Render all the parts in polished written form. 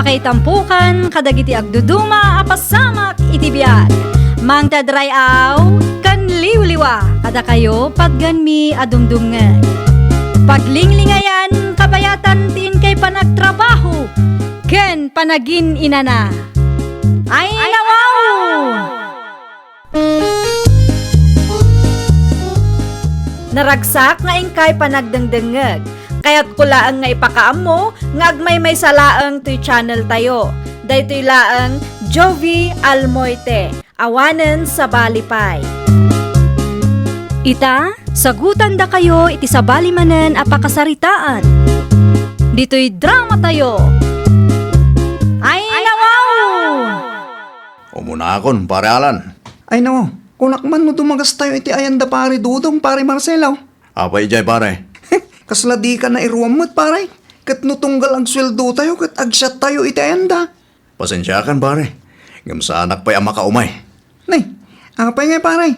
kay tampukan, kadagiti agduduma, apasamak itibiyag. Mang tadray aw, kan liwliwa, kada kayo padganmi adumdumngay. Paglinglingayan, kabayatan tin kay panagtrabaho, ken panagin inana. Ay nawaw! Naragsak nga ingkay panagdengdengeg. Kaya't kulaang nga ipakaam mo, nga agmay salaang to'y channel tayo. Daytoy laang Jovi Almoite, awanen sa balipay. Ita, sagutan da kayo iti sa balimanen apakasaritaan. Dito'y drama tayo. Ay nawaw! Umuna akon, pare Alan. Ay no, kunakman no dumagas tayo iti ayanda pare Dudong, pare Marcelo. Apay jay pare. Kasladi ka na iruamot pare. Kat no tunggal ang sweldo tayo, kat agsyat tayo iti ayanda. Pasensya kan pare. Ngam sa anak pa'y ama ka umay. Nay, apay nga pare.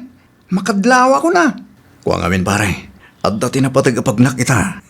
Makadlawa ko na. Kuwang amin pare. At dati na patagapagnak kita.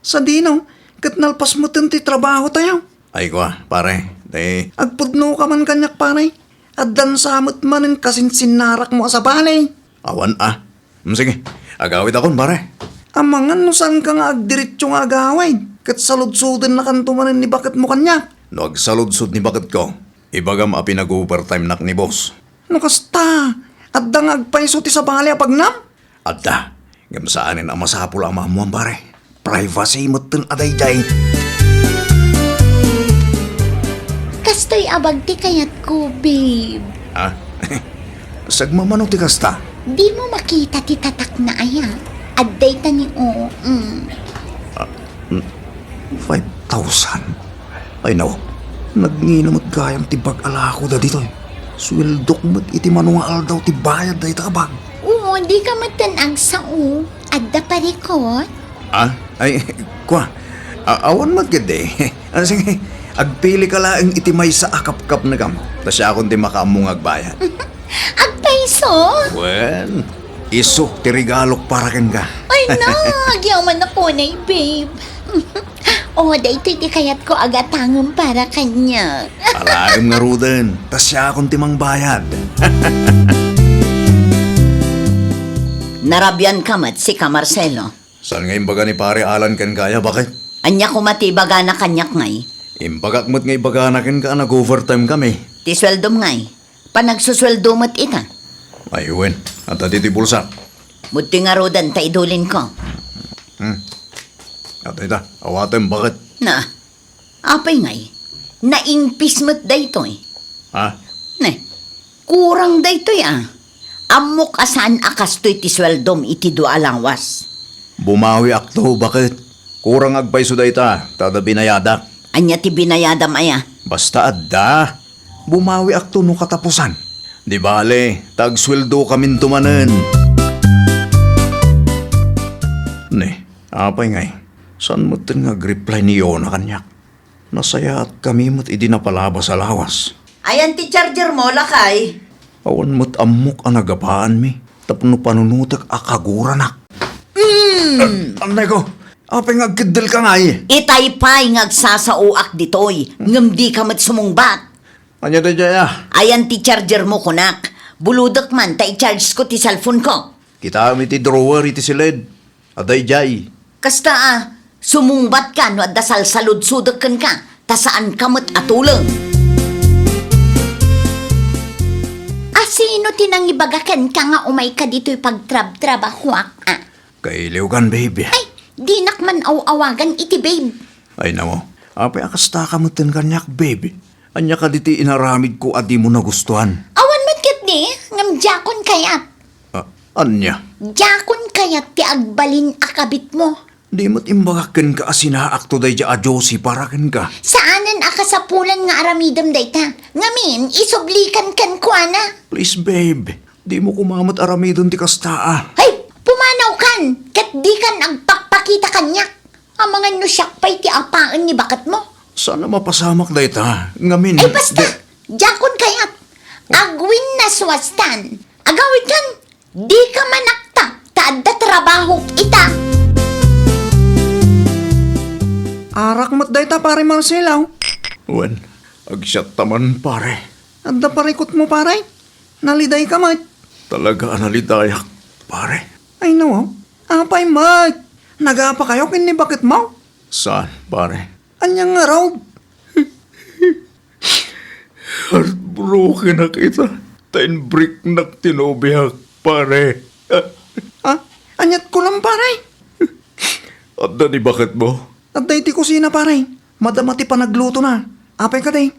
Sa dino, kat nalpas mo ti trabaho tayo. Ay kwa, pare. Day, Agpudno ka man kanyak pare. At dansamot manin kasinsinnarak mo sa balay. awan ah. Sige, agawit akon pare. Amangan no saan ka nga agdiritso nga agaway. Kat saludsudan na kanto manin ni bakit mo kanyak. No agsaludsod ni bakit ko. Ibagam a pinag-overtime nak ni boss. No kasta, at dang agpaiso ti sa balay apagnam. Adda, ngam saanin ang masapul ang mamuan pare. Privacy mo tin aday jay. Kastoy abag ti kayat ko, babe. Ha? Sagmamano ti kasta. Di mo makita ti tatak na aya. Adday ta ni o. 5,000. Ay naw, nagninamot gayam ti bag-ala ko da dito eh. Swildok mo't iti manual daw ti bayad da itabag. Oo, di ka matanag sa o. Adda parikot. Ah? Ay, kwa. Awan maggade. Sige, agpili ka lang iti may sa akap-kap na kam. Ta siya akong ti makamong agbayad. Agpaiso? Well, iso ti regalok para ken ka. Ay na, agyaman ako na babe. O, daytoy ti kayat ko agatangom para kanya. Alaim nga ruden. Ta siya akong timang bayad. Narabyan ka mat si ka Marcelo. Saan nga imbaga ni pare Alan ken kaya? Bakit? Anya ko matibaga na kanyak ngay. Imbagak mo't nga ibaganakin ka nag-overtime kami. Ti sweldom ngay. Panagsusweldo mat ita. Ayun, at ti bulsa. Muti nga rodan ta idulin ko. At ita, awatem bakit? Na, apay ngay. Naingpis mo't daytoy. Ha? Ne, kurang daytoy ah. Amok asan akastoy ti sweldom iti do alangwas. Bumawi akto, bakit? Kurang agpaiso da ita, tada binayada. Anya ti binayadam aya. Basta adda, bumawi akto no katapusan. Di bale, tagsweldo kamin tumanen. Ne, apay ngay, saan mo tin nag-reply ni Yona kanyak? Nasaya at kami mo't idi napalaba sa lawas. Ayan ti charger mo, lakay. Awan mo't amok ang nagapaan mi, tapno panunutak akaguran Anay ko, apay ngagkidil ka nga eh. Itay pa'y ngagsasauak ditoy. Ngam di ka mat sumungbat. Anya da jaya? Ayan ti charger mo kunak. Buludak man, ta i-charge ko ti cellphone ko. Kita kami ti drawer iti silid. Aday jay. Kasta sumungbat ka no at dasal salud-sudakan ka. Ta saan ka mat atulong. Sino tinang ibagakan ka nga umay ka dito'y pagtrab-trabahuak ah? Kailiw kan, baby. Ay, di nakman awagan iti babe. Ay namo, apay akasta ka mo tin kanyak, baby. Anya ka diti inaramid ko at di mo nagustuhan. Awan mat kat di, ngam jakon kayat. Anya, Jakon kayat ti agbalin akabit mo. di mo't imbagakin ka asinaak to day ja ajosi para ken ka. Saanan akasapulan nga aramidam dayta? Ngamin, isublikan kan kwa na. Please, babe. Di mo kumamat aramidon ti kasta Ay, pumanaw kan, kat di kan agpakpakita kanyak. Ang mga nusyak pa'y ti apaan ni bakat mo. Sana mapasamak day ta. Ngamin. Ay basta, jakon kayat. Agwin na swastan. Agawid kan, di ka manakta, taadda trabaho ita. Arak mo't day ta pare Marcelo. Wan, agsyat taman pare. Adda parikot mo, pare. Naliday ka, mat. Talaga analidayak, pare. Ay, no. Apay, mat. Nagapa kayo kini bakit mo? Saan, pare? Anyang nga raw. Heartbroken na kita. Tain brick na tinobihak, pare. Ah, anyat ko lang, pare. At ni bakit mo? Adda iti kusina, pare. Madamati pa nagluto na. Apay ka, day.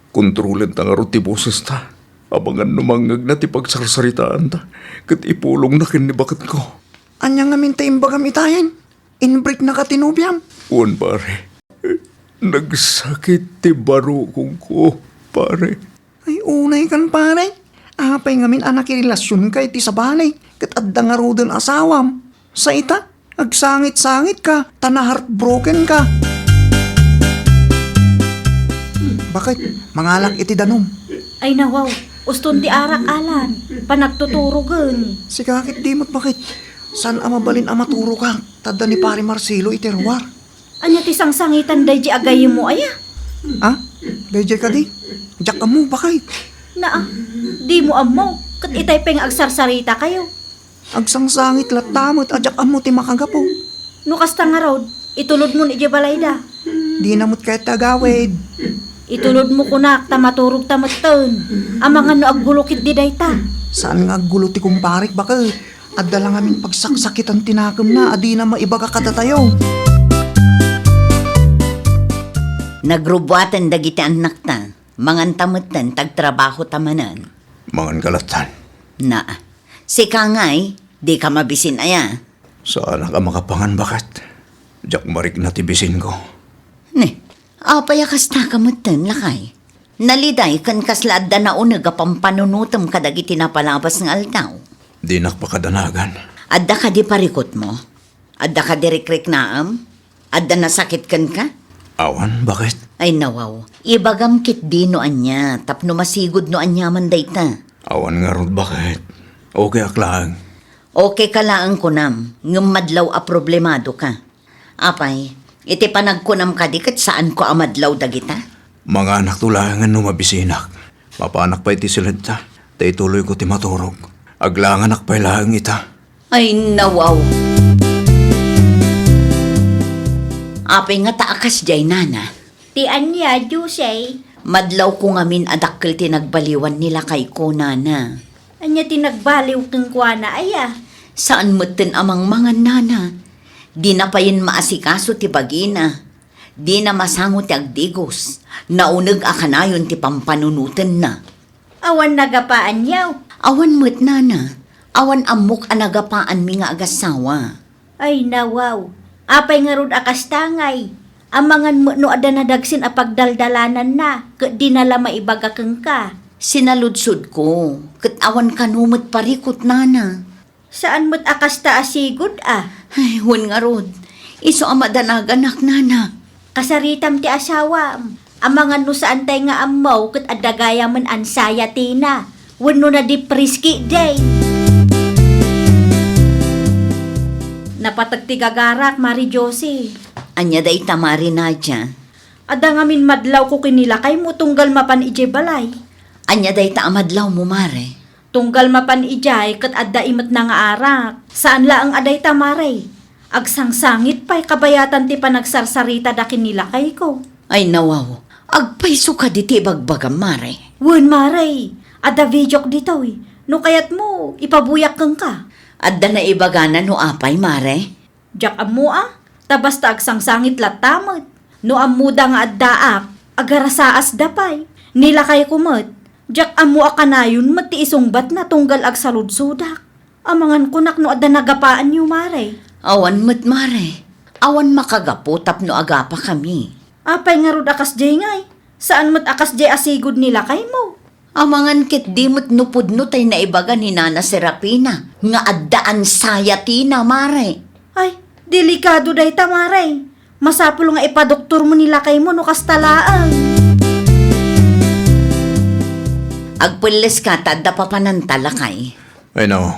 Kontrolin ta nga ro ti boses ta. Abangan numangag na ti pagsarsaritaan ta. Kat ipulong na kin ni bakit ko. Anyang nga mintay imbagam itayan. Inbreak na katinubyam. Uwan, pare. Nagsakit ti baro kong ko, pare. Ay, unay kan, pare. Apay nga min anak relasyon kay ti sa balay. Kat adda nga ro dun asawam. Sa ita, agsangit-sangit ka. Tana heartbroken ka. Bakit? Mangalak iti danom. Ay nawaw, uston ti arak alan, panagtuturugan. Si kakit di mo't bakit? San amabalin amaturo ka? Tada ni pare Marcelo iterwar. Anya ti sangsangitan day di agay mo aya? Ha? Dayjay ka di? Diyak ka mo, bakit? Naa, di mo ammo, kat itay peng agsarsarita kayo. Agsangsangit latamot, adyak amo ti makagapo. No kasta nga raw, itulod mo ni Jebalayda. Di namot kahit tagawid. Itulod mo kunak, tamaturog tamatan. Amangan no aggulukit di dayta. Saan nga gulo ti kumparik, bakit? Adda lang aming pagsaksakitan tinakam na, adi na maibaga kadatayo. Nagrubuatan dagiti anak ta. Mangan tamutan, tagtrabaho tamanan. Mangan kalatan. Na, si Kangay, di ka mabisin aya. Saan ka makapangan bakit? Diyak marik na tibisin ko. Ne, apaya kasta kamutan lakay. Naliday kan kaslaad da na unag pampanunutom kadagiti napalabas ng altaw. Di nakpakadanagan. Adda ka di parikot mo? Adda ka di rikrik naam? Adda nasakit kan ka? Awan, bakit? Ay nawaw, ibagam kit di no anya, tapno masigod no anya man dayta. Awan nga rod, bakit? Okay aklang. Okay ka laang kunam, ngem madlaw a problemado ka. Apay, iti panagkunam ka di kat saan ko amadlaw dagita? Mga anak tulangan no mabisinak. Mapanak pa iti silad ta. Tay tuloy ko ti maturog. Aglangan anak pa ilang ita. Ay nawaw. Apay nga taakas jay nana. Ti anya, Jusay. Madlaw ko ngamin adakkel tinagbaliwan nila kay ko nana. Anya tinagbaliw kang kuana aya. Saan mutin amang mga nana? Di na pa yun maasikaso ti bagina. Di na masango ti agdigos. Naunag akanayon ti pampanunutin na. Awan nagapaan yaw. Awan mo't nana. Awan amok anagapaan mi nga agasawa. Ay nawaw. Apay nga rod akastangay. Amangan mo no ada nadagsin a pagdaldalanan na. Kat di nala maibaga kang ka. Sinaludsod ko. Kat awan kanumot parikot nana. Saan mo't akasta asigod ah? Ay, hun nga rod. Iso amadanagan nana. Kasaritam ti asawa. Amangan no saan tay nga amaw kat adagaya man ansaya tina. Wano na di priski day. Napatag ti gagarak, Mari Josie. Anya day tamari na dya. Ada ngamin madlaw ko kinilakay mo tunggal mapan ije balay. Anya day taamadlaw mo mare. Tunggal mapan ijay kat adda imet na nga arak. Saan la ang aday tamare? Agsangsangit pa'y kabayatan ti panagsarsarita da kinilakay ko. Ay nawaw. Agpaiso ka diti bagbagam mare. Wen mare, ada videok dito eh. No kayat mo, ipabuyak kang ka. Adda na ibagana no apay mare. Jak amo ah, tabasta agsangsangit latamot. No amuda nga addaak, agarasaas dapay. Nilakay kumot. Jak amo akanayon mati isungbat na tunggal agsaludsudak. Amangan kunak no adda nagapaan niyo mare. Awan mo't mare. Awan makagapo tapno agapa kami. Apay nga rod akas jay ngay. Saan mo't akas jay asigod nilakay mo? Amangan kit di mo't nupudno tay na ibaga ni Nana Serapina. Nga addaan saya tina mare. Ay, delikado day tamare. Masapul nga ipadoktor mo nilakay mo no kastalaan. Agpulis ka tadda pa panantalakay. Ay no,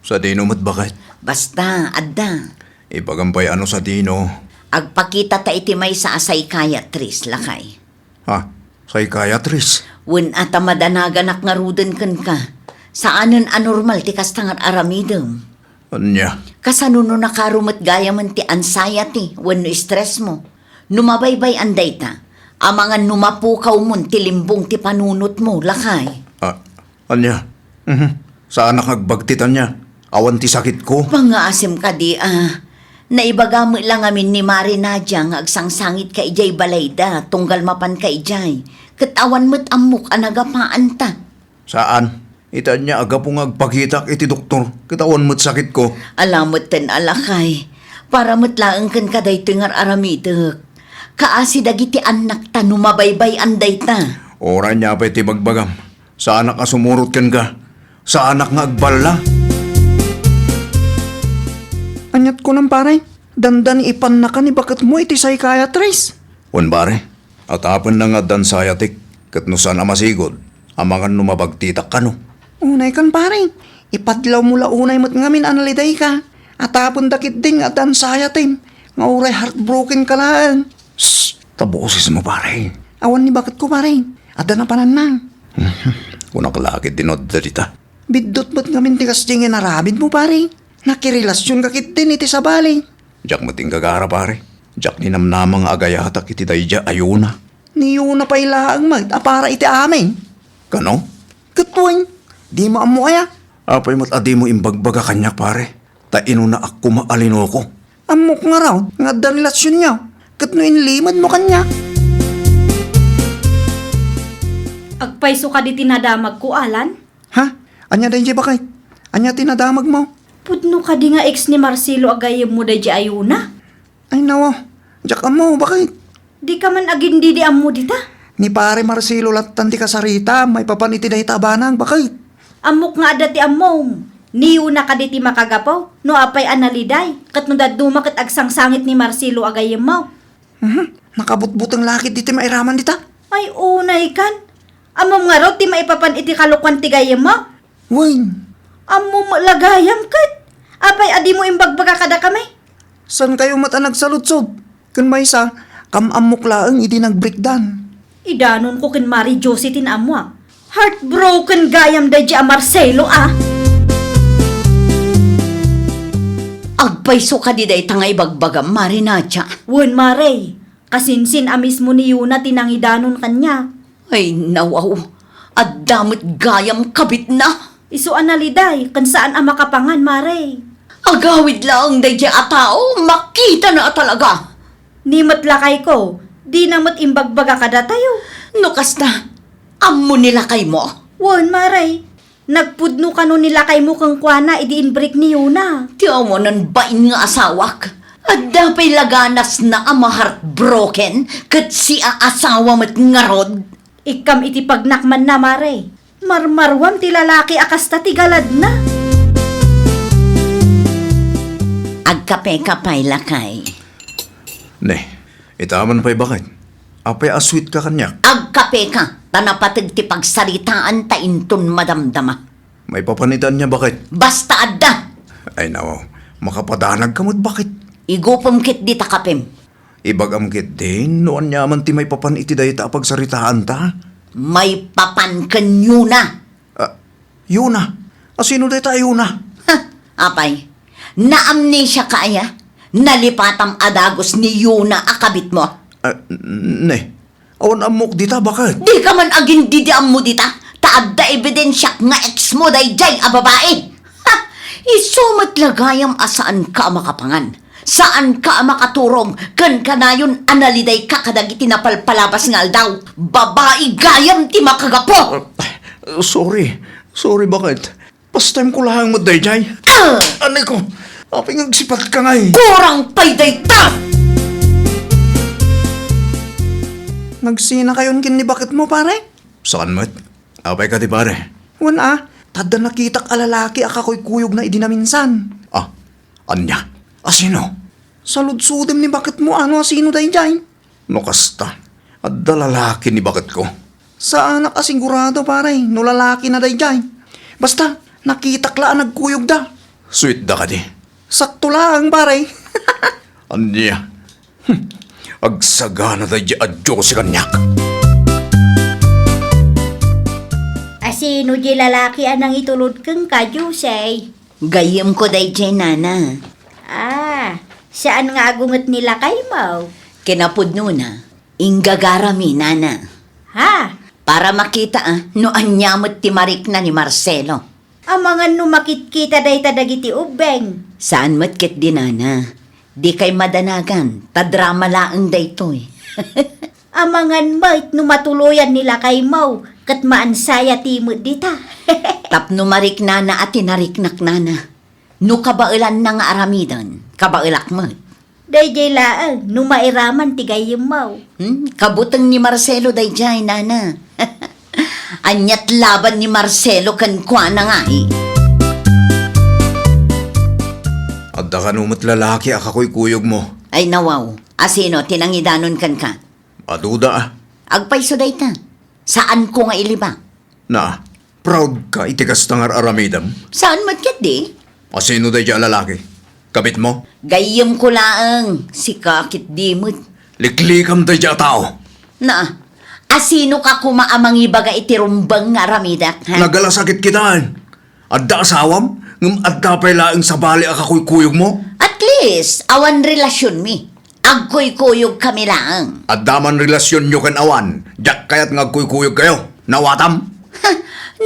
sa dino mo't bakit? Basta, adda. Ibagampay ano sa dino. Agpakita ta iti may sa asay kaya tris lakay. Ha? Psychiatrist? Wen ata madanaganak nga ruden kan ka. Saanen anormal ti kastangat aramidem. Anya? Kasano no nakarumat gaya man ti anxiety when no stress mo. Numabaybay anday ta. Amangan numapukaw mo ti limbong ti panunot mo, lakay. Anya? Saan nakagbagtitan niya? Awan ti sakit ko. Pangaasim ka di Naibaga mo lang amin ni Mari Nadia nga agsangsangit ka ijay balayda, tunggal mapan ka ijay. Katawan mo't amok anagapaan ta. Saan? Itan niya aga pong agpakitak iti doktor. Kitawan mo't sakit ko. Alamot ten alakay. Para mo't laeng kan kaday tingar aramidek. Kaasi dagiti anak ta numabaybay anday ta. Ora niya pa iti bagbagam. Saan ka sumurot kan ka? Saan nga agbala? Anyat ko ng pare, dandan ipan na ka ni bakit mo iti psychiatrist. Wan bare, at hapon na nga dan sayatik, kat no sana masigod, amangan numabagtitak ka no. Unay kan pare, ipadlaw mula unay mo't ngamin analiday ka. At tapon dakit ding at dan sayatim, nga uray heartbroken ka lang. Shh, taboses mo pare. Awan ni bakit ko pare, at na panan na. Una kalakit dinod darita. Bidot mo't ngamin tikas ding inarabid mo pare. Nakirelasyon kakit din iti sa bali. Jak mating kagara pare. Jak ninamnamang agayatak iti dayja ayuna. Niyo na pa ilaang apara iti amin. Kano? Katwing, di mo amo kaya. Apay mo't adi mo imbagbaga kanyak pare. Ta inuna ako maalino ko. Amok nga raw, nga da relasyon niya. Katno inlimad mo kanya. Agpayso ka di tinadamag ko, Alan? Ha? Anya din di bakit? Anya tinadamag mo? Pudno ka di nga ex ni Marcelo agayem mo da di ayuna? Ay nawa, jak mo, bakit? Di ka man agindi di ammo dita? Ni pare Marcelo latan ti kasarita, may papaniti dahi tabanang, bakit? Amok nga dati ammom. Niyo na ka diti makagapaw, no apay analiday, kat no daduma kat agsangsangit ni Marcelo agayem mo. Nakabutbutang lakit diti mairaman dita. Ay unay kan. Amom nga raw ti maipapan iti kalukwan ti gayem mo. Wayne, Amom lagayam kat. Apay adi mo imbagbaga kada kamay. san kayo mata nagsalutsod? Kun may isa, kamamok laang idi nag-breakdown. Idanon ko kin Mari Josie tinamwa. Heartbroken gayam da di a Marcelo Agpayso ka di day tangay bagbagam, Mari Nadia. Wen Mare, kasinsin a mismo ni Yuna tinangidanon kanya. Ay nawaw, at damot gayam kabit na. Isu analiday, kan saan ang makapangan, Mare? Agawid lang day di atao, makita na talaga. Ni matlakay ko, di na mat imbagbaga kada tayo. Nukas na, amo nila kay mo. Wen, Mare, nagpudno ka no nila kay mo kang kwana, idi-inbreak ni Yuna. Tiyaw mo ng bain nga asawak. At dapay laganas na ama heartbroken kat si asawa mat ngarod. Ikam iti pagnakman na, Mare. Marmarwam ti lalaki akas ta ti galad na. Agkape-kapay lakay. Ne, itaman pa'y bakit? Apay asweet ka kanyak. Agkape ka, tanapatag ti pagsaritaan ta inton madamdama. May papanitan niya bakit? Basta adda, Ay nawaw, makapadanag ka mo't bakit? igupom kit di takapim. Ibagam kit din, noon niya man ti may papan iti dahi ta pagsaritaan ta. May papan kanyo na. Yuna, asino dahi ta Yuna? Ha, apay, na-amnesia kaya? Nalipatam adagos ni Yuna akabit mo. Ne, awan amok dita bakit? Di ka man aging didiam mo dita, taadda ebidensyak nga ex mo day jay a babae. Ha, isumat lagayam asaan ka makapangan. Saan ka makaturong kan kanayon analiday ka kadagiti napalpalabas nga aldaw. Babae gayam ti makagapo. Sorry bakit? Past time ko lahang madayjay. Anay ko, aping agsipat ka nga eh. Kurang payday ta! Nagsina kayon kin ni bakit mo pare? Saan mo't? Apay ka di pare. Wan tada nakitak alalaki akakoy kuyog na idinaminsan. Anya? Asino? Saludsudem ni bakit mo ano asino dahi jay? No kasta. At dalalaki ni bakit ko. Sa anak asigurado pare, no lalaki na dahi jay. Basta, nakitak laan nagkuyog da. Sweet da ka di. Sakto lang pare. Anya? Agsagana da di adyo si kanyak. Asino di lalaki anang itulod kang kajusay? Gayam ko dayjay nana. Ah, saan nga agungot nila kay Mau? Kinapudno na, inggagarami nana. Ha? Para makita no anyamot ti Marik na ni Marcelo. Amangan numakit kita day tadagiti ubeng. Saan matkit di nana? Di kay madanagan, tadrama laang daytoy. Amangan mait numatuluyan nila kay Mau, kat maansaya timod dita. Tapno Marik nana at tinariknak nana. No kabailan na nga aramidan, kabailak mo. Dayjay laang, numairaman tigay yung Mau. Kabutang ni Marcelo dayjay nana. Anyat laban ni Marcelo kan kwa na nga eh. Adda ka numot lalaki akakoy kuyog mo. Ay nawaw, asino tinangidanon kan ka. Aduda ah. Agpayso dayta. Saan ko nga ilibang? Na, proud ka itikas tangar aramidam. Saan matkit di? Asino day dyan lalaki? Kabit mo? Gayam ko laang, si kakit dimod. Liklikam day dyan tao. Na, asino ka kumaamang ibaga itirumbang nga ramidak, ha? Nagalasakit kitaan. Adda asawam? Ngam adda pa'y laing sa bali akakoy kuyog mo? At least, awan relasyon mi. Agkoy kuyog kami lang. Adda man relasyon nyo kan awan. Diyak kaya't ngagkoy kuyog kayo. Nawatam? Ha,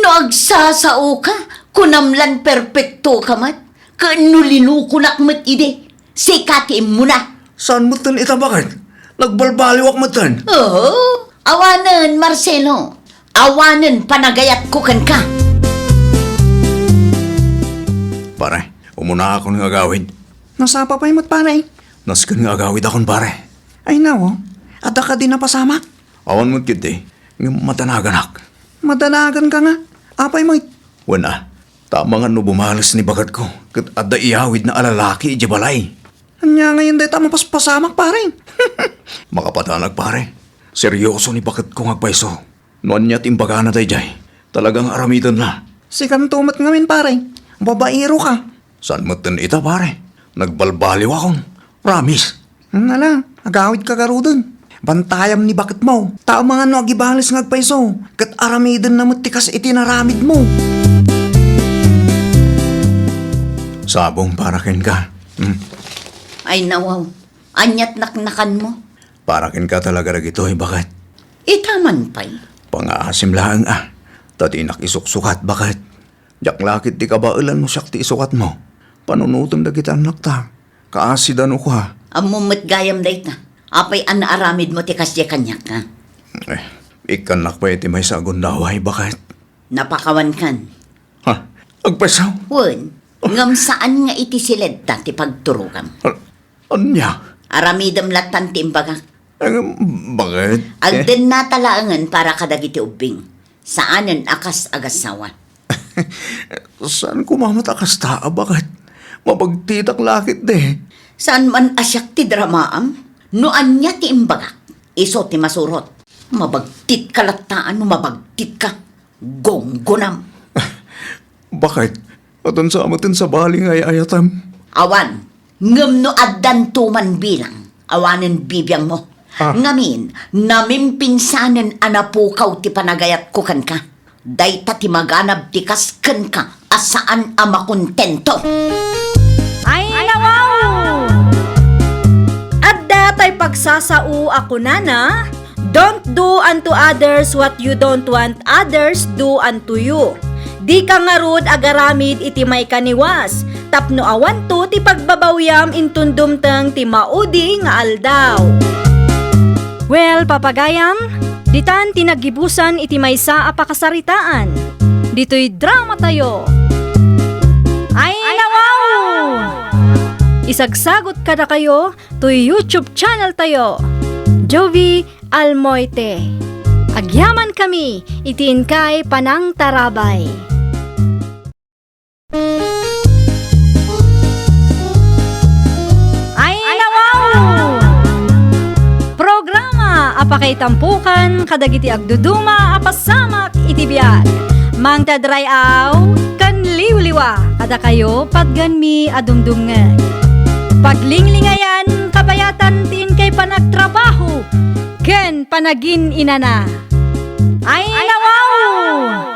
no agsasao ka, kunamlan perpekto ka mat. Kano linukunak mat ide. Sikatim mo na. Saan mo tan itabakit? Nagbalbaliwak mo tan. Oo, awanan Marcelo. Awanan panagayat ko kan ka. Pare, umuna ako ng agawid. Nasapa pa'y matpanay. Naskan nga agawid akong pare. Ay nawo, ada ka din napasamak. Awan mo kiti, ng matanaganak. Madanagan ka nga. Apay mo, Wana, tama nga no bumalas ni bagat ko. Kat adda iyawid na alalaki ijabalay. anya ngayon day tama paspasamak pare. Makapatanag pare. Seryoso ni bagat ko ngagpaiso. Noon niya timbaga na tayo jay. Talagang aramidan na. Si kantumat ngamin pare. Babairo ka. Saan mo tan ita pare? Nagbalbaliw akong. Promise. Nala, agawid ka karudon. Bantayam ni bakit mo. Tao mga no agibalis ngagpaiso. Kat aramidan na matikas itinaramid mo. Sabong para ken ka. Ay nawaw, anyat naknakan mo. Para ken ka talaga ragito bakit? Itaman pa'y. Pangaasim lang ah. Tati nakisuksukat bakit? Jak lakit di ka ba ulan mo siyak ti isukat mo? Panunutom da kita anak ta. Kaasidan ko ha. Amumot gayam dayta. Apay anaaramid mo ti kasya kanyak ka. Ikanak pa iti may sagon daway bakit? Napakawan kan. Ha? Agpasaw? Wen, ngam saan nga iti silid ta ti pagturukam. Anya? Aramidam latan ti imbaga. Bakit? Agden natalaangan para kadagiti ubing. Saanan akas agasawa. Saan kumamatakas taa bakit? Mabagtitak lakit de. Saan man asyak ti dramaam? No anya ti imbaga. Iso ti masurot. Mabagtit ka lataan, mabagtit ka. Gonggonam. Bakit? Atan sa amatin sa baling ay ayatam. Awan, ngam no addan tuman bilang. Awanan bibiyang mo. Ngamin, namin pinsanen anapukaw ti panagayat ko kan ka. Dayta ti maganab ti kasken ka asaan ama kontento. Ay, nawaw! Adda tay pagsasao ako nana. Don't do unto others what you don't want others do unto you. Di ka ngarud agaramid iti may kaniwas. Tapno awan to ti pagbabawyam intundumteng ti maudi nga aldaw. Well, papagayam, ditan tinagibusan iti maysa a pakasaritaan. Dito'y drama tayo. Ay, nawaw! Isagsagot kada kayo to YouTube channel tayo. Jovi Almoite. Agyaman kami, itiin kay Panang Tarabay. Ay, nawaw! Programa apakay tampukan kadagiti agduduma apasamak iti biag. Mang tadrayaw kan liwliwa kada kayo pagganmi adumdumngan. Paglinglingayan kabayatan tin kay panagtrabaho ken panagin inana. Ay, nawaw!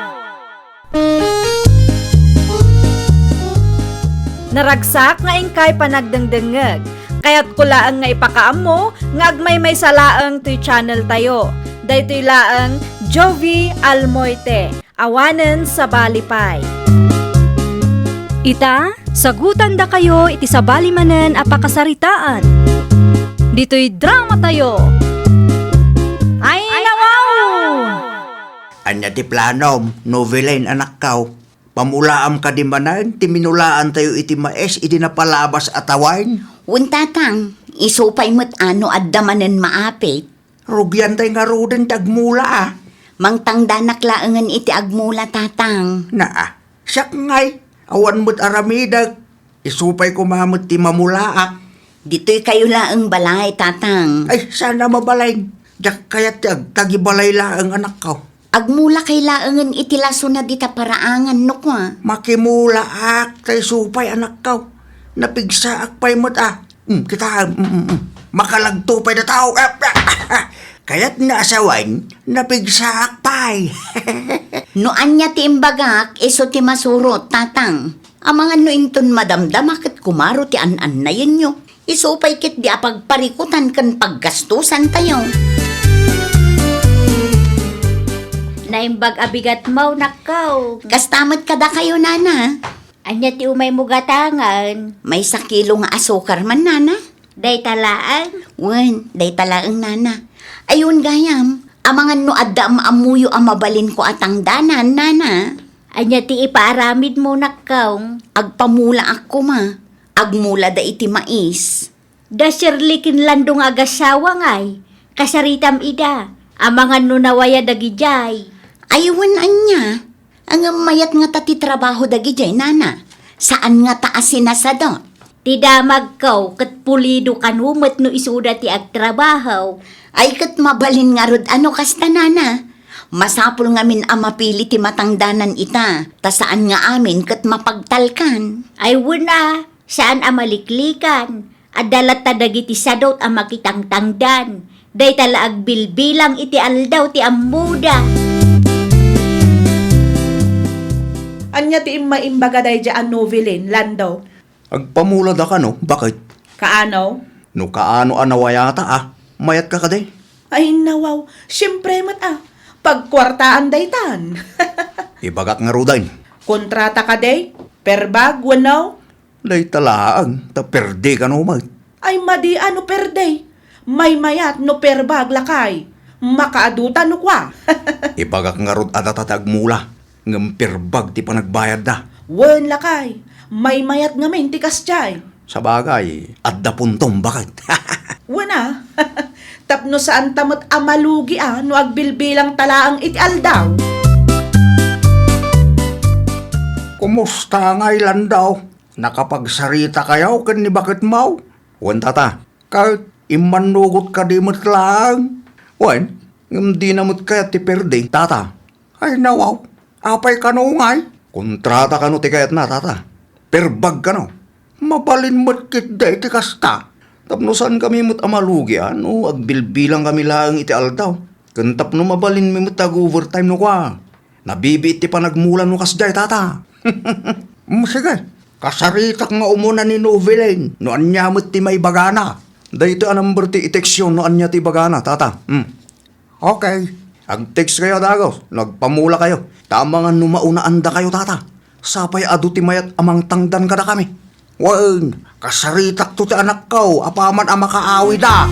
Naragsak nga ingkay panagdengdengeg, kaya't kulaan nga ipakaammo nga agmay may salaang to'y channel tayo. Daytoy laang Jovi Almoite, awanen sa Balipay. Ita, sagutan da kayo iti sabali manen a pakasaritaan. Dito'y drama tayo. Ay, nawaw! Anya ti planom, novelain anak kaw. Pamulaam ka di manan, ti minulaan tayo iti maes, iti napalabas atawain. Tatang, isupay mo't ano at damanen maapit. Rugyan tayo nga roden tagmula ah. Mangtangdanak laangan iti agmula, tatang. Siyak ngay, awan mo't aramidag. Isupay ko mamot ti mamulaak. Dito'y kayo laang balay, tatang. Ay, sana mabalay. Diyak kaya ti agtagibalay laang anak kaw. Agmula kay laangan iti laso na dita paraangan, no kwa. Makimulaak tay supay anak kaw. Napigsaak pa'y mo't ah. Kita, makalagto pa'y na tao. Kaya't naasawan, napigsaak pa'y. No anya ti imbagak, iso ti masurot, tatang. Amang ano inton madamdam, akit kumaro ti an-an na yun nyo. Isupay kit di apagparikutan kan paggastusan tayo. Naimbag abigat mau nakaw. Kastamat kada kayo, nana. Anya ti umay mo gatangan. May sakilo nga asukar man, nana. Day talaan. Wen, day talaang nana. Ayun gayam, amangan no adda maamuyo ang mabalin ko atang danan, nana. Anya ti ipaaramid mo nakaw. Agpamula ako ma. Agmula da iti mais. Da sirlikin landong agasawa ngay. Kasaritam ida. Amangan no nawaya dagijay. Aywan anya. Ang mayat nga tati trabaho dagijay, nana. Saan nga taasin na sa dot? Ti damag kaw kat pulido kanumot no isuda ti agtrabaho. Ay kat mabalin nga rod ano kasta, nana. Masapul nga min ang mapili ti matangdanan ita. Ta saan nga amin kat mapagtalkan. Ay wala. Saan amaliklikan? Adalat ta dagiti sadot ang makitangtangdan. Day tala agbilbilang iti aldaw ti amuda. Anya ti imbaga day dyan novelin, Lando. Agpamula da ka no, bakit? Kaano? No kaano anawayata ah, mayat ka kaday. Ay nawaw, siyempre mat pagkwartaan day tan. Ibagak nga rudain. Kontrata ka day, per bag, wanaw. Day talaang, ta perde ka no mat. Ay madi ano per day. May mayat no per bag lakay. Makaaduta no kwa. Ibagak nga rod atatatag mula. Ngam perbag ti panagbayad da. Wen lakay, may mayat nga min tikas jay. Sa bagay, adda puntong bakit? Wana, tapno saan tamot amalugi no agbilbilang talaang iti aldaw. Kumusta nga ilan daw? Nakapagsarita kayaw kan ni bakit mau? Wan tata, kahit imanugot ka di mo't lang. Wan, ngam di namot kaya ti perde. Tata, ay nawaw, apay ka no ngay. Kontrata ka no ti kayat na tata. Perbag ka no. Mabalin mo't kit day ti kasta. Tapno saan kami mo't amalugi ano, agbilbilang kami lang iti aldaw. Kantap no mabalin mi mo't tag-overtime no kwa. Nabibi iti panagmulan no kasjay tata. Sige, kasaritak nga umuna ni novelain. No anya mo't ti may bagana. Dahito anang berti iteksyon no anya ti bagana tata. Okay, ag-text kayo dagos. Nagpamula kayo. Tama nga no maunaanda kayo tata. Sapay adu ti mayat amang tangdan kada kami. Wan, kasaritak to ti anak ko, apaman ang makaawi da.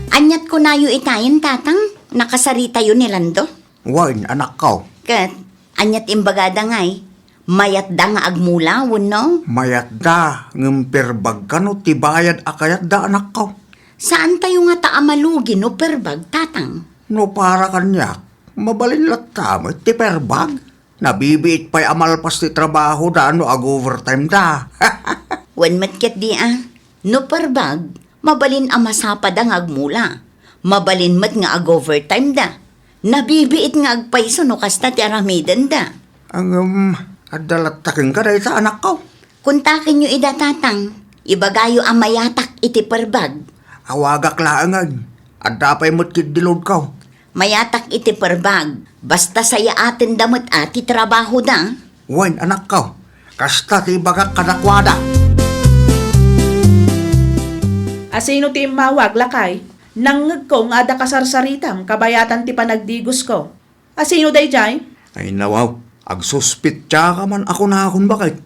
Anyat ko na yu itayin, tatang. Nakasarita yun ni Lando. Wan, anak ko, Kat, anyat imbagada ngay. Mayat da nga agmula, no? mayat da, ngumperbag ka no, tibayad akayat da anak ko. Saan tayo nga taamalugi no perbag, tatang? No para kanyak, mabalin lat tamit ti perbag. Nabibiit pa'y amalpas ti trabaho da no ag-overtime da. Wan matket di no perbag, mabalin ang masapad ang agmula. Mabalin mat nga ag-overtime da. Nabibiit nga agpaiso no kasta ti aramidan da. Ang adalatakin ka dahil sa anak ko. Kuntakin nyo ida, tatang. Ibagayo ang mayatak iti perbag. Awagak laangan. At dapay mo't kidilod ko. Mayatak iti perbag. Basta saya atin damot ati trabaho da. Wen, anak ko. Kasta ti bagak kadakwada. Asino ti mawag lakay? Nangag ko nga ada kasarsaritam, kabayatan ti panagdigos ko. Asino day jay? Ay nawaw, agsuspit ka man ako na akong bakit.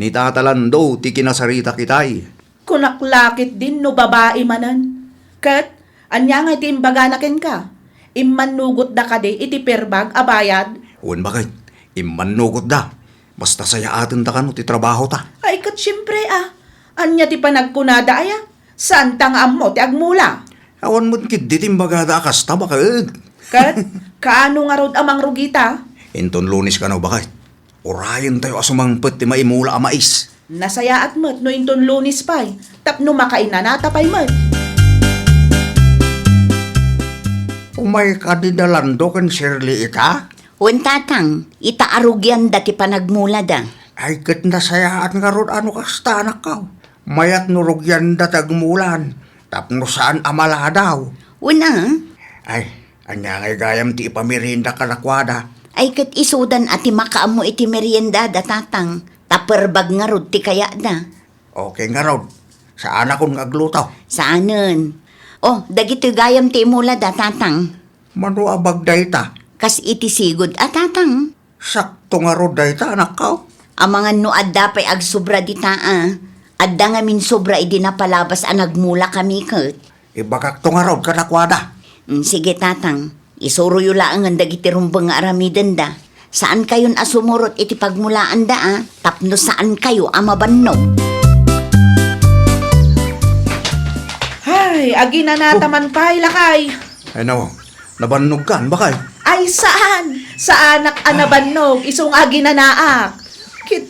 Ni tatalando ti kinasarita kitay. Kunaklakit din no babae manan. Kat, anya nga iti imbaganakin ka. Immanugot da ka di iti perbag abayad. Wen bakit? Immanugot da. Basta saya atin ta kano ti trabaho ta. Ay kat syempre anya ti panagkunada aya. Saan tangam mo ti agmula? Awan mo't kid di timbagada kasta bakit. Kat, kaano nga rod amang rugita? Inton lunis ka na bakit? Orayan tayo asumangpet ti maimula amais. Nasaya at mat no inton lunis pay. Tapno makainanata pay mat. Umay ka di dalando kan Shirley ita? Wen tatang, itaarugyan dati panagmula da. Ay kat nasayaan nga ron ano kasta anak ka. Mayat nurugyan da tagmulan. Tapno saan amala daw. Una, Ay, anya ngay gayam ti ipamirinda kalakwada. ay kat isudan ati makaamo iti merienda da tatang. Taperbag nga rod ti kaya da. Okay nga ron. Saan akong aglutaw? Saanen? Oh, dagiti gayam ti mula da tatang. Mano abag dayta? Kas iti sigod tatang. Sakto nga ron dayta anak ka. Amangan no adda pa'y agsobra di taa. Adda nga min sobra idi napalabas ang nagmula kami kat. Ibagak to nga ron kalakwada. Sige tatang, isuruyo lang ang dagiti rumbang nga aramiden da. Saan kayon asumurot iti pagmulaan da tapno saan kayo amabannog. Ay, agi na nataman pay lakay. Ay nawa, nabannog kan bakay? Ay saan? Sa anak anabannog, isong agi na naak.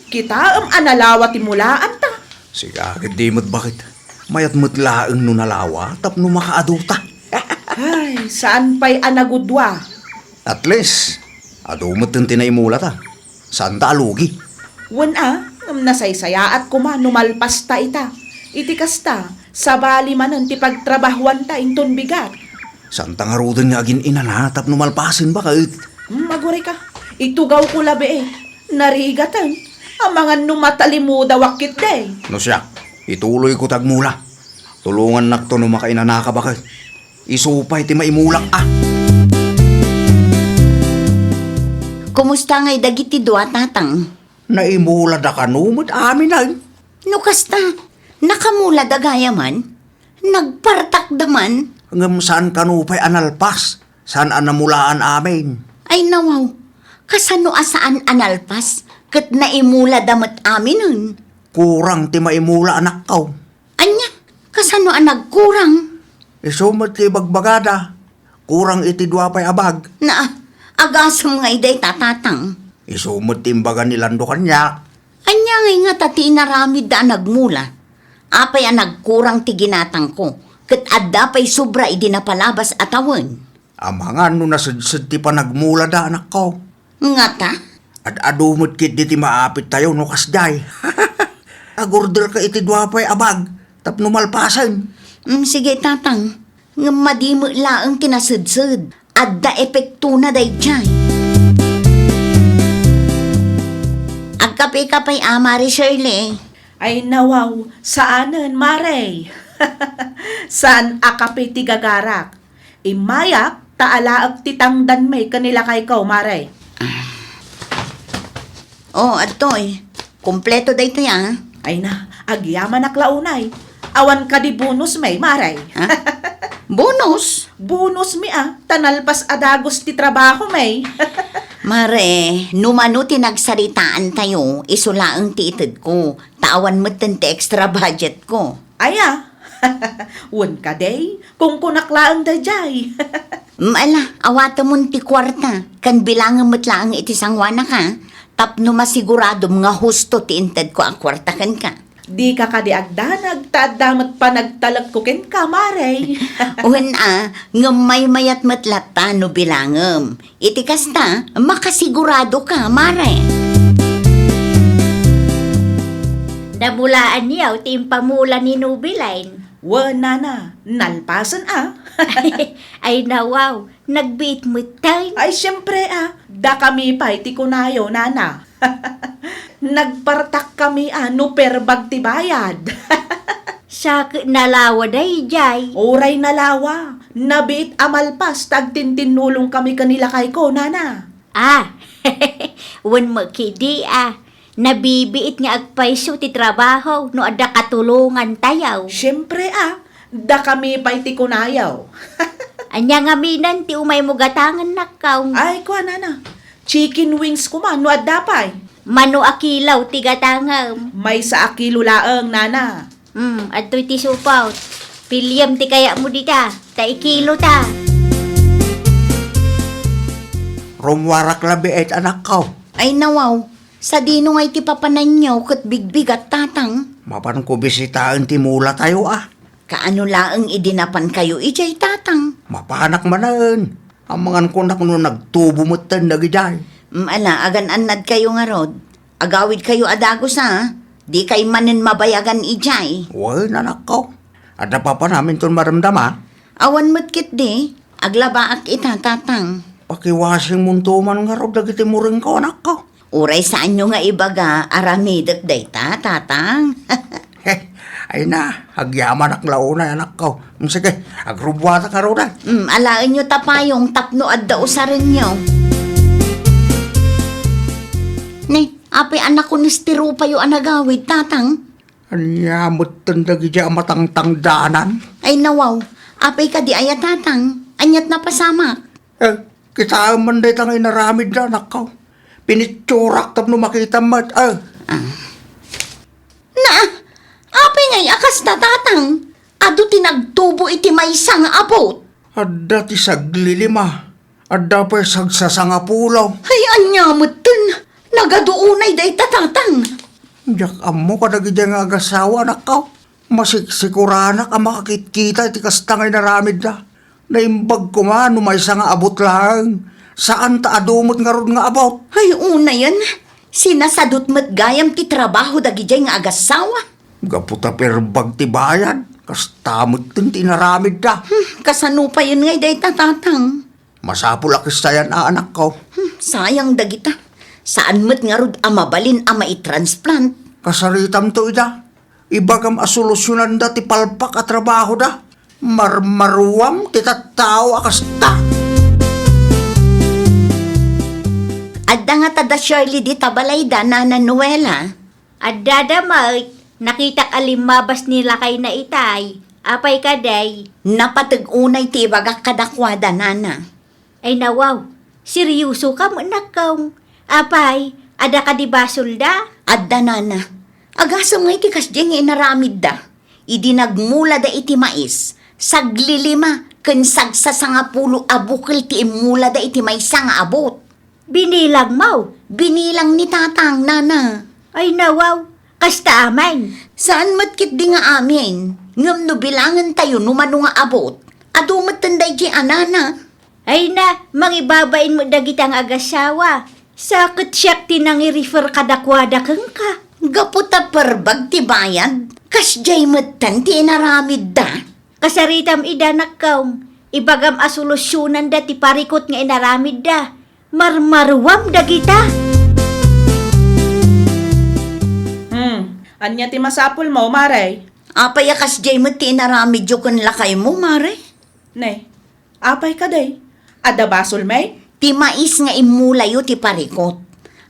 Kita analawa ti mulaan ta. Siga, di mo't bakit? Mayat mo't laeng no nalawa, tapno makaaduta. Ay, saan pa'y anagudwa? At least, adumot yung tinaimula ta. Saan ta alugi? Wan nasaysaya at kuma numalpas ta ita. Iti kasta, sa bali manan ti pagtrabahuan ta inton bigat. Saan ta nga rodon nga agin inana, tapno malpasin bakit? Maguri ka, itugaw ko labi narigatan. Ang mga numatalimuda wakit day. No siya, ituloy ko tagmula. Tulungan nakto no makainana ka bakit? Isupay ti maimulak Kumusta nga'y dagiti dua tatang? Naimula da ka numot amin ay. No kasta, nakamula da gaya man? Nagpartak daman? Hanggang saan ka nupay analpas? Saan anamulaan amin? Ay nawaw, kasano asaan analpas? Kat naimula damat amin nun. Kurang ti maimula anak kaw. Anya, kasano ang nagkurang? Isumat ti bagbagada. Kurang iti dua pa'y abag. Na, agasam nga iday tatatang. Isumot ti imbaga nilando kanya. Anya nga tati naramid da nagmula. Apay ang nagkurang ti ginatang ko. Kat adda pa'y sobra idi napalabas atawan. Amangan no nasadsad ti panagmula da anak ko. Nga ta? At adumot kit di ti maapit tayo no kasday. Agorder ka iti dua pa'y abag. Tapno malpasan. Sige tatang, nga madimo laang kinasudsud. Adda epekto na day dyan. Agkapi-kapay Mari Shirley. Ay nawaw, saanan Maray? Saan akapi ti gagarak? Imayak, taalaag ti tangdan may kanila kay kaw Maray. Oh, adtoy. Kompleto day to ya. Ay na, agyaman aklaunay. Awan ka di bonus may Maray. Ha? Bonus? Bonus mi tanalpas adagos ti trabaho may. Mare, numano tinagsaritaan tayo, isulaang tiitid ko. Tawan mo ti extra budget ko. Aya, wan ka day, kung kunaklaang da jay. Ala, awata mo ti kwarta. Kan bilangan mo't laang iti sangwana ka. Tapno masigurado mga husto ti inted ko ang kwarta kan ka. Di ka kadiagdanag, taadamat pa nagtalag ko ken ka, Maray. Nga may-mayat matlata no bilangam. Iti kasta, makasigurado ka, Mare. Namulaan niyaw ti impamula ni Nubiline. Nana, nalpasan Ay nawaw, nagbiit mo tayo. Ay, syempre da kami pa'y ti kunayo, Nana. Nagpartak kami no perbag ti bayad. Sakit nalawa day, jay. Oray nalawa, nabiit amalpas, tagtintinulong kami kanila kay ko, Nana. Wan makidi Nabibiit nga agpaiso ti trabaho no ada katulungan tayaw. Syempre da kami pa'y ti kunayaw. Anya nga minan ti umay mo gatangan nakaw. Ay, kuha, Nana. Chicken wings ko man, no adda pa'y. Mano akilaw ti gatangam. May sa akilo laeng, Nana. Adto'y ti supaw. Pilyam ti kaya mo dita. Ta ikilo ta. Rumwarak labi et anak ko. Ay nawaw, sa dino ngay ti papananyaw kat bigbig at tatang. Mapan ko bisitaang timula tayo Kaano laang idinapan kayo ijay tatang. Mapanak manaan. Ang mga kunak no nagtubo mo tan nagijay. Ala, agan-anad kayo nga rod. Agawid kayo adagos Di kay manen mabayagan ijay. Uy, nanak ko. Ada pa namin ton maramdama. Awan matkit di, aglabaak ita tatang. Pakiwasing muntuman nga rod dagiti mo rin ko, anak ko. Uray saan nyo nga ibaga, aramidak day tatang. Ay na, agyaman ak launay, anak ko. Sige, agrubwata ka rin. Alaan nyo tapayong tapno at dausarin nyo. Ni, apay anak ko nistiro pa yung anagawid, tatang. Anyamot tandagi dyan matangtang danan. Ay nawaw, apay ka di aya tatang. Anyat na pasamak. Kita man day tang inaramid na, anak ko. Pinitsurak tap no makita mat. Na, apay ngay akas na tatang. Ado tinagtubo iti may sang abot. Adda ti saglilima. Adda pa sagsasanga pulaw. Ay anyamot dun. Nagaduunay day tatang. Diyak amo ka nagi dyan nga agasawa, anak ko. Masiksikuranak ang makakitkita iti kastangay naramid na. Naimbag ko man, may nga abot lang. Saan ta adumot nga ron nga abot? Ay una yan. Sinasadot mat gayam ti trabaho dagijay nga agasawa. Gaputa perbag ti bayan. Kastamot tin tinaramid da. Kasano pa yun ngay day tatang. Masapul akis tayan anak ko. Sayang dagita. Saan mat nga rod amabalin ama i-transplant? Kasaritam to ida. Ibagam asolusyonan da ti palpak at trabaho da. Marmaruam ti tattao akasta. Adda nga tada Shirley di tabalay da Nana Noela. Adada nakita alimabas nila kay na itay. Apay kaday. Napatag-unay ti ibagak kadakwada Nana. Ay nawaw, seryoso ka mo nakaw. Apay, ada ka di basol da? Adda Nana. Agasam ngay ti kasdya nga inaramid da. Idinagmula da iti mais. Saglilima ken sagsasanga-pulo abukil ti imula da iti maysa nga abot. Binilang mau. Binilang ni tatang Nana. Ay nawaw, kasta aman. Saan matkit di nga amin? Ngam no bilangan tayo numano nga abot. Adumat tanday di anana. Ay na, mangibabain mo dagitang agasawa. Sakit siyak tinangi-refer kadakwada kang ka. Gaputa perbag ti bayad. Kasjay matan ti inaramid da. Kasaritam idanak kaum. Ibagam asolusyonan da ti parikot nga inaramid da. Marmaruam dagita. Anya ti masapul mo, Maray? Apay kasjay mo ti inaramid yo kun lakay mo, mare. Ne, apay ka day. Ada basol may? Ti mais nga imulayo ti parikot.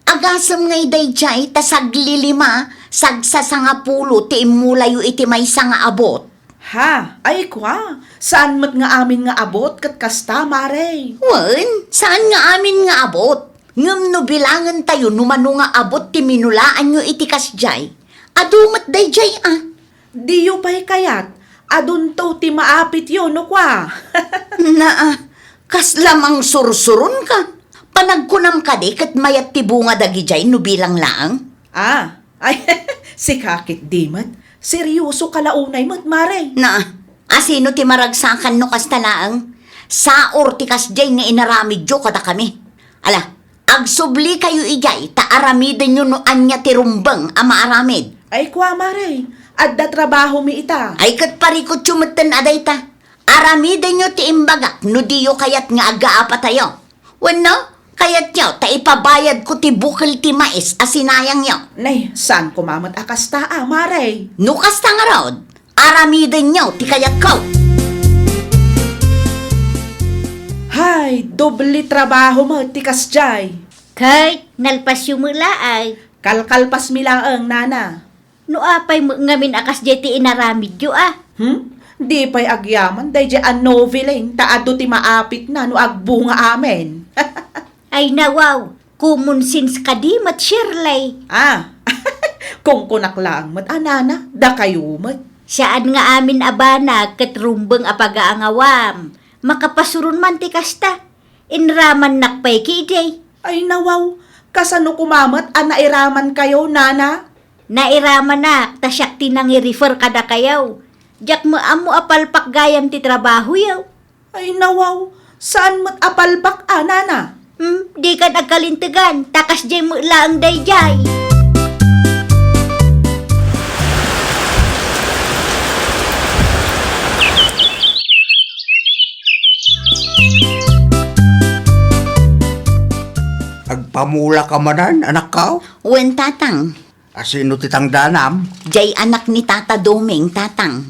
Agasam ngay day jay tasaglilima sagsasangapulo ti imulayo iti maysa nga abot. Ha, ay kwa. Saan mat nga amin nga abot kat kasta, Maray? Wan, saan nga amin nga abot? Ngam no bilangan tayo numano nga abot ti minulaan nyo iti kasjay. Adumat day jay Di yu pa'y kayat. Adun to ti maapit yun, no kwa? Kas lamang sursurun ka. Panagkunam ka di kat mayat ti bunga dagi jay no bilang laang. Ay, si kakit di mat. Seryoso kalaunay mat, Maray. Asino ti maragsakan no kastalaang? Saor ti kasjay nga inaramid jo kada kami. Ala, agsubli kayo ijay, ta aramidin nyo no anya ti rumbang ama aramid. Ay kwa, Maray. Adda trabaho mi ita. Ay kat parikot sumatan aday ta. Aramida nyo ti imbagak, no diyo kayat nga agaapa tayo. Wano, kayat nyo, ta ipabayad ko ti bukal ti mais, asinayang nyo. Nay, saan kumamat akas ta, Maray? Nukas ta nga rod, aramida nyo ti kayat ko. Hay, doble trabaho mo, tikas jay. Kay, nalpas yung mula ay. Kalkalpas milaang, nana. No apay mo ngamin akas jeti inaramid yo Di pa'y agyaman, day dyan ang noveling, taado ti maapit na, no agbunga amen. Ay nawaw, common sense kadimat Shirley. Kung kunak lang, mat anana, da kayo mat. Saan nga amin abana katrumbeng apagaangawam. Makapasurun man ti kasta. Inraman nakpay kijay. Ay nawaw, kasano kumamat, nairaman kayo, nana? Nairaman na, tasyak tinang i-refer kada kayaw. Diyak mo amo apalpak gayam ti trabaho yaw. Ay nawaw, saan mat apalpak, nana? Di ka nagkalintigan, takas jay mo lang day jay. Agpamula ka manan, anak ka? Wen tatang, Asino titang danam? jay anak ni Tata Doming, tatang.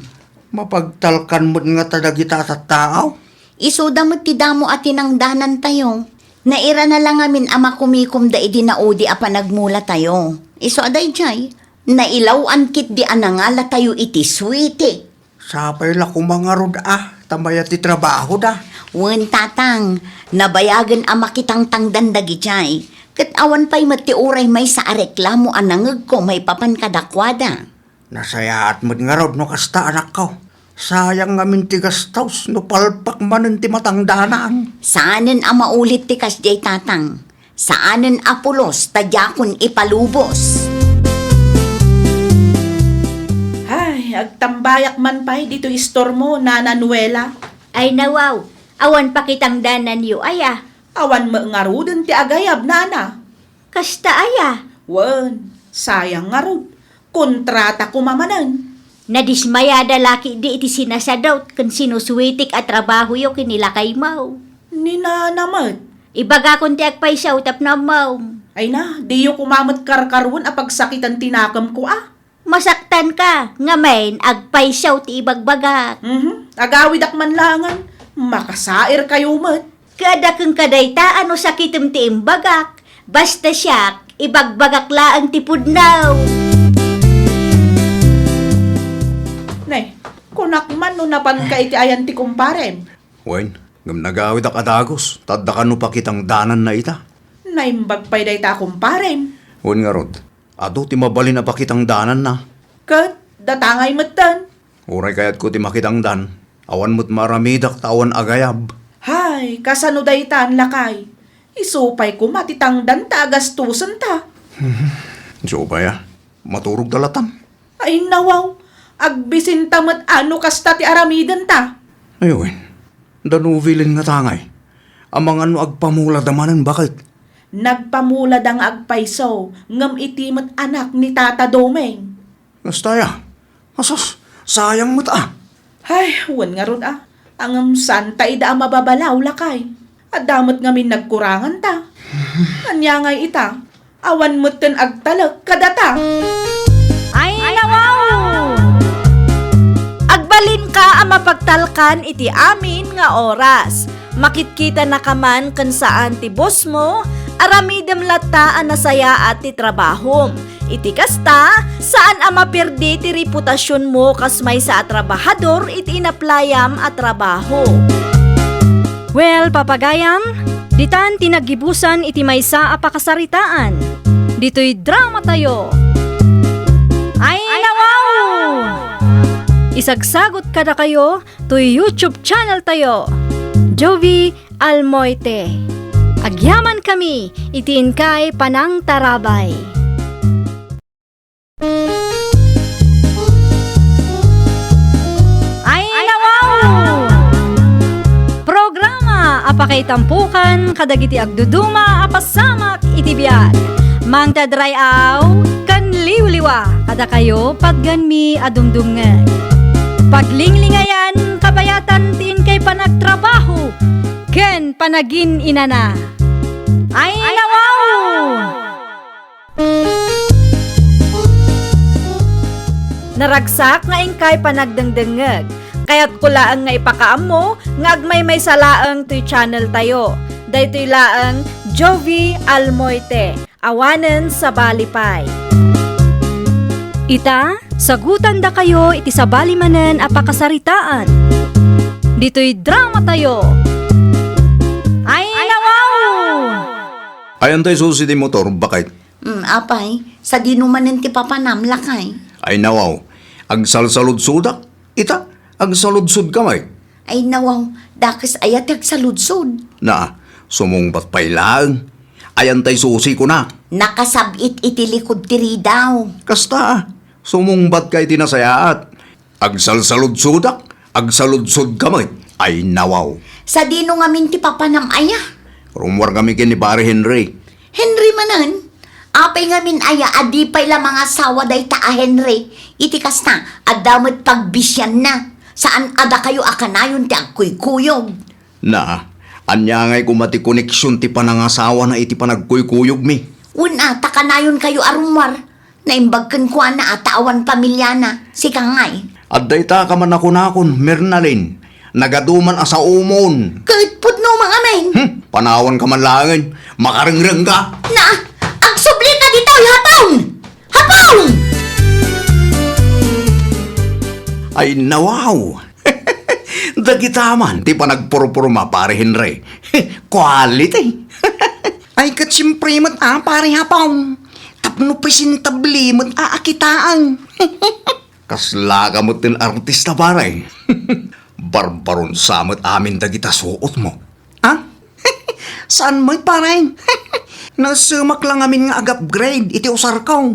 Mapagtalkan mo nga tadagita sa tao? Isuda mo ti damo at tinangdanan tayo. Naira na lang amin ama kumikum da idinaudi a panagmula tayo. Iso aday jay, nailawan kit di anangala tayo iti sweetie. Sapay la kumangarod tamaya ti trabaho da. Wen tatang, nabayagan ama kitang tangdan dagi jay. Kat awan pa'y matiuray may sa areklamo anangag ko may papan kadakwada. Nasayaat mo nga rod no kasta anak ko. Sayang nga min tigas taos no palpak manen ti matangdanaan. Saanen a maulit ti kasjay tatang? Saanen apulos tadyakon ipalubos? Ay, agtambayak man pa'y dito istor mo, nana Nuela. Ay nawaw, awan pa kitang danan yu aya. Awan mo nga rudin ti agayab, nana. Kasta aya. Wan, sayang nga rod. Kontrata kumamanan. Nadismayada laki di iti sinasadot kan sinusuwitik at trabaho yo kinilakay mau. Ni nanamat. Ibaga kon ti agpaysaw tap na mau. Ay na, di yung kumamat karkarwan a pagsakitan tinakam ko Masaktan ka, ngamain agpaysaw ti ibagbagak. Agawid ak man langan. Makasair kayo mat. Kada kang kadayta ano sakitem ti imbagak. Basta siya, ibagbagak laang ti pudnaw. Nay, kunak man no napan ka iti ayan ti kumparem. Wen, ngam nagawid ak adagos. Tadda ka no pakitang danan na ita. Naimbag pa'y day ta kumparem. Wen nga rod, ado ti mabalin na pakitang danan na. Kat, datangay matan. Uray kayat ko ti makitang dan. Awan mo't maramidak tawan agayab. Hay, kasano day ta ang lakay. Isupay ko matitangdan ta agastusan ta. So ba ya? Maturog dalatan. Ay nawaw, agbisin tamat ano kasta ti aramidan ta. Ayun, danuvilin nga tangay. Amang ano agpamula damanan bakit? Nagpamula dang agpayso, ngam itimat anak ni Tata Domeng. Nastaya, asas, sayang mo't Ay, wan nga ron Angam santa ida mababalaw lakay. At damot ngamin nagkurangan ta. Anya ngay ita, awan mo't ten agtalag kadata. Ay nawaw! Agbalin ka ang mapagtalkan iti amin nga oras. Makitkita na kaman kan saan ti boss mo, aramidem latta ang nasaya at ti trabahom. Iti kasta, saan ang mapirdi ti reputasyon mo kasmay sa trabahador iti inaplayam at trabaho. Well, papagayam, ditan tinagibusan iti maysa a pakasaritaan. Dito'y drama tayo. Ay nawaw! Isagsagot kada kayo to YouTube channel tayo. Jovi Almoite. Agyaman kami, itiin kay Panang Tarabay. Ay nawaw! Programa apakay tampukan kadagiti agduduma apasamak iti biag. Mang tadrayaw kan liwliwa Ada kayo pagganmi adumdumngeg. Paglinglingayan kabayatan tiin kay panagtrabaho. Ken panagin inana. Ay nawaw! Naragsak nga ingkay panagdengdengeg. Kaya't kulaang nga ipakaammo nga agmay may salaang to'y channel tayo. Daytoy laang Jovi Almoite. Awanen sa Balipay. Ita, sagutan da kayo iti sabali manen a pakasaritaan. Dito'y drama tayo. Ay nawaw! Ayan tayo susi di motor, bakit? Apay, sa dinumanin ti papanam lakay. Ay nawaw, ag salsalud-sudak, ita, ag saludsud kamay. Ay nawaw, dakis ayat sa ludsod. Na, sumungbat pay lang. Ayan tayo susi ko na. Nakasabit iti likod tiri daw. Kasta, sumungbat kay tinasayaat. Ag salsalud-sudak, ag saludsud kamay. Ay nawaw. Sa dino ngamin ti papanam aya. Rumwar kami kini pare Henry. Henry manan, apay ngamin aya adipay la mga sawa day ta Henry. Iti kasta, adamot pagbisyan na. Saan ada kayo akanayon ti agkuykuyog? Na, anya ngay kumati koneksyon ti panangasawa na iti panagkuykuyog mi. Una, takanayon kayo arumwar. Naimbagkan ko na atawan pamilya na. Si Kangay. At dayta ka man ako nakon, Mernalin. Nagaduman asa umon. Kahit putno mga men. Panawan ka man langin. Makarengreng ka. Na, agsubli ka dito, hapon! Hapon! Ay nawaw. Dagitaman, ti panagpuro-purma pare Henry. Quality. Ay kat siyempre mat pare hapaw. Tapno presentabli mat akitaan. Kasla ka mo tin artista pare. Barbaron samot amin dagita suot mo. Ha? Saan mo'y pare? Nasumak lang amin nga ag-upgrade iti usar ko.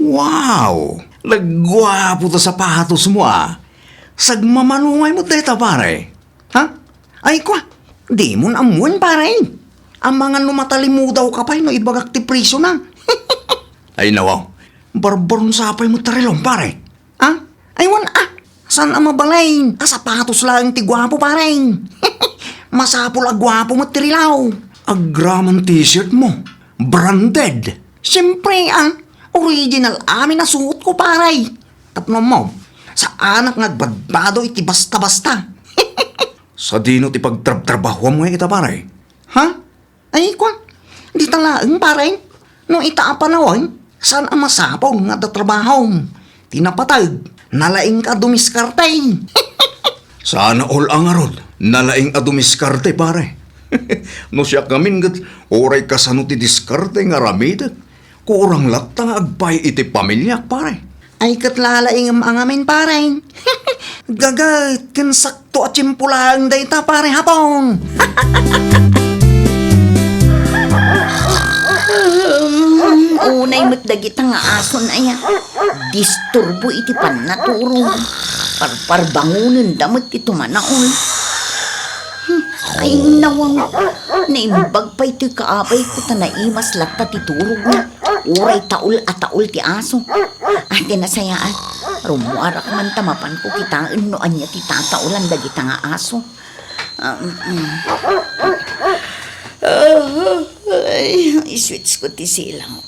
Wow! Lagwapo ta sapatos mo Sagmamanungay mo deta pare. Ha? Ay kwa, di mo naamuan pare. Ang mga numatalimudaw ka pa no ibagak ti priso na. Ay nawaw, barbaron sapay mo tarilong pare. Ha? Ay wan saan ang mabalay? Sapatos lang ti gwapo pare. Masapol ag gwapo mo ti rilaw. Agraman t-shirt mo, branded. Siyempre original amin na suot ko pare. Tapno mo, sa anak nagbadbado iti basta-basta. Sa dino ti pagtrabaho mo ita pare. Ha? Ay kwa, di talaang pare. No ita panawon, saan ang masapaw nga datrabaho? Tinapatag, nalaing ka dumiskartay. Sana all ang arod, nalaing adumiskarte pare. No siya kamin gat, oray kasano ti diskarte nga ramid. Kurang latta nga agpay iti pamilyak pare. Ay katlalaing ang amin pare. Gagat, kinsakto at simpulang dayta pare hapon. Unay matdagita nga ason aya. Disturbo iti panaturo. Parbangunan damot iti manaon. Ay nawang. Naimbag pa iti kaabay ko ta naimas latta ti turog na. Uray taul at taul ti aso. Tinasayaan. Rumuara ka man tamapan ko kitaan no anya ti tataulan dagita nga aso. I-switch ko ti silang.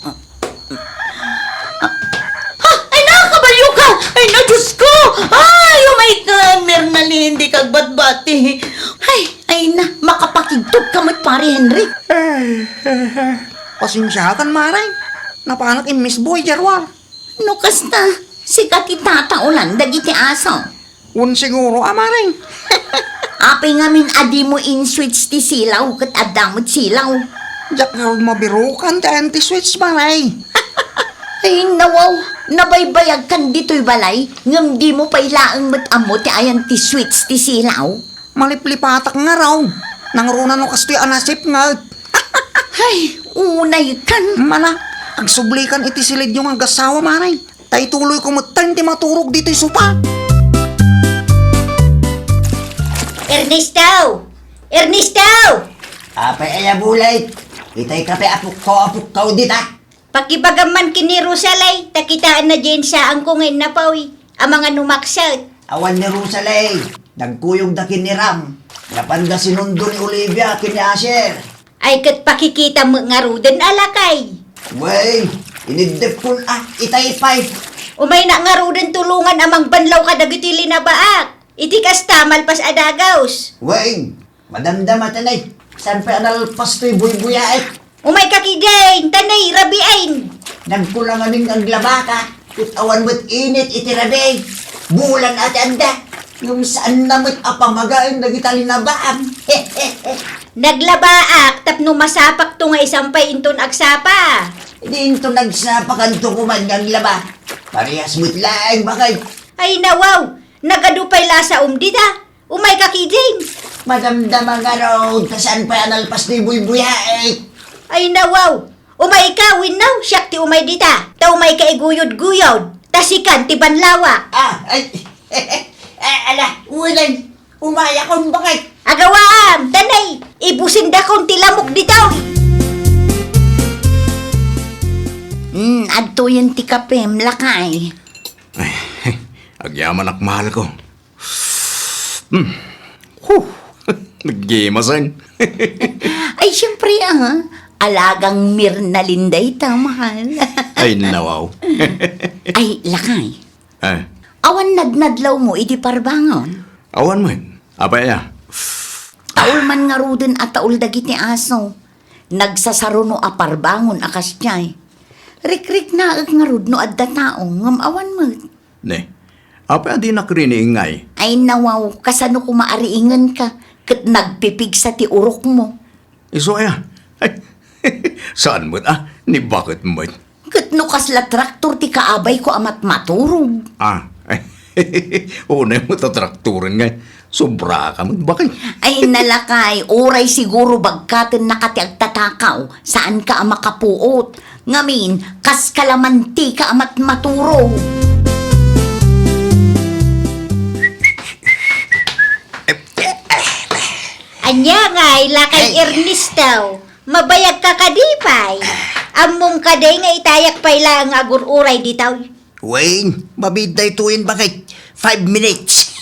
Ay, nakakabaliw ka! Ay, na, Diyos ko! Ay, oh my God! Mernalin, hindi kag batbati. Ay, na, makapakigtog ka mo't pare Henry. Pasensyakan maray. Napanak in Miss Boy Jarwar. No, kasta, sikat itataulan dagiti aso. Un siguro maray. Apay ngamin adi mo in-switch ti silaw kat adamot silaw. Diyak nga mabirukan ti anti-switch maray. Ay, nawaw, nabaybayag kan dito'y balay, ngam di mo pailaang matamo ti ayan ti switch ti silaw. Maliplipatak nga raw. Nangruna no kastoy anasip nga. Ay, unay kan. Mana, agsublikan iti silid yung agasawa maray. Tay tuloy kumutang ti maturog dito'y supa. Ernesto! Ernesto! Apay ay bulay. Itay kape apuk ko dita. Pakibagaman kini Rosalay, nakitaan na dyan sa ang kungin na pawi. Ang mga numaksat. Awan ni Rosalay. Nagkuyog da kini Ram. Napan da sinundo ni Olivia kini Asher. Ay kat pakikita mo nga ruden alakay. Wey, inigdepul itaypay. Umay na nga ruden tulungan amang banlaw ka dagiti linabaak. Iti kasta malpas adagaws. Wey, madamdam atanay. San pa analpas to'y buy-buyaet. Umay kakigain, tanay, rabiain. Nagkulang aming ang labaka. Awan mo't init itirabe. Bulan at anda. Yung saan namo't apamagain nagitali na baam. Naglabaak, tapno masapak to nga isampay inton agsapa. Hindi ito nagsapakan to kuman ng laba. Parehas mo't laing bakay. Ay nawaw, nagadupay lasa umdita. Umay kakigain. Madamdam ang araw. Tasaan pa analpas to'y buy-buyaet. Ay nawaw, umay ka, winaw, siyak ti umay dita. Ta umay ka iguyod-guyod. Tasikan ti banlawa. Ala, ulan. Umaya kong bakit. Agawaam, tanay, ibusinda kong tilamok ditaw. Adto yung tikapem, lakay. Agyaman ak mahal ko. Naggimasan. Ay, syempre alagang Mirna Linday ta, mahal. Ay, nawaw. Ay, lakay. Eh, Awan nadnadlaw mo, idi parbangon. awan mo yun. Apa ya? Taul man nga ruden at taul dagiti aso. Nagsasaruno a parbangon akas tiyay. Rik-rik na nga rudno adda tao, ngam awan mo. Ne, apa di nakrini ingay? Ay nawaw, kasano kumaariingan ka, kat nagpipig sa ti urok mo. Iso ya. Ay, saan mo ni bakit mo? Kat no kasla traktor ti kaabay ko amat maturog. Una mo tatrakturin nga. Sobra ka mo. Bakit? Ay nalakay, oray siguro bagkaten nakati agtatakaw, saan ka makapuot. Ngamin, kas kalamanti ka amat maturog. Anya ngay, lakay Ernesto. Mabayag ka kadipay. Among kaday nga itayak pay lang agururay ditaw. Wayne, mabiday tuin bakit? 5 minutes.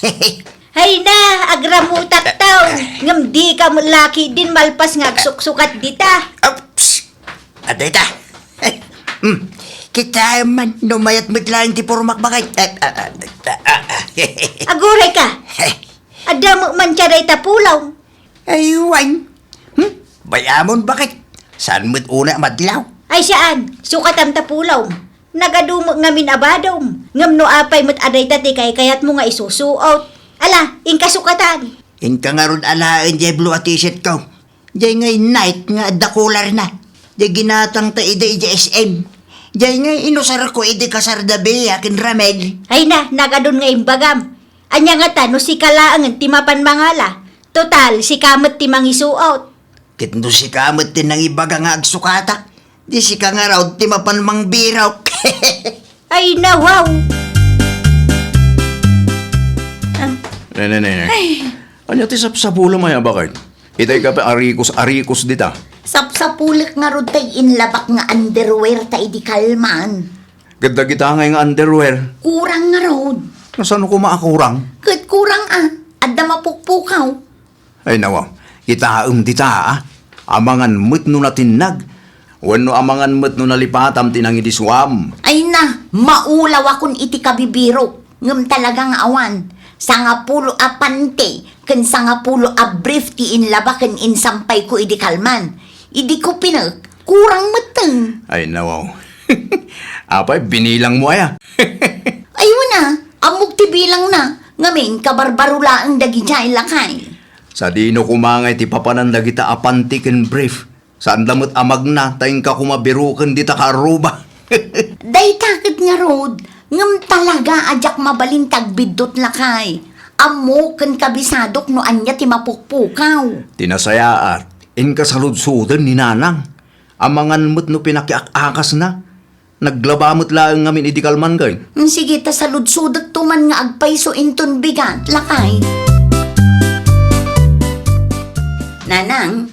Hay na, agramutak taw. Ngam di ka laki din malpas nga agsuksukat dita. Oops! Adeta. Kita man, numayat mitlaing ti pormak bakit? Aguray ka. Adamo man tiyaday tapulaw. Ay, Wayne. Bayamon bakit? Saan mo't una madlaw? Ay saan, sukatam tapulaw. Nagadumo ngamin abadom. Ngam no apay mo't aday tati kay kayat mo nga isusuot. Ala, inkasukatan. Inka nga ron alaan jay blue at t-shirt ko. Jay ngay night nga dakular na. Jay ginatang ta ide SM. Jay ngay inusar ko ide kasardabi akin ramel. Ay na, nagadun nga imbagam. Anya nga ta, no si kalaangan timapan mangala. Total, si kamot ti mangisuot. Kitno si kamot din ng ibaga nga agsukatak. Di si ka nga raw ti mapan mang biraw. Ay na, wow. Ne. Anya ti sapsapulo maya bakit? Itay ka pa arikos dita. Sapsapulik nga rod tay inlabak nga underwear ta idi kalman. Ganda kita nga yung underwear. Kurang nga rod. Nasaan ko maakurang? Kat kurang adda mapukpukaw. Ay nawa, itaam dita Amangan mo't no natinag. Wano amangan mo't no nalipatam tinang idiswam. Ay na, maulaw akong iti kabibiro. Ngam talagang awan. Sangapulo a pante, kan sangapulo a brief ti inlaba kan insampay ko idi kalman. Idi ko pinag, kurang mateng. Ay nawaw. Apay, binilang mo aya. Ayun na, amog ti bilang na. Ngamin, kabarbaro ang dagi dyan lakay. Sa dino kumangay ti papananda kita apantikin brief. Saan damot amag na, tayong ka kumabirukan dita karuba. Day takit nga rod, ngam talaga ajak mabalintag bidot lakay. Amo kan kabisadok no anya ti mapukpukaw. Tinasayaat, in ka saludsudan ni nanang. Amangan mo't no pinakiakakas na. Naglabamot lang ngamin idikalman kay. Sige ta saludsudot tuman nga agpayso inton bigat lakay. Nanang,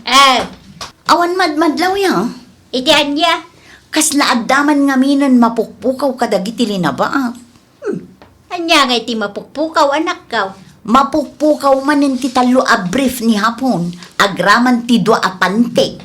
awan madmadlaw ya. Iti anya. Kasla addaman nga minan mapukpukaw kadagiti linaba. Anya nga iti mapukpukaw anak kaw. Mapukpukaw manin ti talo a brief ni hapon, agraman ti dua a pante.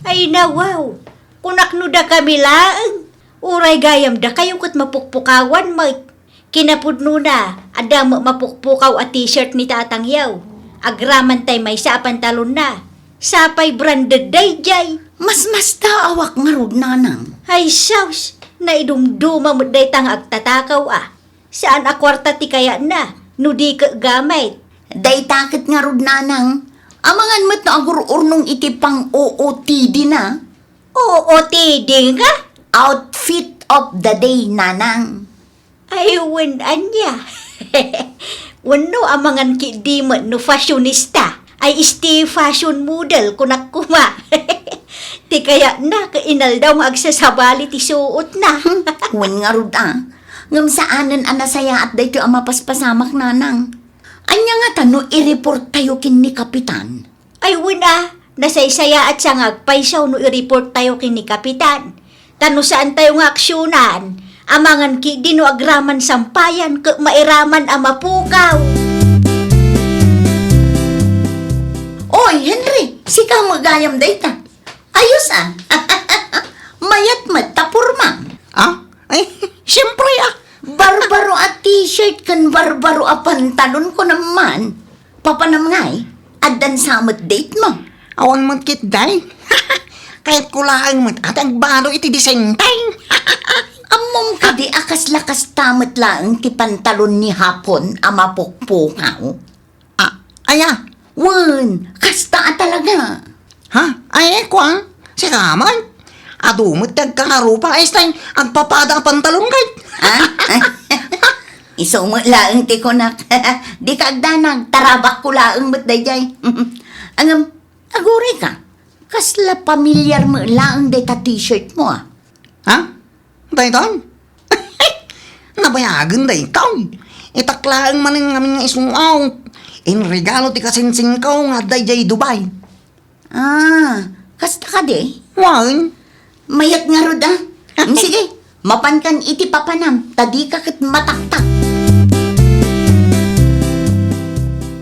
Ay nawaw, kunakno da kami laeng. Uray gayam da kayo kat mapukpukawan, Mike. Kinapudno na, ada mo mapukpukaw a t-shirt ni Tatang Yaw. Agraman tay may sa pantalon na. Sapay branded day jay. Mas taawak nga rod nanang. Ay saus, naidumduma mo day tang agtatakaw Saan a kwarta ti kaya na, no di ka gamit. Day takit nga rod nanang. Amangan mo't na agururnong iti pang OOTD na. Oo, tiding ka? Outfit of the day, nanang. Ay, anya. Wano amangan ki di man no fashionista. Ay isti fashion model kunak kuma. Ti kaya na kainal daw magsasabali ti suot na. Wen nga rod Ngam saanan anasaya at dayto ang mapaspasamak nanang. Anya nga tano i-report tayo kin ni Kapitan. Ay wala, nasaysaya at sangag paisaw no i-report tayo kini Kapitan. Tano saan tayo nga aksyonan? Amangan ki di no agraman sampayan ke mairaman ang mapukaw. Oy, Henry, sika magayam dayta. Ayos Mayat matapurma. Ay, siyempre Barbaro at t-shirt kan barbaro a pantalon ko naman. Papanam ngay, adan samot date mo. Awan man kit day. Kahit kulang mat at ang baro iti di same time. Amom ka di akas lakas tamot lang ti pantalon ni hapon ama pukpukaw. Aya, Wen, kasta talaga. ha? Ay, kwa? Si kaman? Adumot nagkakarupa ay stay agpapada ang pantalon kay. Isumo laeng ti konak. Di ka agdanag, tarabak ko laeng mo't dayjay. Angam, aguri ka. Kasla pamilyar mo laeng day ta t-shirt mo Ha? Dayton? Nabayagan dayton. Itaklaan man ang aming isungaw. In regalo ti kasinsing ko nga dayjay Dubai. Kasta ka di? Wan? Mayat nga rod Sige, mapankan iti papanam, tadi ka kat mataktak.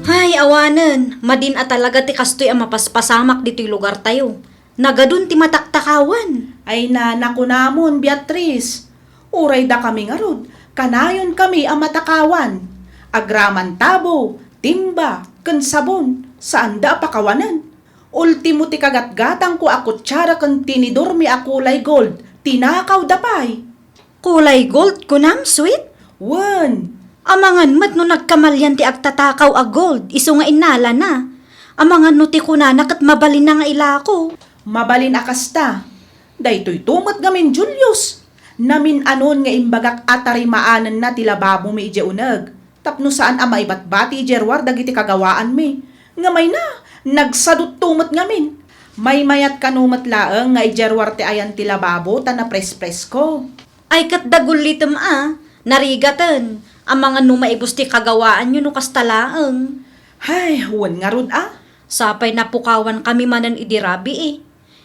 Hay, awanen. Madin at talaga ti kastoy ang mapaspasamak dito'y lugar tayo. Nagadun ti mataktakawan. Ay naku namon, Beatrice. Uray da kami nga rod. Kanayon kami ang matakawan. Agraman tabo, timba, ken sabon, saan da pakawanan. Ultimo ti kagatgatang ko ako tsara ken tinidor mi akulay gold. Tinakaw dapay. Kulay gold kunam, sweet? Wen. Amangan mat no nagkamalyan ti agtatakaw a gold, iso nga inala na. Amangan no ti kunanak at mabalin na nga ilako. Mabalin akasta. Daytoy tumat gamin Julius. Namin anon nga imbagak atarimaanan na ti lababo mi ije uneg. Tapno saan ama ibatbati jerwar dagiti kagawaan mi. Nga may na, nagsadot tumat ngamin. May mayat kanumat laeng nga ijerwar ti ayan ti lababo ta na pres-pres ko. Ay kat dagulitem narigatan. Ang mga numaibos ti kagawaan yun no kastalaeng. Hay, huwan nga rod Sapay napukawan kami manan idirabi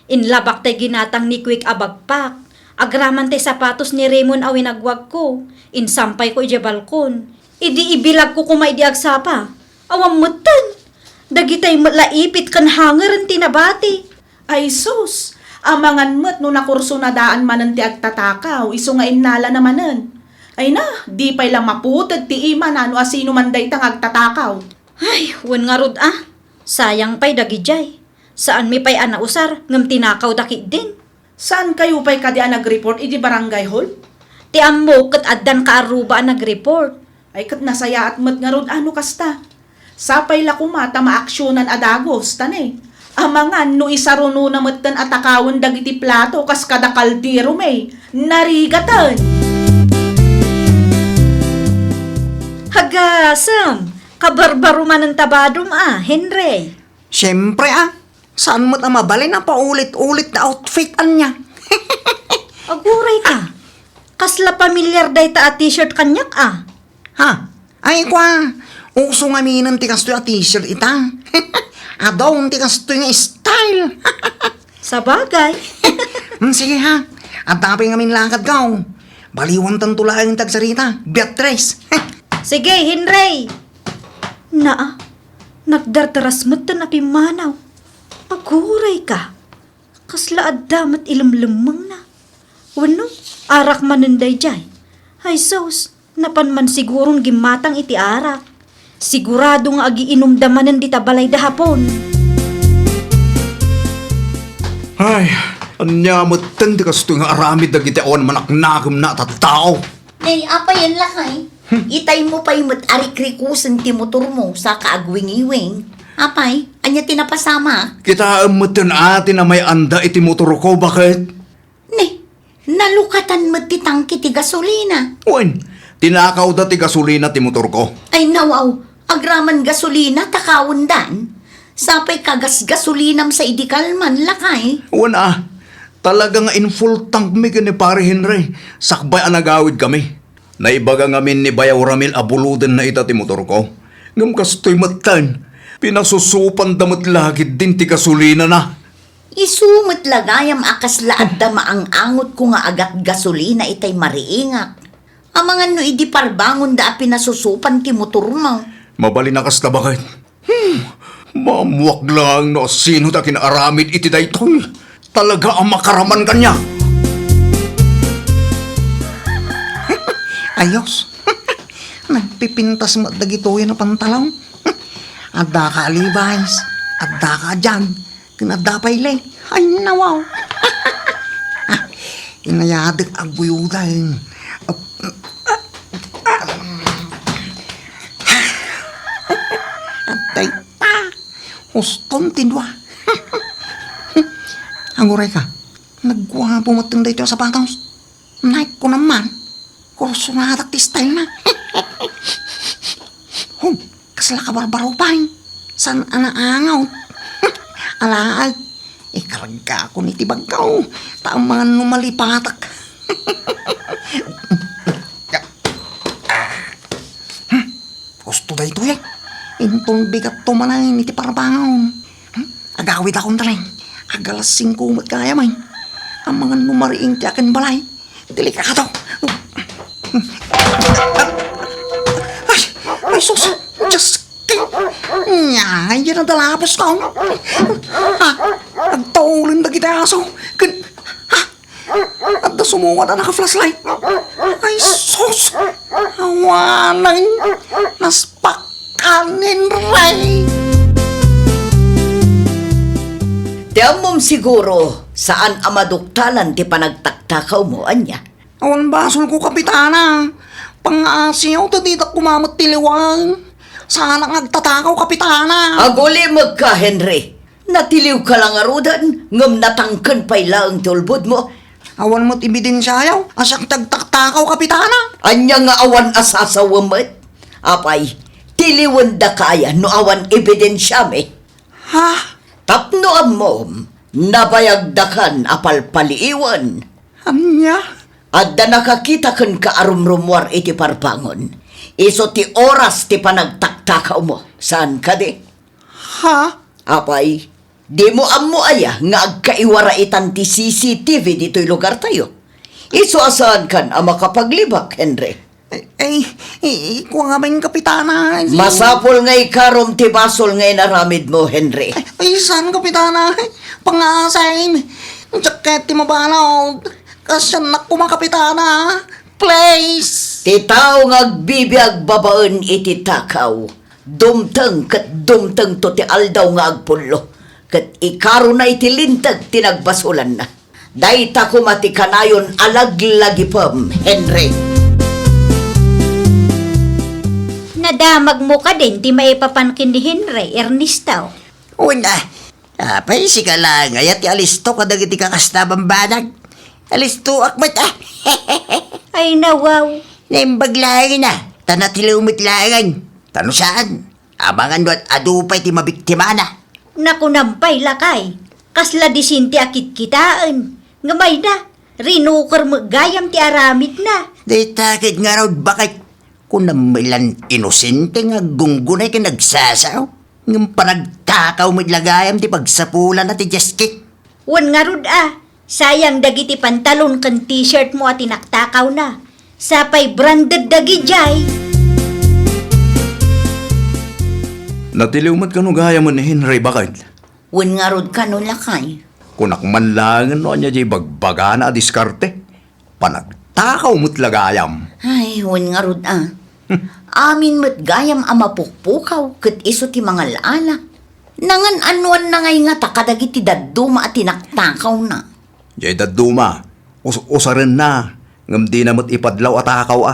Inlabak tay ginatang ni Quick abagpak. Agraman tay sapatos ni Raymond awinagwag ko. Insampay ko ije balkon. Idi ibilag ko kumay di agsapa. Awam mutan. Dagitay laipit kan hangaran tinabati. Ay sus, amangan mo't no nakurso na daan manan ti agtatakaw, iso nga inala namanan. Ay na, di pa'y lang maputad ti ima na no asino man day tang agtatakaw. Ay, wan nga rod Sayang pa'y dagijay. Saan mi pa'y anausar, ngam tinakaw daki din. Saan kayo pa'y kadian nag-report, iji barangay hall? Ti ammo kat addan ka aruba nag-report. Ay kat nasaya at mo't nga rod ano kasta. Sapay la kumata maaksyonan adagos, tanay. Amangan no isaruno na matan atakawon dagiti plato kas kada kaldero may narigatan. Hagasam, kabarbaro man ang tabadom Henry. Siyempre saan mo't ang mabalin na paulit-ulit na outfit niya. Aguray ka. Kasla pamilyar day ta a t-shirt kanyak Ha? Ay kwa, uso nga minan ti kastoy a t-shirt ita. Adong ti kastoy nga style. Sa bagay. Sige ha, At tapay ngamin lakad ka. Baliwan tan tulaan yung tagsarita. Beatrice. Sige, Henry! Nagdardaras mo tan apimanaw. Paguray ka. Kasla adamat ilamlamang na. Wano, arak mananday jay. Ay sos, napan man sigurong gimatang iti arak. Sigurado nga agi inumdamanan di tabalay dahapon. Ay, anya matan di kasto nga aramid na gitaon manaknakam na tattao. Nay, apa yan lakay? Itay mo pa'y mat-arikrikusan ti motor mo sa kaagwing-iwing. Apay, anya tinapasama? Kita matan ati na may anda iti motor ko, bakit? Ne, nalukatan mo ti tangki ti gasolina. Wen, tinakaw da ti gasolina ti motor ko. Ay nawaw, agraman gasolina takawundan. Sapay kagas gasolinam sa idikalman lakay. Wen talaga nga in full tank mi kini pare Henry. Sakbay anagawid kami. Naibaga ngamin ni Bayaw Ramil abuluden na ita ti motor ko. Ngam kastoy matan, pinasusupan damat lagid din ti gasolina na. Isumat lagayam akas laad da maang-angot ko nga agat gasolina itay mariingak. Amangan no idi parbangon da pinasusupan ti motor mo. Mabali na kas na bakit? Mamuwag lang no sino ta kinaaramid iti daytoy. Talaga ang makaraman kanya. Ayos. Nagpipintas mo dagitoy na pantalaw. Adda ka Levi's. Adda ka dyan. Kinadda pa ilay. Ay nawaw. Inayadik ang buyuday. Atay pa. Huston tinwa. Ang uray ka. Nagwapo mo tinday ito sa sapatos. Naik ko naman. Kurso na atak ti style na. Kasla ka barbaro pa eh. San anaangaw? Alaag. Ikarag ako ni tibagaw. Taang mga numalipatak. Gusto da ito eh. Intong bigat to manay ni ti parbangaw. Agawid akong talay. Agalas 5 umat kaya may. Ang mga numariing ti akin balay. Delikado. Ay, sus! Diyos kayo! Yan, yan ang dalapos ko! Nagtaulin na kita aso! At na sumuwan na naka-flashlight! Ay, sus! Awanay! Naspakanin ray! Tiyan mong siguro saan amaduktalan ti panagtaktakaw mo, anya? Awan basol ko, kapitana! Pang-asiyaw, tadita kumamot tiliwang! Sana ngagtatakaw, kapitana! Aguli magka, Henry. Natiliw ka lang arudan, ngam natangkan pa'y laang tulbod mo. Awan mo't ibidensyayaw, asak tagtaktakaw, kapitana! Anya nga awan asasawamat. Apay, tiliwan da kaya no awan ebidensyame. Ha? Tapno amom, nabayagdakan apalpaliiwan. Anya? Adda nakakita kan kaarumrumwar iti parbangon. Iso ti oras ti panagtaktakaw mo. Saan ka di? Ha? Apay, di mo ammo aya nga agkaiwara itan ti CCTV dito'y lugar tayo. Iso asaan kan ang makapaglibak, Henry? Ikuha nga ba yung kapitana? Masapol nga ikarom ti basol nga inaramid mo, Henry. Ay, saan kapitana? Pangasain. Jacket ti mabanaw. Kasyan na kumakapitana. Please! Ti tao nga agbibiyag babaan iti takaw. Dumtang kat dumtang to ti aldaw nga agpulo. Kat ikaro na iti lintag tinagbasulan na. Dayta kumati kanayon alaglagipam, Henry. Nadamag mo ka din, ti maipapankin ni Henry, Ernesto. Una, apay si ka lang, ayat alisto ka dagiti kakastabang banag. Alisto akmat Ay nawaw. Naimbag lang na, tanatilumit lang. Tano saan? Abangan doon adupay ti mabiktima na. Nakunampay lakay. Kasla disinti akit kitaan. Ngamay na. Rinukar mo gayam ti aramid na. Di takit nga raw bakit kung namilan inosente nga gunggunay ka nagsasaw. Ng panagtakaw mo lagayam ti pagsapulan na ti Jeski. Wan nga rod Sayang dagiti pantalon kan t-shirt mo at tinaktakaw na. Sapay branded dagi jay. Natiliwmat ka no gaya mo ni Henry bakit? Wen nga rod ka no lakay. Kunak man lang no niya jay bagbaga na diskarte. Panagtakaw mo't lagayam. Ay, wen nga rod Amin mo't gayam mapukpukaw ket iso ti mga laala. Nangan anuan na ngay nga takadagiti dadduma at tinaktakaw na. Jay daduma, usarin na. Ngam di na mo't ipadlaw at akaw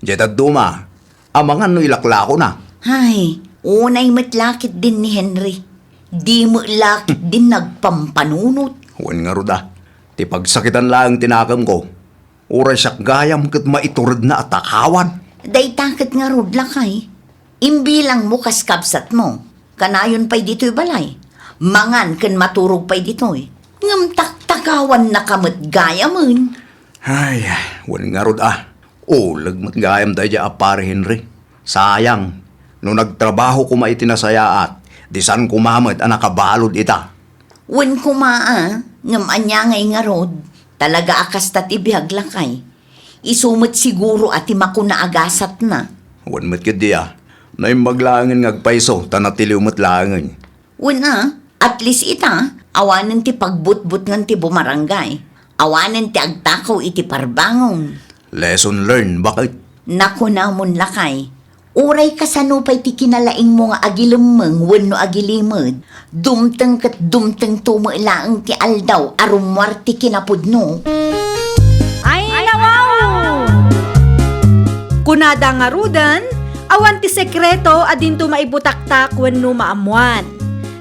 Jay daduma, amangan no ilaklako na. Ay, unay mo't lakit din ni Henry. Di mo lakit din nagpampanunot. Huwag nga ruda, ti pagsakitan lang tinakam ko. Uray siyak gayam kat maiturad na atakawan. Day takit nga rod lakay. Imbilang mo kaskabsat mo. Kanayon pa'y dito'y balay. Mangan kan maturog pa'y dito'y. Ngam taktakawan na kamot gayaman. Ay, huwag nga ruda. Lagmat gayam tayo dya apare Henry. Sayang, no nagtrabaho ko maitinasayaat, di san kumamad nakabalod ita. Wen kumaa, ngam anya ngay nga rod. Talaga akas tat ibihag lakay. Isumot siguro at makuna agasat na. Huwag mat kadiya, na yung maglangan ngagpaiso, tanatiliw mat langan. Wen at least ita, awanan ti pagbutbut ng ti bumarangay. Awanan ti agtakaw iti parbangon. Lesson learned, bakit? Naku namon lakay. Uray kasanupay ti kinalaing mo nga agilemeng wenno agilimod. Dumteng ket dumteng tumailaang ti aldaw arumwar ti kinapudno. Ay, wow! Kunada nga rudan, awan ti sekreto adinto maibutaktak wenno maamuan.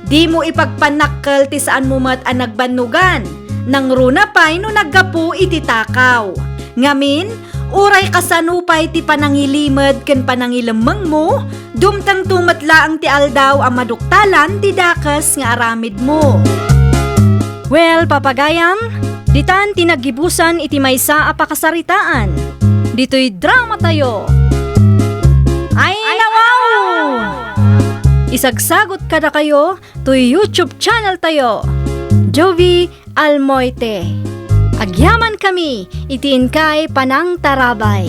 Di mo ipagpanakkel ti saan mo mat ang nagbannugan. Nang runa pa'y no naggapu iti takaw. Ngamin, uray kasanupay ti panangilimad ken panangilemeng mo, dumtang tumatla ang ti aldaw ang maduktalan ti dakas nga aramid mo. Well, papagayam, ditan tinagibusan iti maysa a pakasaritaan. Dito'y drama tayo. Ay, wow! Isagsagot kada kayo to YouTube channel tayo. Jovi Almoite. Agyaman kami, itiin kay Panang Tarabay.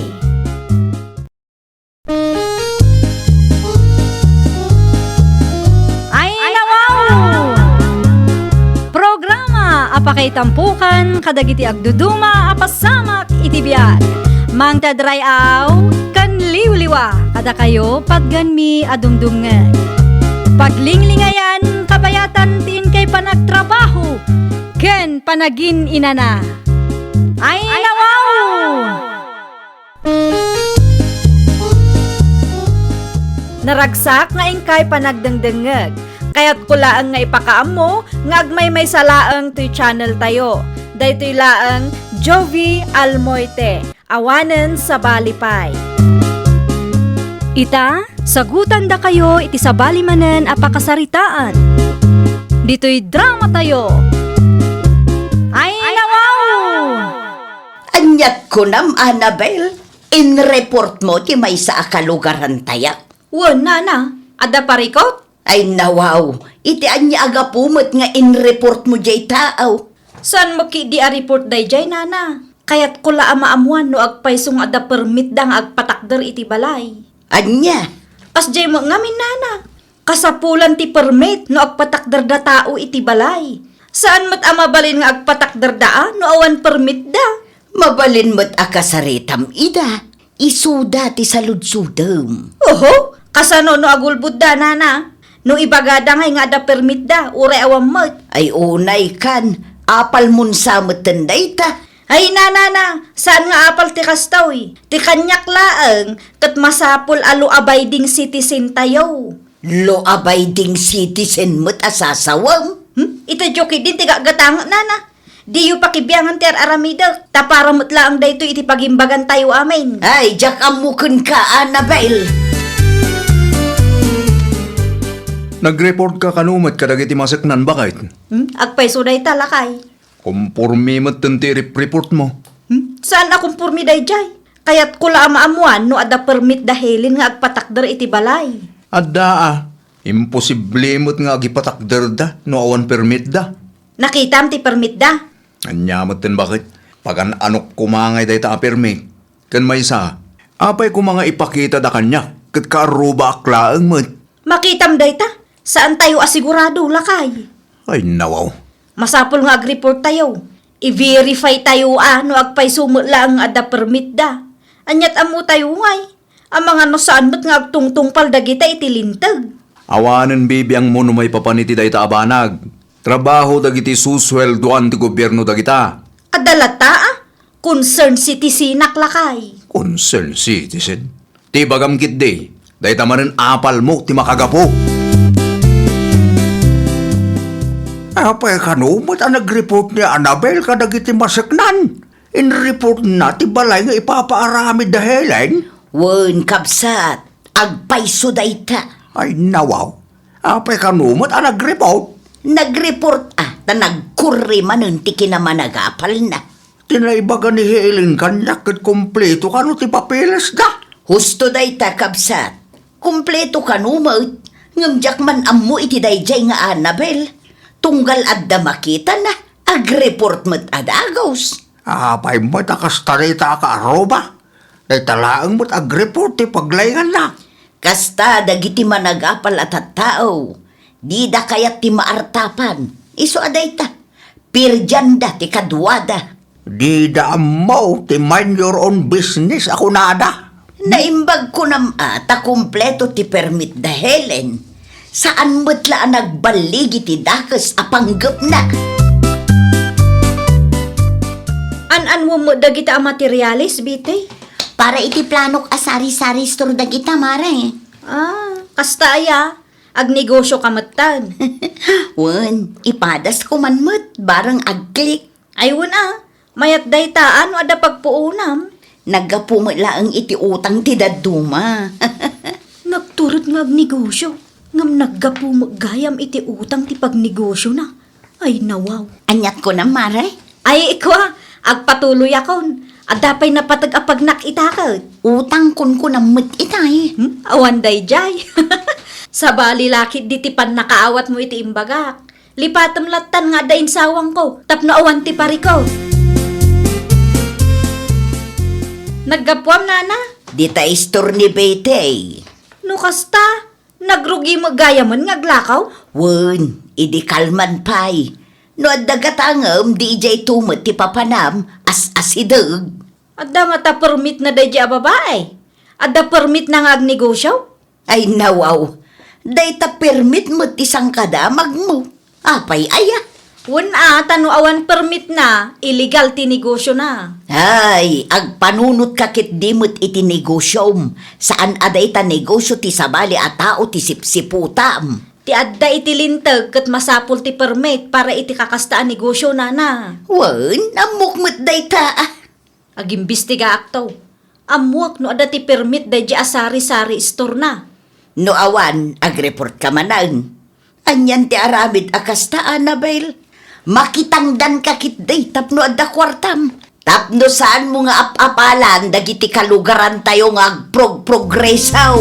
Ay, wow! Programa apakay tampukan kadagiti agduduma apasamak itibiyag. Mang tadrayaw kan liwliwa kada kayo pagganmi adumdumngeg. Paglinglingayan kabayatan tin kay panagtrabaho ken panagin inana. Ay, wow! Naragsak nga ingkay panagdengdengeg. Kaya't kulaang nga ipakaam mo, nga agmay may salaang to'y channel tayo. Daytoy laang Jovi Almoite, awanen sa balipay. Ita, sagutan da kayo iti sa balimanen a pakasaritaan. Dito'y drama tayo. Ay, wow! Anyat ko nam, Annabel. In-report mo ti may sa akalugaran tayak. Wen nana, ada parikot? Ay nawaw, iti anya aga pumot nga in-report mo jay tao. San mo ki di a report day jay nana? Kayat ko la amaamuan no agpaysong ada permit dang agpatakder iti balay. Anya? As jay mo ngamin nana. Kasapulan ti permit no agpatakder da tao iti balay. Saan mat amabalin nga agpatakder da no awan permit da? Mabalin mo't akasaritam ida. Isuda ti saludsudem. Oho, kasano no agulbud da nana? No ibagada ngay nga ada permit da, uray awam mat. Ay unay kan, apal mun samot tenday ta. Ay nana, saan nga apal ti kastaw Ti kanyak laeng, kat masapul alo abiding citizen tayo. Lo abiding citizen mo't asasawang. Ito joki din ti gagatang nana. Di yu pakibiyangan ti aramida, tapara mo't laang dayto iti pagimbagan tayo amin. Ay, jak amukun ka, Annabel. Nag-report ka kanumat kadagiti masaknan bakit? Agpayso day talakay. Kumpurmi mo tanti report mo. Saan akong purmi day jay? Kaya't kula amaamuan no ada permit dahilin nga agpatakder iti balay. Adda imposible mo't nga agipatakder da no awan permit da. Nakitam ti permit da. Anyamot din bakit? Pagan anok kumangay day ta permit. Kan may sa, apay ko mga ipakita da kanya, kat karuba aklaang mo. Makitam day ta. Saan tayo asigurado, lakay? Ay nawaw. Masapol nga ag-report tayo. I-verify tayo no agpay sumula ang ada permit da. Anyat amo tayo ngay. Ang mga no saan ba't nga agtungtung dagita itilintag. Awanan bibi ang mono may papaniti day ta abanag. Trabaho dagiti susweldoan ti gobyerno dagita. Adalata concerned citizen lakay. Concerned citizen. Ti bagamkit day. Day tamanin apal mo ti makagapo. Apay kanumot ang nag-report ni Annabel kadagiti maseknan. In-report na ti balay nga ipapaarami dahilan. Wen, kabsat, agpaiso day ta. Ay nawaw. Apay kanumot ang nag-report. Nag-report ta nagkurri manon ti kinamanagapal na. Tinaibaga ni Helen kanyak kat kompleto kano ti papeles da. Husto day ta, kabsat. Kompleto ka numot. Ngamjak man ammo iti dayjay nga Annabel. Tunggal adda makita na, ag-report mo't adagos. Apay mo't akastarita ka aroba. Day talaang mo't ag-report ti paglayangan na. Kasta dagiti managapal at tao. Di da kayat ti maartapan. Iso aday ta. Pirjanda ti kadwada. Di da mo ti mind your own business ako nada. Naimbag ko nam ta kumpleto ti permit da Helen. Saan mo't laan nagbaligi ti dakes apanggap na. An-an mo dagita ang materialis, bite? Para iti planok asari-sari store dagita, mare. Kasta aya. Agnegosyo kamatan. Wen, ipadas ko man mo't barang agklik. Ayun mayat dayta ano ada pagpuunam. Nagapumala iti utang ti daduma. Nagturot nga agnegosyo. Ngam naggapumagayam iti utang ti pagnegosyo na. Ay nawaw. Anyat ko na, mare. Ay ikwa, agpatuloy akon. Adapay na patag-apag nakitakot. Utang kun ko na mo't itay. Awan day jay. Sa bali lakit di ti pan nakaawat mo iti imbagak. Lipatam latan nga dain sawang ko. Tapno awan ti pariko. Naggapuam nana. Di ta istor ni Betey. No kasta, nagrugi mo gayaman nga glakaw. Wen, idi kalman pay. No adagatangam di jay tumot ti papanam as asideg. Adda nga ta permit na day a babae. Adda permit na nga agnegosyo. Ay nawaw. Day ta permit mo ti sangkadamag mo. Apay aya. Wen tano awan permit na, illegal ti negosyo na. Ay, agpanunot kakit dimot iti negosyom. Saan aday ta negosyo ti sabali at tao ti sipsiputam. Ti adda iti lintag kat masapul ti permit para iti kakastaan negosyo na na. Wen, amukmut day ta. Agimbestiga aktaw. Amuak no adda ti permit day di asari-sari store na. No awan, agreport ka manan. Anyan ti aramid akasta, Annabel. Makitangdan kakit day tapno adda kwartam. Tapno saan mo nga apapalan dagiti kalugaran tayo nga agprog-progresaw.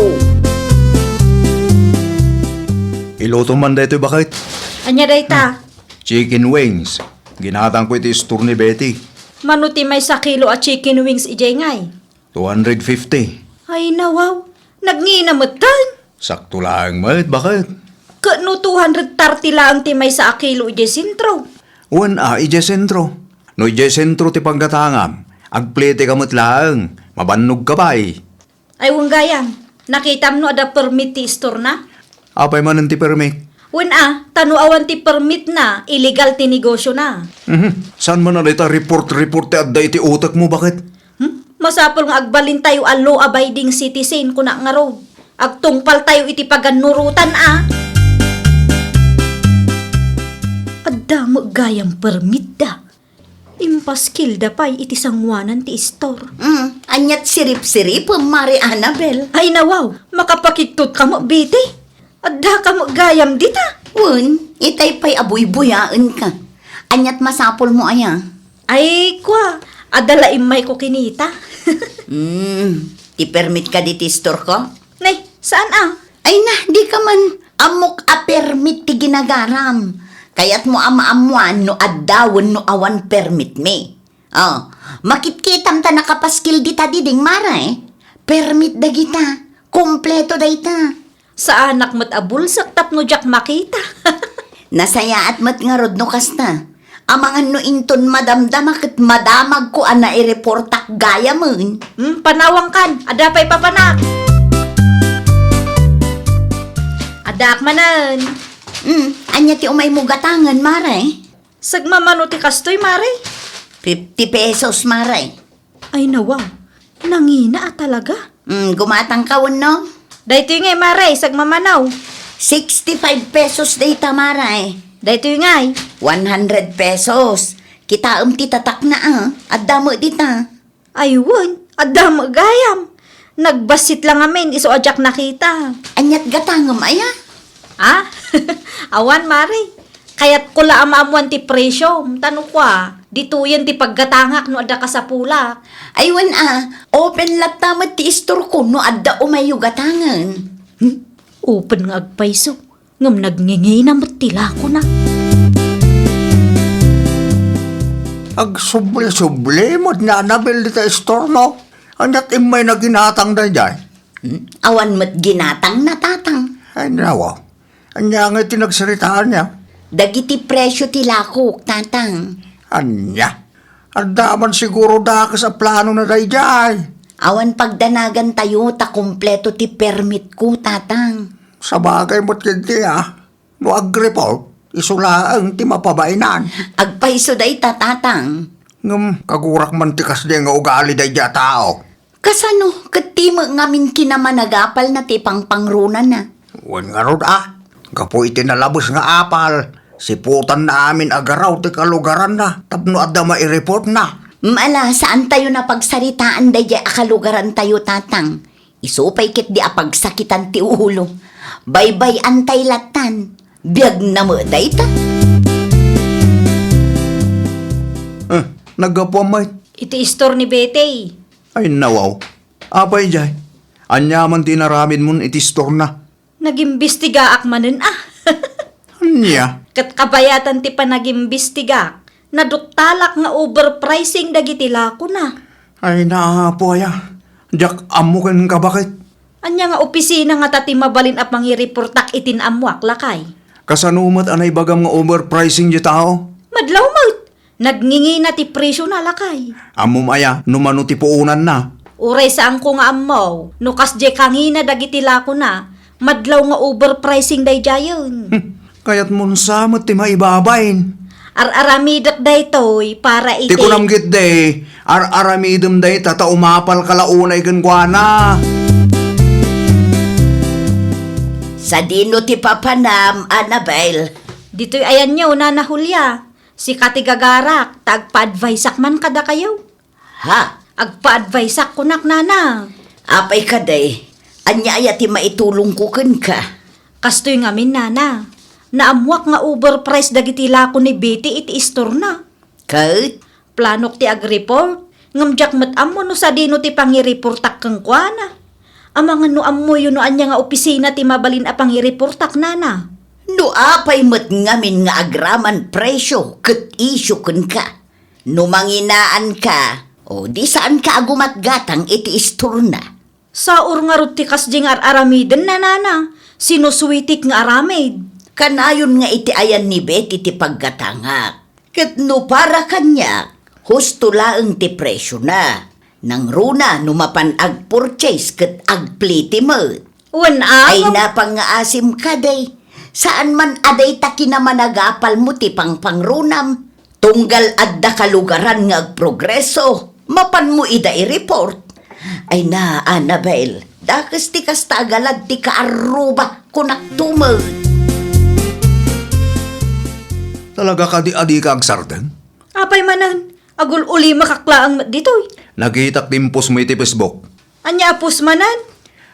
Iluto man dito bakit? Anya day ta, Chicken wings. Ginatang ko iti store ni Betty. manuti may sa kilo at chicken wings ijay ngay. 250. Ay nawaw, nagnginamutan. Sakto lang mat, bakit? Kano 230 lang ti may sa kilo ijay sintro. Uwan ije sentro. No ije sentro ti paggatangam. Agplete kamot lang. Mabannog ka ba Ay wang gayam, nakitam no ada permit ti store na. Apay man ti permit. Wen tano awan ti permit na, illegal ti negosyo na. Saan man na dita report ti adda iti utak mo, bakit? Masapol nga agbalin tayo a law-abiding citizen kuna nga road. Agtungpal tayo iti paganurutan Adda mo gayang permit da. Impaskil da pay iti sangwanan ti store. Anyat sirip-sirip, Mari Annabel. Ay nawaw, makapakitut ka mo, biti. Adda ka mo gayam dita. Un, itay pa'y abuy-buyaan ka. Anyat masapol mo aya. Ay kwa, adala imay ko kinita. Ti permit ka di ti store ko? Nay, saan Ay na, di ka man amok a permit ti ginagaram. Kaya't mo ama-amuan no adawon no awan permit me. Oh, makitkitam ta nakapaskil dita diding mara eh. Permit da kita. Kompleto da ita. Sa anak mo't abulsak tapno jak makita. Nasaya at mat nga rod no kasta. Amangan no inton madamdama ket madamag ko ana i-reportak gaya mun. Panawang kan, ada pa'y papanak. Adak manan. Anya ti umay mo gatangan mara eh. Sagmamano ti kastoy, mare. 50 pesos mara eh. Ay nawaw, nangina talaga. Gumatang kawon no? Dahito yung ngay, mare, sagmamanaw. 65 pesos data mara eh. Dahito yung ngay. 100 pesos. Kita ti tatak na At damo dita. Ayun, adam gayam. Nagbasit lang amin, iso ajak nakita. Anyat gatangam aya. Ah? Awan, mare. Kaya't kula amaamuan ti presyo. Tanong ko dito yan ti paggatangak no ada ka sa pulak. Aywan open laptamat ti istor ko no adda umayo gatangan. Open nga agpaiso. Ngam nagngingi na matila ko na. Agsuble-suble mo't na nabil dita store mo. Anyat imay na ginatang da dyan. Awan mat ginatang natatang. Ay nawa. Anya nga tinagsaritaan niya. Dagiti presyo ti lakok, tatang. Anya. Andaman siguro da ka sa plano na day dyan. Awan pagdanagan tayo ta kumpleto ti permit ko, tatang. Sa bagay mo't kinti no ag-report, isulaang ti mapabainan. Agpaiso day tatang. Ngam, kagurak man ti kasdi nga ugali day dya tao. Kasano, katimo ngamin kinamanagapal na ti pangpangrunan na. Wan nga rod Kapo iti nalabos nga apal. Siputan na amin agaraw ti kalugaran na. Tapno adda mai-report na. Mala, saan tayo na pagsaritaan day akalugaran tayo, tatang? Isupay kit di apagsakitan ti ulo. Baybay antay latan. Biyag na mo day ta. Nagapamay. Iti istor ni Betty. Ay nawaw. Apay jay. Anyaman tinaramin mon iti store na. Nagimbestiga akmanen Anya. Kat kabayatan ti panagimbestiga. Naduktalak nga overpricing dagiti lako na. Ay naapo Jak amukin ka bakit? Anya nga opisina nga tati mabalin at mangireportak itin amwak lakay. Kasanumat anay bagam nga overpricing di tao? Madlaw mo't. Nagngingi na ti presyo na lakay. Amum numano ti puunan na. Uray saan ko nga amaw. Nukas je kangina dagiti lako na. Madlaw nga overpricing day jayon. Kaya't mun samot ti maibabain. Ar-aramidak day toy para iti... Ti kunamgit day, ar-aramidem day tata umapal kalaunay kenkwana. Sa dino ti papanam, Annabelle. Dito'y ayan nyo, Nana Julia. Si Katigagarak, tagpa-advisak man kada kayo. Ha? Agpa-advisak kunak, Nana. Apay ka day. Anya ti maitulong ko ka. Kastoy ngamin, Nana. Naamwak nga overpriced dagiti lako ni Betty iti istor na. Kahit? Planok ti ag-report. Ngamjak mat-amo no sa dino ti pangireportak kang kuana. Amangan no ammo yun no anya nga opisina ti mabalin a pangireportak, Nana. No apay mat ngamin nga agraman presyo ket isyo kun ka. No manginaan ka, o di saan ka agumat gatang iti istor na. Saur nga rut ti kasjing ar-aramiden na, Nana. Sinuswitik nga aramid. Kanayon nga iti ayan ni Betty ti paggatangak. Ket no para kanya, husto laeng ti presyo na. Nang runa no mapan ag-purchase ket ag-pliti mo. Wan Ay ang... napangaasim ka day. Saan man aday ta kinamanagapal mo ti pangpangrunam. Tunggal adda kalugaran nga agprogreso. Mapan mo ida i-report. Ay na, Annabelle, dakas ti kasta agalag ti kaaruba kunak tumod. Talaga ka di adi ka agsarten? Apay manan. Agul uli makaklaang ditoy. Nagitak timpos mo iti Facebook. Anya apos manan.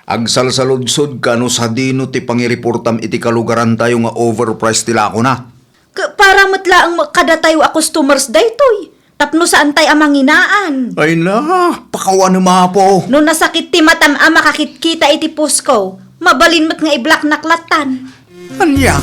Agsalsaludsod ka no sa dino ti pangireportam iti kalugaran tayo nga overpriced tila ako na. Para matlaang kada tayo a customers daytoy. Tapno saan tay amanginaan. Ay na, pakawan na mapo. No nasakit ti matam a makakitkita iti pusko. Mabalin mat nga i-black naklatan. Anya?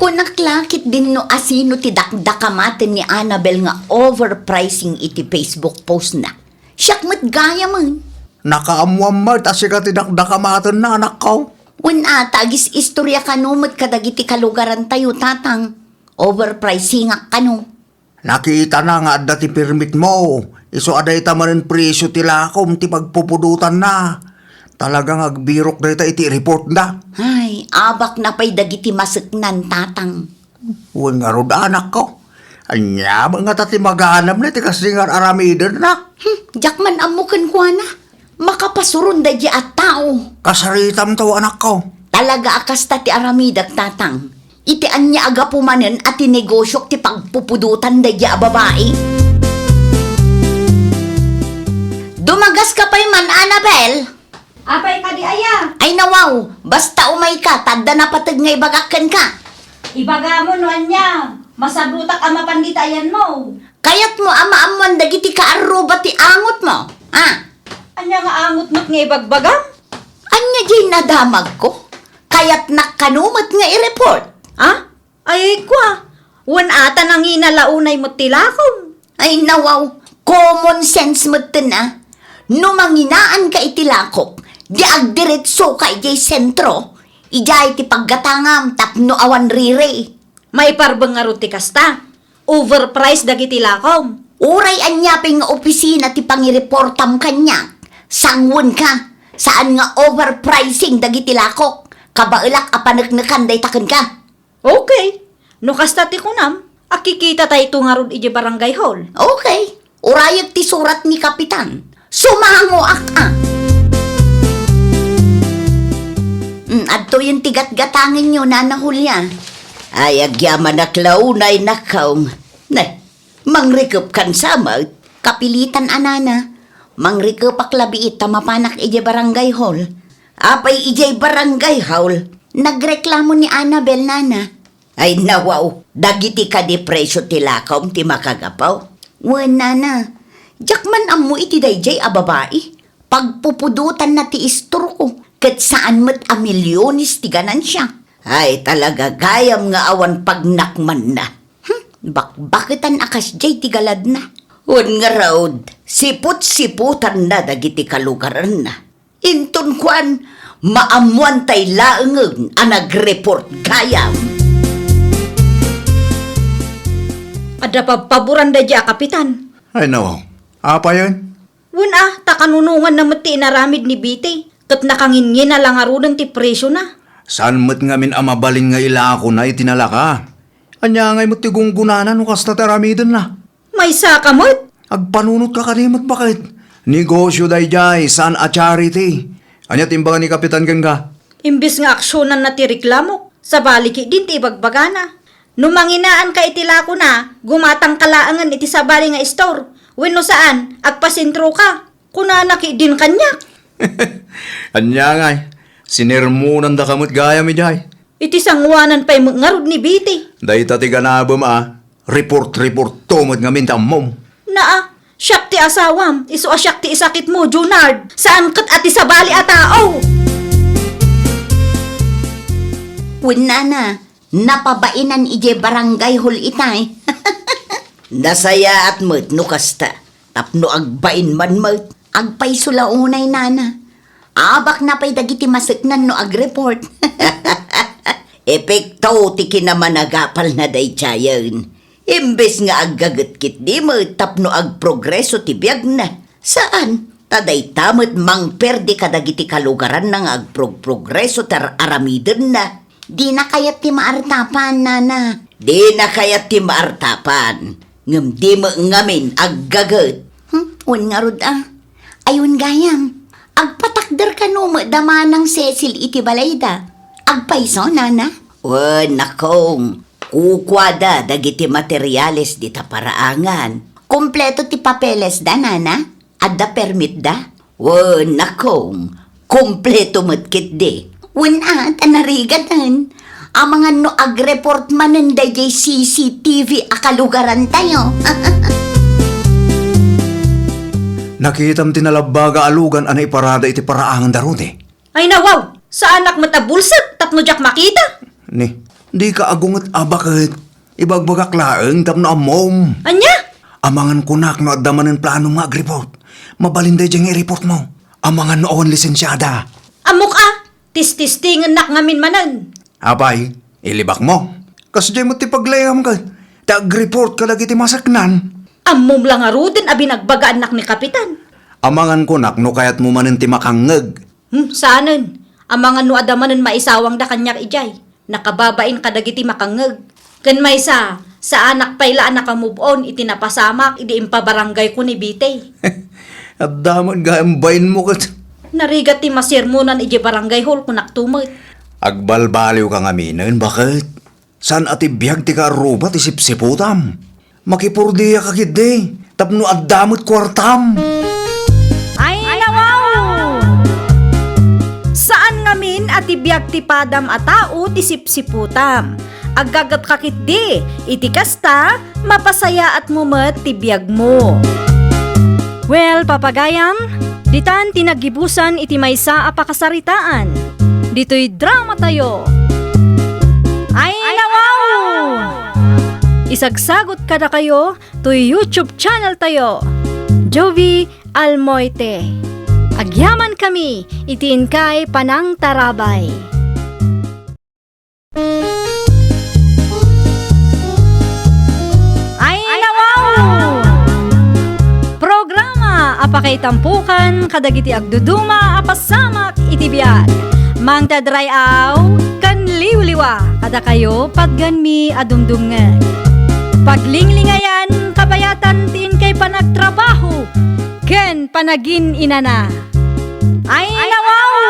Kunaklakit din no asino ti dakdakamaten ni Annabel nga overpricing iti Facebook post na. Siyak mat gaya man. Nakaamuam mo, tas ka tinakdakamatan na anak ko. Wala tagis istorya kanumot kadagiti kalugaran tayo tatang. Overpricing nga kanu. Nakita na nga dati permit mo. Iso aday tamarin presyo tilakom ti pagpupudutan na. Talagang agbirok na iti report na. Ay, abak na pa'y dagiti masaknan tatang. Huwag nga rod anak ko. Anya, mga tati maghanap na iti kasingar aramidin na. Jakman amukan ko na. Makapasurun da di at tao. Kasaritam to anak ko. Talaga akas ti aramidak tatang. Iti anya aga pumanen at tinegosyok ti pagpupudutan da di a babae. Dumagas ka pa'y man, Annabel. Apay ka di aya. Ay nawaw, basta umay ka, tadda na patag nga ibagakan ka. Ibaga mo no anya. Masabutak ang mapanditayan mo. Kayat mo ama-amuan dagiti kaaruba ti angot mo. Ah, Anya nga angot-ngot nga ibagbagang? anya di nadamag ko. Kayat nakanumot nga i-report. Ha? Ay kwa. Wan ata nang inalaunay mo tilakom. Ay nawaw, common sense mo na. No manginaan ka itilakok, di agdiretso ka ijay sentro, ijay ti paggatangam tapno awan rire. May parbang nga ruti kasta. Overpriced dagiti lakom. Uray anyaping nga opisina ti pangireportam kanya. Sangwon ka, saan nga overpricing dagiti lakok. Kabailak apanagnakan day taken ka. Okay. No kasta ti kunam, akikita tayo tungarod ije barangay hall. Okay, urayag ti surat ni Kapitan. Sumango ak. Adto yung tigat-gatangin nyo, Nana Julia. Ay, agyaman na klaunay na kaum. Nay, mangrikup kan sama, kapilitan anana. Mangrikup aklabi ita mapanak ije barangay hall. Apay ije barangay hall, nagreklamo ni Annabel, Nana. Ay, nawaw, dagiti ka di presyo tilakaw ti makagapaw. Wan, Nana, jakman ammo iti dayjay a babae. Pagpupudutan na ti istor ko. Kat saan mo't a milyonis ti ganansya. Ay talaga gayam nga awan pagnakman na. Bakbakitan akas jay ti galad na. Un nga raod, siput-siputan na dagiti kalugaran na. Inton kwan, maamuan tay laengeg a nagreport gayam. Ada pa paboran da dya, Kapitan. Ay no, apa yun? Wan takanunungan na mati inaramid ni Biti. Kat nakangingin na lang arudan ti presyo na. Saan mo't ngamin amabalin nga ila ako na itinala ka? Anya ngay mo't tigunggunanan o kasta taramidin na. May saka mo't. Agpanunot ka kanimot bakit? Negosyo day jay, saan a charity? Anya timbangan ni Kapitan Gangga? Imbis nga aksyonan na ti reklamo, sa baliki din ti ibagbagana. Numanginaan ka itilako na, gumatang kalaangan iti sabali nga store. Wenno saan, agpasintro ka. Kunanaki din kanyak. Anya ngay, sinirmunan da kamot gaya mi jay. Iti sangwanan pa'y ngarod ni Biti. Day tati ganabam report tumot nga mintam mom. Naa, siyak ti asawam, iso asyak ti isakit mo, Junard. Saan kat ati sabali a tao? Wala na, napabainan ije barangay hall itay. Nasaya at mo't no kasta, tapno agbain man mo't, agpay sulaunay nana. Abak na pa'y dagiti masaknan no agreport. Epekto ti kinamanagapal na day tiyayan. Imbes nga aggagat kit di mo't tapno agprogreso ti biyag na. Saan? Taday tamot mang perdi kadagiti kalugaran nang agprogreso tar aramiden na. Di na kayat ti maartapan, Nana. Di na kayat ti maartapan. Ngam di mo ngamin aggagat. Un nga rod Ayun gayam. Agpatakder ka no mo damanang Cecil iti balayda. Agpaiso, Nana. Nakong. Kukwada dagiti materyales di ta paraangan. Kompleto ti papeles da, Nana. Adda permit da. Nakong. Kompleto matkit di. Tanarigatan. Ang mga no agreport manen da jay CCTV akalugaran tayo. Nakitam tinalabaga alugan anay parada iti paraangan darun eh. Ay nawaw, sa anak matabulsat, tapno jak makita. Ni, Di ka agungat abakit. Ibagbagak laeng tapno amom. Anya? Amangan kunak no addaman ng plano nga ag-report. Mabalinday diyang i-report mo. Amangan noon lisensyada. Amok Tis-tistingan nak ngamin manan. Apay, ilibak mo. Kasi di mo ti paglayam ka. Tag-report ka lagi ti masaknan. Amom lang aruden abi nagbagaan nak ni Kapitan. Amangan kunak no kayat mo manin ti makangeg. Saanan? Amangan no adamanan maisawang da kanyak ijay. Nakababain kadagiti makangeg. Ken maysa, sa anak payla anak move on iti napasamak idi impabarangay ko ni Bitey. At daman gaambayin mo ka. Narigat ti masirmunan iti barangay hall kung naktumot. Agbalbaliw ka ngamin, bakit? San ati biyag ti karuba ti sipsiputam? Makipurdiya ka kidi, tapno addamot kwartam. Ay, nawaw! Saan ngamin at ibiyag ti padam a tao ti sipsiputam? Aggagat kakit di, iti kasta, mapasaya at mumet ti biyag mo. Well, papagayam, ditan tinagibusan iti maysa a pakasaritaan. Dito'y drama tayo. Ay, nawaw! Isagsagot kada kayo to YouTube channel tayo. Jovi Almoite. Agyaman kami, itiin kay Panang Tarabay. Ay, nawaw! Programa apakay tampukan kadagiti agduduma apasamak iti biag. Mang tadrayaw kan liwliwa kada kayo pagganmi adumdumngan. Paglinglingayan kabayatan tiin kay panagtrabaho ken panagin inana. Ay, nawaw!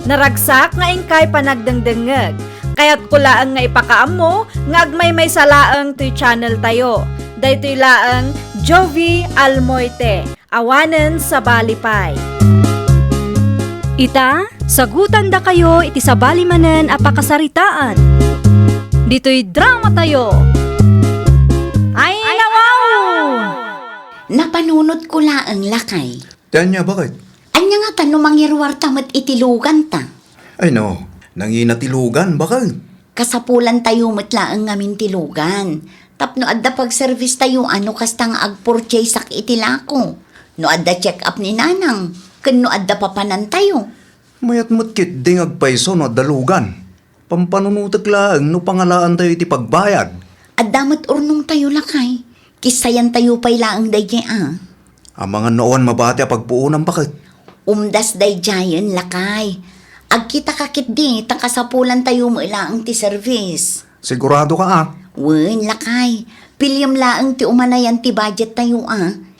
Naragsak nga ingkay panagdengdengeg. Kaya't kulaang nga ipakaam mo, nga agmay may salaang to'y channel tayo. Daytoy laang Jovi Almoite, awanen sa balipay. Ita, sagutan da kayo iti sa balimanen apakasaritaan. Dito'y drama tayo. Ay, nawaw! Napanunod ko laang lakay. Tanya, bakit? Anya nga tano mangirwar tamat itilugan ta. Ay no, nanginatilugan, bakit? Kasapulan tayo matlaang ngamin tilugan. Tapno adda pag-service tayo ano kastang ag-purchase sak itilako. No adda check up ni nanang. Ken no adda papanan tayo. Mayat matkit ding agpaiso no dalugan. Pampanunutak laang no pangalaan tayo iti pagbayad. Adda mat urnong tayo lakay. Kisayan tayo pay laang dayjay Ang mga noon mabati a pagpuunan, bakit? Umdas dayjayan lakay. Agkita kakit di, takasapulan tayo mo ilaang ti service. Sigurado ka Wen, lakay. Pilyam laang ti umanayan ti budget tayo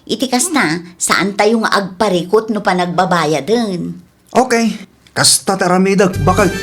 Itikas na, saan tayo nga agparikot no panagbabayaden. Okay, kasta taramidag, bakit?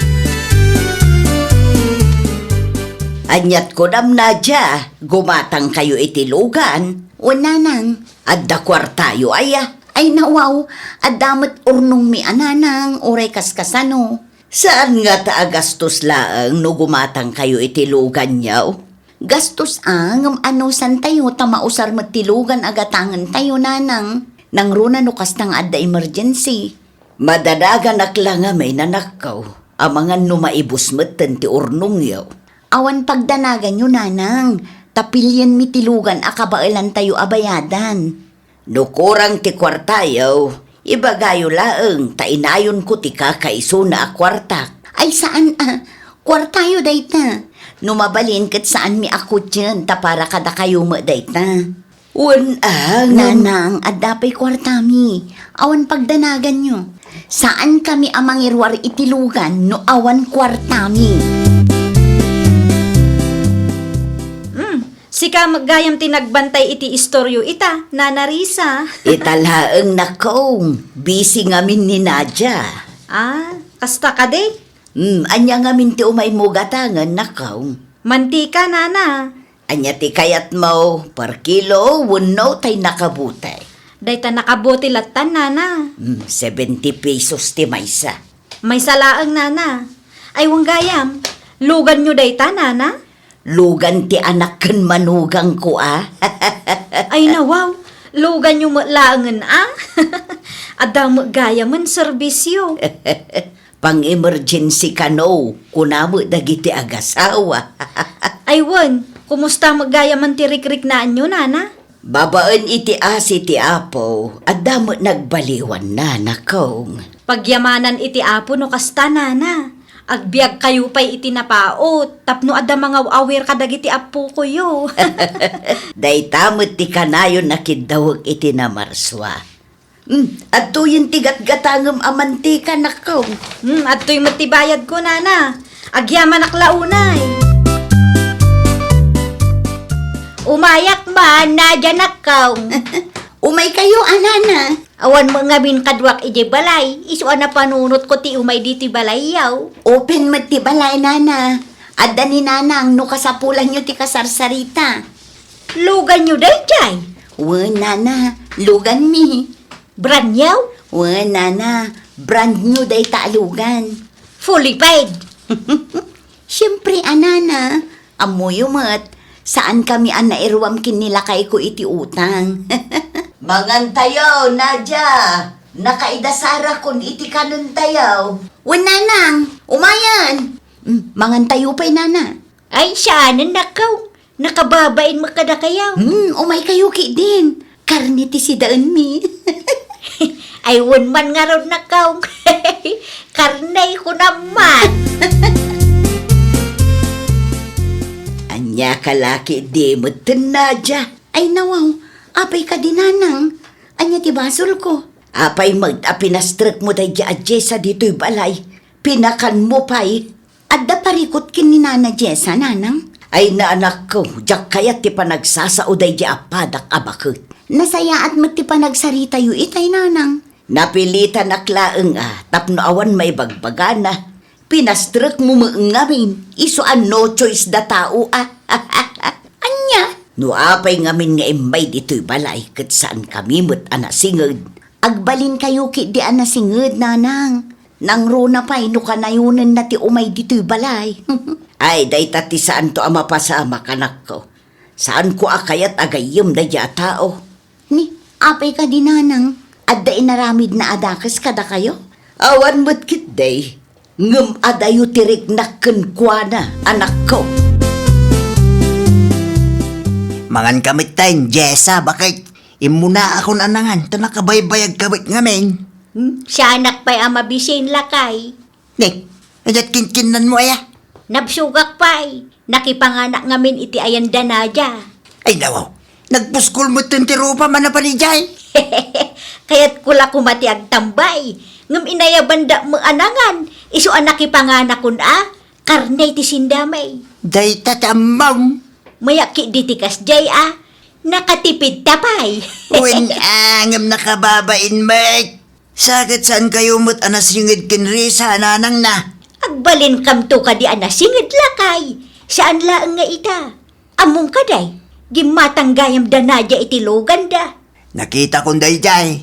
Anyat ko nam Nadya, gumatang kayo itilugan. Wala nang, adda kwartayo aya. Ay nawaw, adamat urnong mi ananang, oray kaskasano. Saan nga taagastos laang no gumatang kayo itilugan yaw? Gastos ang anusan tayo tamausar magtilugan agatangan tayo nanang. Nang runa no kastang adda emergency. Madadagan akla nga may nanakaw. Amangan no maibus metten ti urnong yaw. Awan pagdanagan nyo nanang. Tapilyan mi tilugan akabailan tayo abayadan. No kurang ti kwartayaw, ibagayo laeng, tainayon ko ti kakaiso na akwartak. Ay saan kwartayo dayta. Numabalin kat saan mi ako dyan, ta para kada kayo mo dayta. Nanang, adapay kwartami, awan pagdanagan nyo. Saan kami amang irwar itilugan, no awan kwartami. Sika maggayam tinagbantay iti istoryo ita, Nana Risa. Italaeng nakong, busy ngamin ni Nadya. Kasta ka de? Anya ngamin ti umay mo gatangan nakaw. Mantika, Nana. Anya ti kayat mo, per kilo, wuno tay nakabutay. Dayta nakabuti latan, Nana. 70 pesos ti maysa. May salaang, Nana. Ay, wanggayam. Lugan nyo dayta, Nana. Lugan ti anak ken manugang ko Ay nawaw, lugan yung laangan Adamo gaya man serbisyo. Pang-emergency ka no, kunamo dagiti agasawa. Aywan, kumusta magaya man tirikrik na anyo, nana? Babaan iti asi ti apo, adamo nagbaliwan na nakong. Pagyamanan iti apo no kasta, nana. Agbiag kayo pa'y iti napaot, tapno ada mga awir kadagiti apo ko yo. Day tamot ti kanayon nakidawag iti namarswa. At to yung tigat-gatangam amantika nakong. At to'y matibayad ko, nana. Agyaman aklaunay. Umayak man na dyan akaw. Umay kayo, anana. Awan mo nga min kadwak ije balay. Isuan na panunot ko ti umay di ti balay yaw. Open mat ti balay, nana. Adda ni nanang no kasapulan nyo ti kasarsarita. Lugan nyo day jay. Nana, lugan mi. Brand yaw. Nana, brand new day taalugan. Fully paid. Siyempre, anana. Amoy umat. Saan kami ang nairwam kinilakay ko iti utang? Mangantayaw, Nadya. Nakaidasara kun iti kanon tayaw. Nanang, umayan. Mangantayo pa'y nana. Ay saanan nakaw. Nakababain mo kada kayaw. Umay kayo ki din. Karni ti si daan mi. Ay wun man nga raw nakaw. Karnay ko naman. Anya kalaki di mo Nadya. Ay nawaw, apay ka dinanang. Anya ti basol ko. Apay mag-apinastrek mo tayo adje sa dito'y balay. Pinakan mo pa'y. Adda parikot kin ni Nana Jessa, nanang. Ay naanak ko, jak kaya ti panagsasauday di apadak abakot. Nasaya at ti panagsarita yu itay, nanang. Napilitan aklaeng tapno awan may bagbagana. Pinastrek mo ngamin, isuan no choice da tao Anya? No apay ngamin nga imbay dito'y balay, kat saan kami mo't anasingod. Agbalin kayo ki di anasingod, nanang. Nang runa pa'y no kanayunan na ti umay dito'y balay. Ay, day tati saan to ama pasama kanak ko. Saan ko akayat agayim da ya tao? Ni, apay ka di nanang. Adda inaramid na adakas kada kayo? Awan mo't kit day. Ngem adayo tirik naken kuana, anak ko. Mangan kamit tayo, Jessa, bakit? Imuna ako nanangan, ta nakabaybayag kamit ngamin. Siya anak pa'y amabisin lakay. Nek, adat kinkinan mo aya. Nabsugak pa'y. Nakipanganak ngamin iti ayan danadya. Ay dawaw, nagpuskol mo tintirupa man na panijay. Kaya't kula kumati agtambay. Ngam inaya banda mo anangan. Isu anak ipanganak kun karnay ti sindamay. Day tatamam. Mayaki ditikas jay nakatipid tapay. Uwin angam nakababain, mate. Sakit saan kayo mo't anasingid kinrisa, nanang na. Agbalin kam to ka di anasingid lakay. Saan laang nga ita? Among kaday. Gimatang gayam danadya iti logan da. Nakita kong dayjay.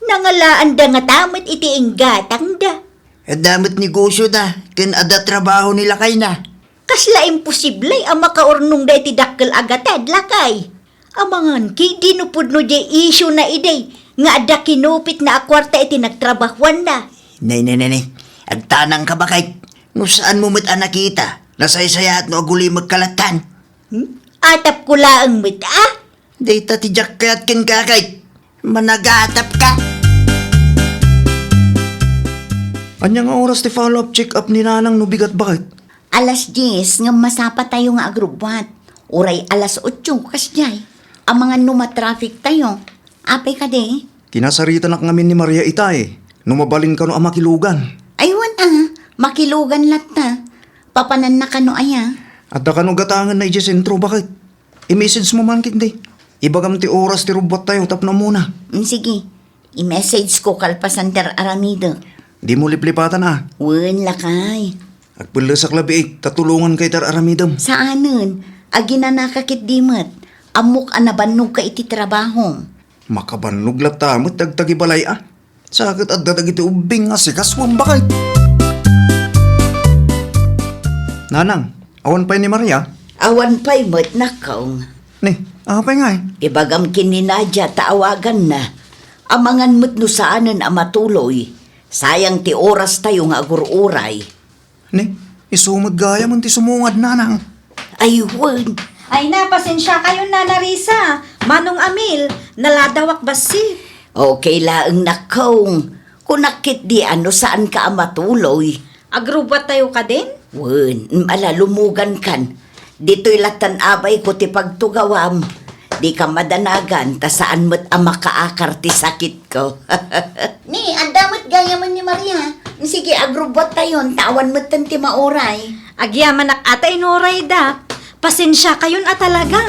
Nangalaan da nga tamat iti inggatang da. Damot negosyo da, kin ada trabaho nila kay na. Kasla imposible ang makaurnong da iti dakkel agatad lakay. Amangan ki dinupod no jay issue na iday nga ada kinupit na akwarta iti nagtrabahuan na. Nay, agtanang ka ba kay? No saan mo mo't nakita? Nasaysaya at no aguli magkalatan. Atap ko laang mit Day tati jacket kin kakay. Managatap ka. Anya nga oras ti follow-up check-up ni nanang no bigat bakit? Alas 10 nga masapa tayo nga agrubwat. Uray alas 8 kasjay. Ang mga numa-traffic tayo. Apay ka de. Kinasarita na ngamin ni Maria Itay. Numabalin ka no ang makilugan. Aywan makilugan latta. Papanan na kano aya. At da ka no gatangan na ije sentro bakit? I-message mo man kindi. Ibagam ti oras ti rubot tayo tapno muna. Sige. I-message ko kalpasan ter aramido. Di mo liplipatan Wen lakay. Agpula sa klabi tatulungan kay tar aramidam. Saanen? Agina nakakit dimot. Amok anabanog ka iti trabaho. Makabanog latamot dagtagi balay Sakit at dadag iti ubing nga si kaswang bakit? Nanang, awan pa'y ni Maria? Awan pa'y mo't nakaw. Ni, apay nga Ibagam kin ni Nadya taawagan na. Amangan mo't no saanan ang matuloy. Sayang ti oras tayo nga agururay. Ni, isumad gaya man ti sumungad nanang. Ayun. Ay na, pasensya kayo na Narisa. Manong Amil, naladawak basi. Okay laang nakong. Kunakit di ano saan ka ang matuloy. Agrubat tayo ka din? Wen, alalumugan kan. Dito'y latan abay ko ti pagtugawam. Di ka madanagan, ta saan mo't ang makaakar ti sakit ko. Ni, ang damot gaya man ni Maria. Sige, agrobot tayon, tawan mo't ti maoray. Agyaman ak ata inoray da. Pasensya kayon at talaga.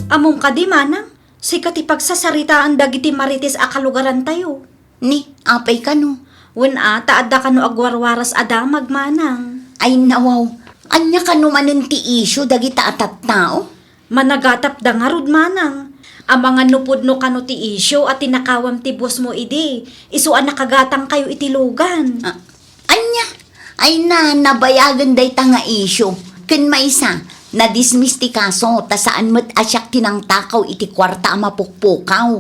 Among ka di manang, sikat ipagsasaritaan dagiti marites a kalugaran tayo. Ni, apay ka no. Wen taadda kano agwarwaras adamag manang. Ay nawaw, anya ka numanin ti isyo dagita atat tao? Managatap da nga rod manang. Ang mga nupod no kano ti isyo at tinakawam ti boss mo idi. Isuan nakagatang kayo itilugan. Anya? Ay nabayagan day ta nga isyo. Ken maisa, na-dismiss ti kaso, ta saan mo't asyak tinang takaw iti kwarta ang mapukpukaw.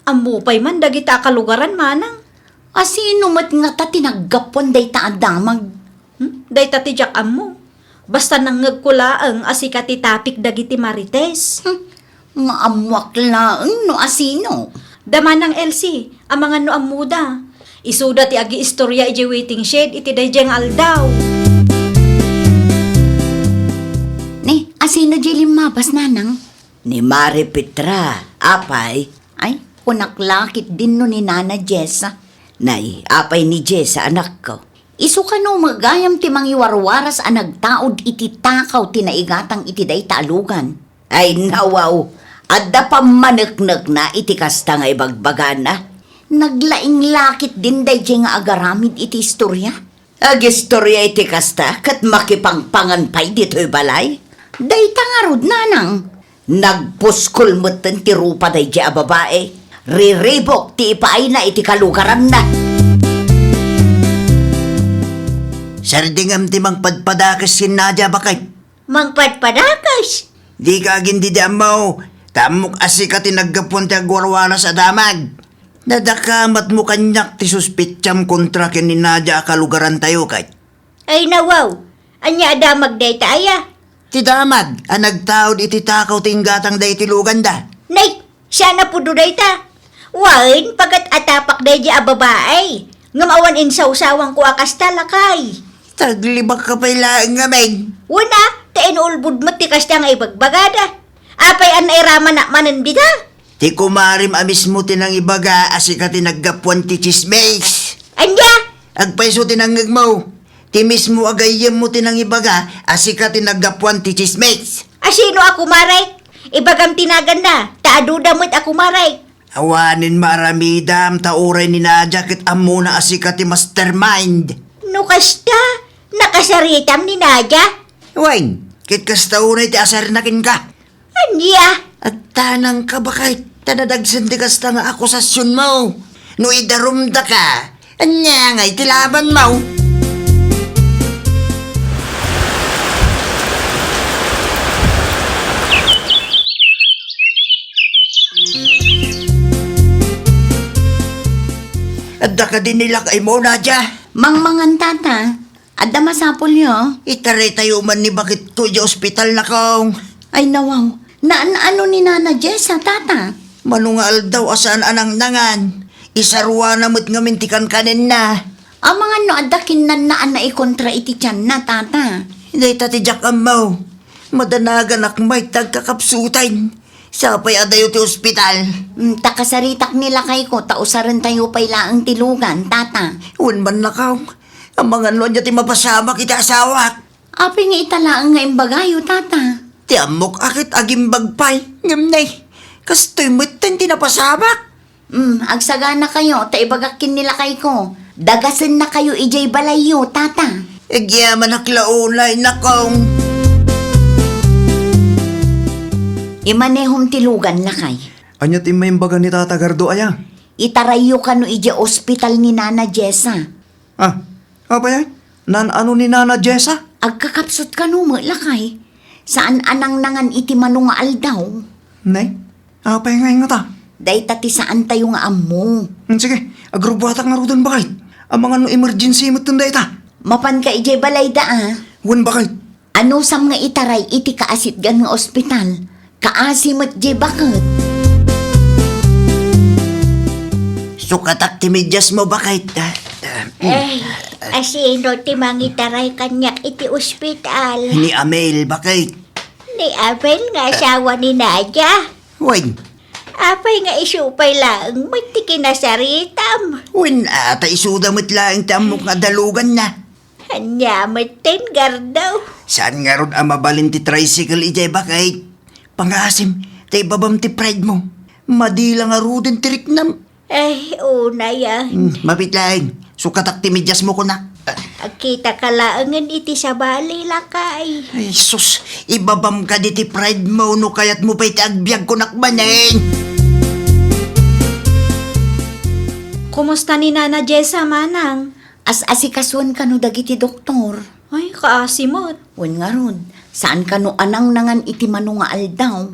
Amupay man dagita kalugaran manang. Asino mo't nga ta tinaggapon day ta adamag? Day tatijak mo. Basta nangagkulaang asikati tapik dagiti marites. Maamwak laang no asino. Daman ng LC, ang mga no amuda. Isuda ti agi istorya iti waiting shed iti dayjeng aldaw. Ni, asino di limabas nanang? Ni Mari Petra, apay. Ay, kunaklakit din no ni Nana Jessa. Nay, apay ni Jessa anak ko. Isu ka no magayam ti mangiwarwaras a nagtaod iti takaw tinaigatang iti day talugan. Ay nawaw, adda pa maneknek na iti kasta nga ibagbagan na. Naglaing lakit din day nga agaramid iti istorya. Agistorya iti kasta kat makipangpangan pa'y dito'y balay. Day tangarod nanang. Nagpuskol mo't ti rupa day a babae. Riribok ti ipaay na iti kalugaran na. Sardingam ti mangpadpadakas sin Nadia bakay. Mangpadpadakas. Di ka agin di damaw. Tamok asika ti naggapon ti agwarwala sa damag. Nadakamat mo kanyak ti suspitsam kontra ken ni Nadia kalugaran tayo kay. Ay nawaw. Anya adamag day taaya. Ti damag, ang nagtaod iti takaw ti ingatang day ti luganda. Nay, siya na po duday ta. Wain, pagat atapak day di a babae. Ngamawan insaw-sawang ko akas talakay. Taglibak ka pa'y laang nga, Meg. Wala, tain ulbud mo ti kasta nga ibagbagada. Apay an nairaman na manan bida. Ti kumarim amis mo tinang ibaga asika ti naggapuan ti chismes. Anya? Agpaiso tinangag mo. Ti mismo agayem mo tinang ibaga asika ti naggapuan ti chismes. Asino ako maray? Ibagam tinagan na, taaduda mo't ako maray. Awanin maaramidam tauray ni Nadia kit amo na asika ti mastermind. No kasta, nakasaritam ni Nadia. Wang, kit kastauray ti asarnakin ka. Anya? At tanang ka bakay tanadagsan ti kasta nga akusasyon mo. No idarumda ka, anya nga itilaban mo. Adda ka din nila kay mo, Nadia. Mangmangan tata. Adda masapol yo. Itaray tayo man ni bakit ko di ospital na kong. Ay nawaw. Ano ni Nana Jessa tata? Manungal daw asan anang nangan. Isarwa na mo't ngamintikan kanin na. Ang mga no adda kinnanaan na ikontra iti tiyan na tata. Hindi tatidyak ang mau. Madanagan akmay tagkakapsutan. Sapay adayo ti ospital. Takasaritak nila kay ko, tausaran tayo pa'y laang tilugan, tata. Un man na kaw. Ang mga noon niya ti mapasama kita asawak. Api nga italaang nga imbagayo, tata. Ti amok akit agimbagpay. Ngamnay. Kastoy mo't tinapasamak. Agsagana kayo, taibagakin nila kay ko. Dagasan na kayo ijay balayo, tata. Egyaman aklaulay na kong. Imanehom tilugan na kay. Anya ti may imbaga ni Tata Gardo aya? Itarayo ka no ije ospital ni Nana Jessa. Ah, apa yan? Ano ni Nana Jessa? Agkakapsot ka no lakay. Saan anang nangan iti manungaal daw? Nay, Apay nga nga ta. Day tati saan tayo nga amo. Sige, agrubatak nga rudan bakit? Ang mga no emergency mo tunday ta. Mapan ka ije balay da ah. Wan bakit? Ano sam nga itaray iti kaasit gan nga ospital? Kaasimat je bakit? Sukatak ti medyas mo bakit? Ay, asino ti mangitaray kanyak iti ospital. Ni Amel bakit? Ni Abel nga asawa ni Nadia. Wan, Apay nga isupay lang, mati kinasaritam. wan ata isuda mo't lang tamok nga dalugan na. Hanya matin gardaw. Saan nga ron ang mabalin ti tricycle ijay bakit? Pangasim, tay babam ti pride mo. Madila nga ruden ti riknam. Ay, una yan. Mapitlaing, sukatak ti medyas mo ko na. Agkita ka laangan iti sa bali lakay. Ay, sus, ibabam ka di ti pride mo no kayat mo pa iti agbyag ko nakbanin. Kumusta ni Nana Jessa, manang? As-asikasuan ka no dagiti doktor. Ay, kaasimot. Wan nga ron, saan ka no anang nangan iti mano nga aldaw?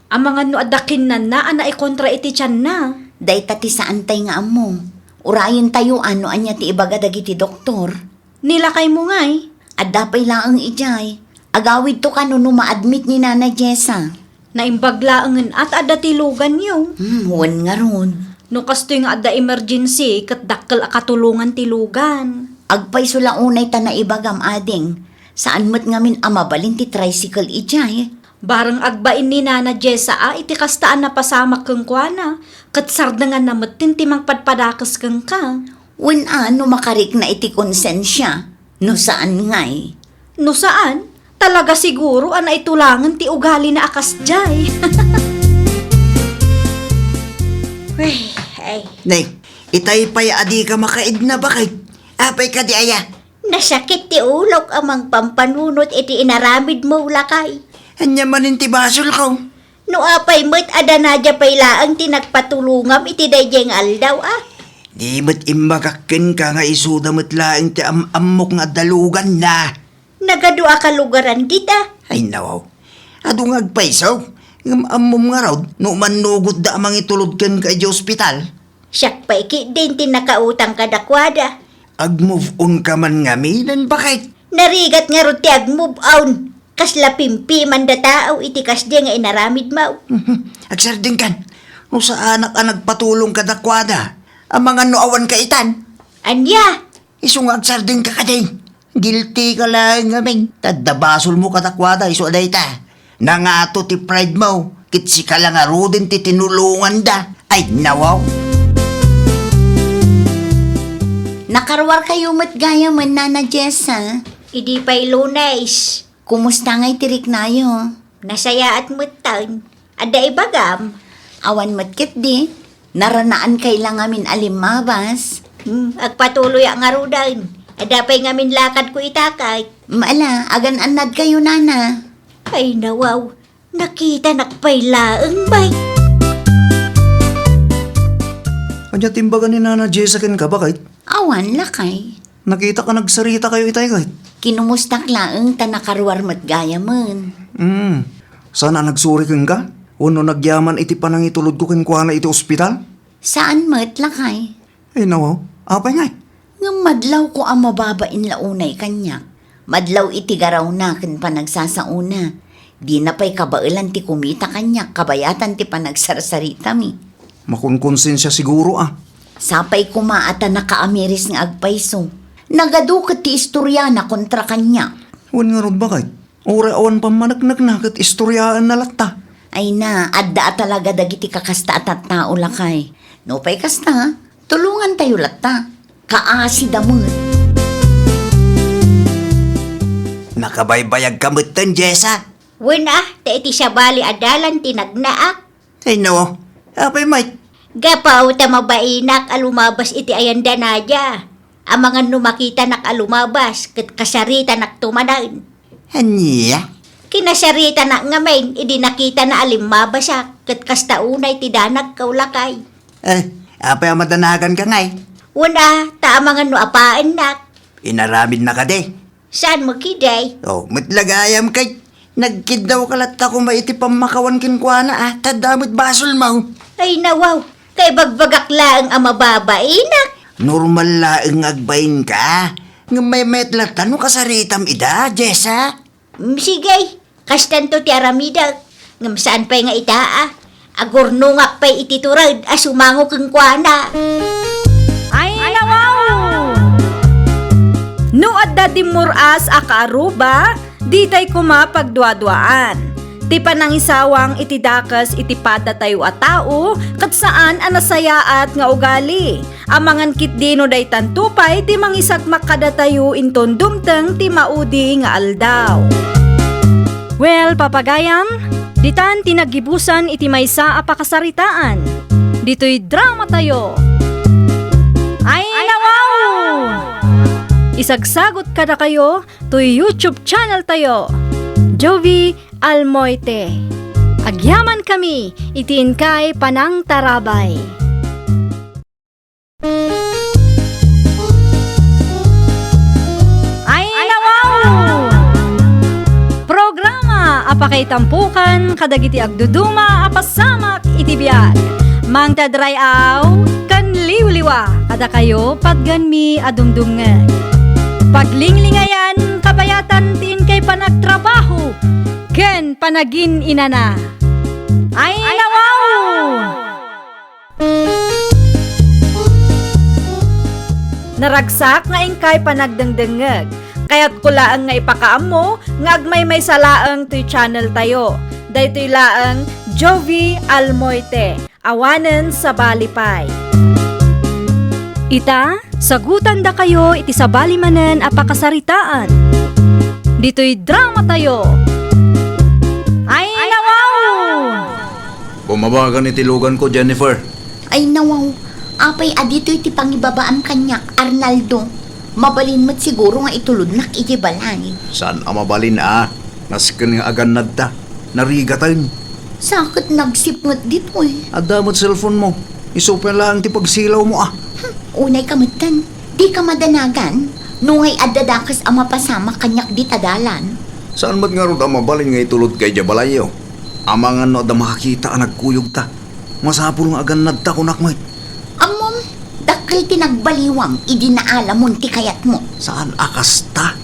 Ang mga no adakin na ana ikontra iti tiyan na. Day tati saan tay nga amo. Urayin tayo ano anya ti ibaga dagiti doktor. Nilakay mo nga'y. At dapay lang ang ijay. Agawid to ka no ma-admit ni Nana Jessa. Naimbaglaangan at ada tilugan yung. Wan nga ron. No kastoy nga ada emergency kat dakkel akatulungan tilugan. Agpay sula unay ta na ibagam ading. Saan mo't ngamin amabalin ti tricycle ijay. Barang agbain ni Nana Jessa iti kastaan na pasamak kang kuana. Kat sardangan na matintimang padpadakas kang ka. Wan ano makarik na iti konsensya. No saan ngay? No saan? Talaga siguro ana itulangan ti ugali na akas jay. Ay, Nay, itay pa'y adi ka makaid na bakit? Apay ka di aya. nasakit ti ulok amang pampanunot iti inaramid mo lakay. Anya manin ti basol ko. No apay mo't ada nadya pay laang tinagpatulungam iti dayjeng aldaw ah. Di mo't imbagakin ka nga isuda mo't laing ti amok nga dalugan na. Nagadua ka lugaran kita. Ay nawaw. Ado nga agpaisaw. Amom nga raw, no manugod da amang itulod kan ka di ospital. Siyak pa iki din tinakautang kadakwada. Ag-move on ka man nga minan bakit? Narigat nga ro ti ag-move on. Kasla pimpi man da tao iti kasdi nga inaramid mau. Agsarding kan. No sa anak ang nagpatulong ka dakwada. Ang mga noawan ka itan. Anya, Iso nga agsarding ka kading. Guilty ka lang ngamin. Tadabasol mo ka dakwada iso aday ta. Nangato ti pride mo. Kitsi ka lang aro din ti tinulungan da. Ay nawaw. Nakarwar kayo mat gaya man Nana Jessa. idi pa'y lunes. Kumusta ngay tirik nayo? Nasaya at mutan. Ada ibagam. Awan matkit di. Naranaan kailang amin alimabas. Agpatuloy ang arudan. Ada pa'y ngamin lakad ko itakay. Maala, agan anad kayo Nana. Ay nawaw, nakita nakpay laang bay. Anya timbagan ni Nana Jessa ken ka bakit? Awan lakay. Nakita ka nagsarita kayo itay kahit? Kinumustak laang tanakarwar mat gaya man. Sana nagsuri ken ka? Uno nagyaman iti panang itulod ko ken kuha na iti ospital? Saan mat lakay? Ay nawaw, apay ngay. Nga madlaw ko ang mababain launay kanya. Madlaw iti garaw na ken panagsasauna. Di na pa'y kabailan ti kumita kanya, kabayatan ti panagsarsarita mi. Makunkonsensya siguro ah. Sapay kumaata nakaamiris nga agpaiso. Nagadukat ti istorya na kontra kanya. Wan nga rod bakit? Ora awan pamanagnak na kat istoryaan na latta. Ay na, adda talaga dagiti kakasta at tao lakay. No pa'y kasta, tulungan tayo latta. Kaasi damot. Nakabaybayag kamutan, Jessa. Wala, ta iti siya bali adalan tinagnaak. Ay no, apay mate. Gapaw ta mabainak alumabas iti ayanda nadya. Ang mga numakita nak alumabas, kat kasarita nak tumanan. Anya? Kinasarita na ngamen, idi nakita na alimabas kat kastaunay ti danag kaulakay. Apay ang madanagan ka ngay. Wala, ta mga nuapaan nak. Inaramid na ka de. Saan mo kiday? Oh, matlagayam kay. Nagkidaw kalat ako maiti pamakawan kinkwana tadamot basol mo. Ay nawaw, kay bagbagak lang ang mababainak. Normal laeng agbayin ka. Nga may metlatan mo kasaritam ida, Jessa. Sige, kastanto ti aramidag. Ngam saan pa'y nga itaa? Agurno nga pa'y ititurad asumango kang kuana. Ay, nawaw! No adda dimuras akaaruba, ditay kuma pagduadwaan. Ti panangisawang itidakas itipada tayo a tao, kat saan anasayaat nga ugali. Amangan kit dino day tantupay, ti mangisagmak kada tayo inton dumteng ti maudi nga aldaw. Well, papagayam, ditan tinagibusan iti maysa a pakasaritaan. Dito'y drama tayo. Ay, nawaw! Isagsagot kada kayo to YouTube channel tayo. Jovi Almoite. Agyaman kami, itiin kay Panang Tarabay. Ay, nawaw! Programa apakay tampukan kadagiti agduduma apasamak itibiyag. Mang tadrayaw kan liwliwa kada kayo pagganmi adumdumngan. Paglinglingayan kabayatan tin kay panagtrabaho ken panagin inana. Ay, nawaw! Naragsak nga ingkay panagdengdengeg. Kaya't kulaang nga ipakaamo nga agmay may salaang to'y channel tayo. Daytoy laang Jovi Almoite. Awanen sa Balipay. Ita, sagutan da kayo iti sa balimanen a pakasaritaan. Dito'y drama tayo. Ay, nawaw! Bumabagan ni tilugan ko, Jennifer. Ay nawaw, apay adito iti pangibabaam kanyak, Arnaldo. Mabalin mo't siguro nga itulod nak iti balay. Saan amabalin Nasken nga agan nadta. Narigatan. Sakit nagsipngot dito eh. Adamot cellphone mo. Isupen lang ti pagsilaw mo Unay kamutan, di ka madanagan. Nungay adadakas ang mapasama kanyak di tadalan. Saan ba't nga ron amabalin nga itulod kay Jabalayo? Amangan no da makakita ang nagkuyog ta. Masapul nga agan nadta kunak mo. Amom, dakil tinagbaliwang idinaalamon ti kayat mo. Saan akas ta?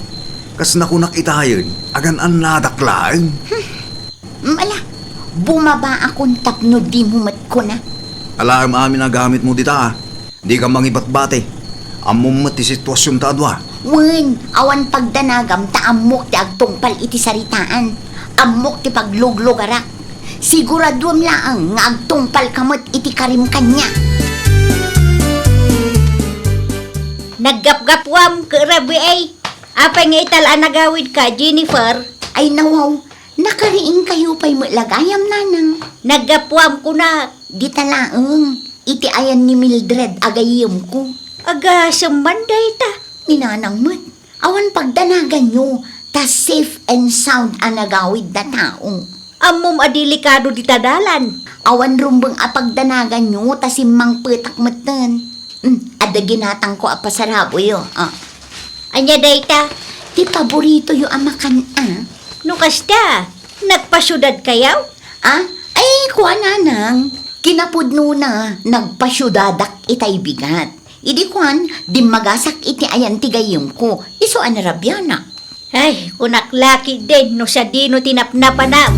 Kas nakunak itayon, agan an nadaklaan. Mala, bumaba akong tapno di mo mat ko na. Alam amin na gamit mo dita Di ka mangibat-bate. Amom ti sitwasyon ta adwa. Wen, awan pagdanagam ta amok ti agtungpal iti saritaan. Amok ti pagluglugarak. Siguraduam laang nga agtungpal kamot iti karim kanya. Naggapgapwam karabi ay. Apay nga italaan nagawid ka, Jennifer. Ay nawaw, nakariing kayo pa'y malagayam nanang. Naggapwam ko na. Di talaang, iti ayan ni Mildred agayim ko. Aga, samanday ta. Minanang mo't, awan pagdanagan nyo, ta safe and sound ang nagawid na tao. Amom adilikado di tadalan. Awan rumbang apagdanagan nyo, ta simang petak matan. Ada ginatang ko apasarabo yo. Anya dayta, Ti paborito yo amakan no kasta, nagpasyudad kayaw? Ay, kuha nanang. Kinapudno na, nagpasyudadak itay bigat. Idi kuhan, di magasak iti ayan tigayim ko. Iso anarabyana. Ay, kunaklaki din no sa dino tinapnapanam.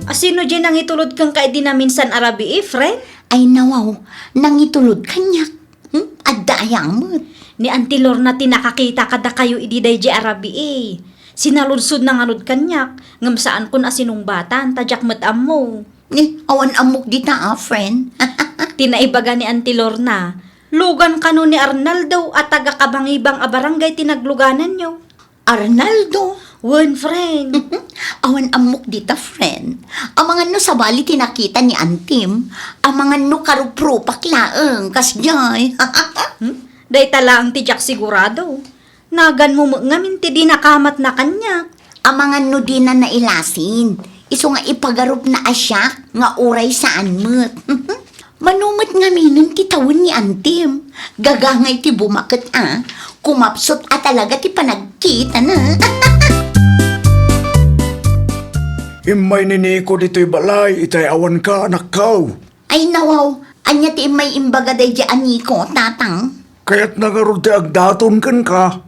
Asino dyan ang itulod kang kaidi na minsan arabi friend? Ay nawaw, nangitulod kanyak. Adda ayang mo't. Ni Auntie Lorna tinakakita kada kayo ididay di arabi Sinaludsod na nganod kanyak, ngam saan kun asinong batan, tadyak matam mo. Ni, awan amok dita friend. Tinaibaga ni Auntie Lorna, lugan kano ni Arnaldo at taga-kabangibang a barangay tinagluganan nyo. Arnaldo? One friend. Awan amok dita friend. Amangan no sa bali tinakita ni Antim. Amangan no karuprupak laeng, kasjay. Day tala ang tijak sigurado. Nagan mo ngamin ti di nakamat na kanya. Amangan no di na nailasin. Iso nga ipagarup na asyak nga uray saan mo't. Manumot nga minun ti tawon ni Antim. Gagangay ti bumakit Kumapsot at talaga ti panagkita na. Imay ni Nico dito'y balay, itay awan ka, anak kao. Ay nawaw, anya ti may imbaga day di aniko, tatang. Kaya't nagarod ti agdaton kan ka.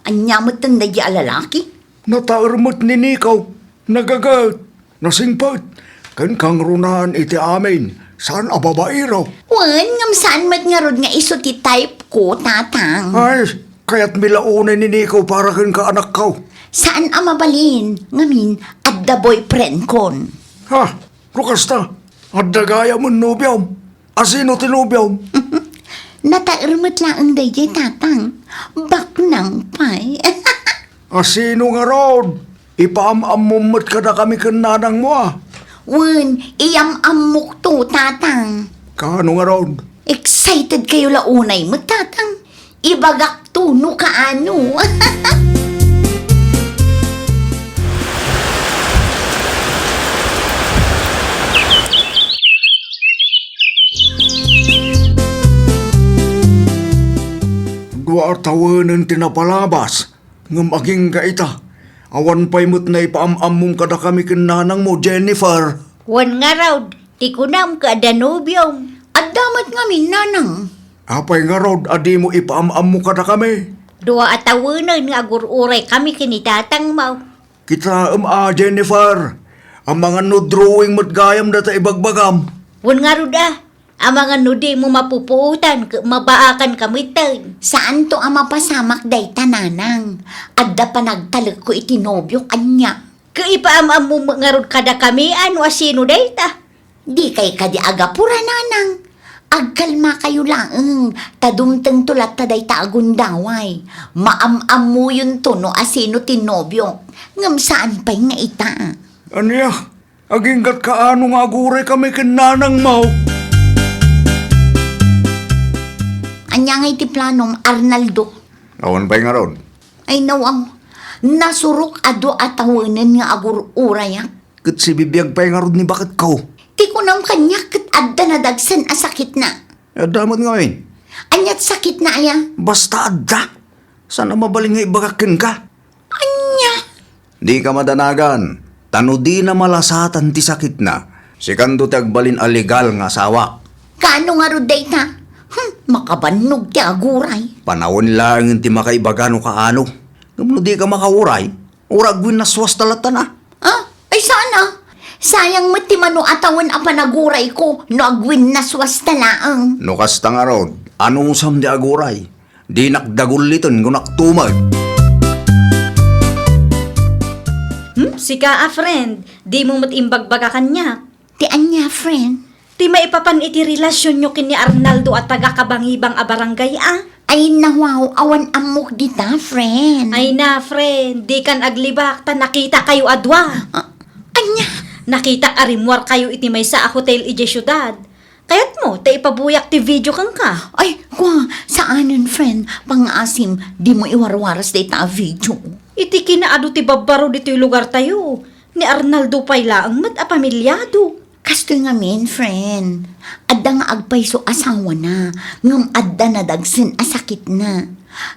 Anya mo tanda di alalaki. Nataarmot ni Nico, nagagat, nasingpat. Kan kang runahan iti amin, saan ababae raw? Wan, ngam saan mat nga rod nga iso ti type ko, tatang. Ay, kaya't milaunay ni Nico para kan ka anak kao. Saan amabalin? Ngamin, at the boyfriend kon. Ha, rukasta, at dagaya mo nubyaw. Asino tinubyaw? Natairmat lang day di tatang. Baknang pay. Asino nga rod? Ipaamamumot ka na kami kananang mo ah. Wan, iyam amok to, tatang. Kano nga rod? Excited kayo launay mo, tatang. Ibagak to, no kaano. Dua tawanan tinapalabas. Ngam aging gaita. Awan pa'y mo't na ipaamamum ka na kami kananang mo, Jennifer. Wan nga raw, ti kunam ka danubyong. At damat nga nanang. Apay nga rod, adi mo ipaamam ka na kami. Dua atawanan nga agururay kami kinitatang mau. Kita Jennifer. Ang mga no drawing mo't gayam na ta ibagbagam. Wan nga rod ang mga nudi mo mapupuutan, mabaakan kamitan. Saan to ang mapasamak day tananang? Adda pa nagtalag ko itinobyo kanya. Kaipaamam mo nga rod kada kami, ano asino dayta? Di kay kadi agapura nanang. Agkalma kayo lang. Tadumteng tulat taday ta agundaway. Maamam mo yun to no asino tinobyo. Ngam saan pa'y nga ita? Aniya, aging gat kaano nga aguray kami kananang mo. Anya nga iti planom Arnaldo. Awan pa'y nga rod. Ay nawaw. Nasurok ado atawanan nga agururayak. Kat si bibiyag pa'y nga rod ni bakit ko. Ti ko nam kanya kat adda na dagsan a sakit na. Damot nga yun. Anyat sakit na aya. Basta adda. Sana mabaling nga ibagakin ka. Anya. Di ka madanagan. Tano di na malasatan ti sakit na. Si kando ti agbalin alegal nga asawa. Kano nga ro dayta? Makabanog ti aguray. Panawon lang ti makaibagano kaano. Ngam di ka makauray. Uragwin na swas talatan na. Ay sana. Sayang mo ti mano atawan a panaguray ko no agwin na swas talaang. No kasta nga rod. Anong sam di aguray? Di nakdaguliton kung naktumag. Sika friend, di mo matimbagbaga kanya. Ti anya, friend. Ti maipapan iti relasyon nyo kini Arnaldo at taga-kabangibang a barangay Ay nawaw, awan amok dita, friend. Ay na friend, di kan aglibak ta nakita kayo adwa. Anya. Nakita arimwar kayo iti may sa hotel ije syudad. Kayat mo, ta ipabuyak ti video kang ka. Ay, saanan, friend? Pang-asim, di mo iwarwaras dita a video. Iti kinaado ti babaro dito'y lugar tayo. Ni Arnaldo pa'y laang mat a pamilyado. Kasto nga min, friend. Adda nga agpayso asawa na. Ngam adda na dagsin asakit na.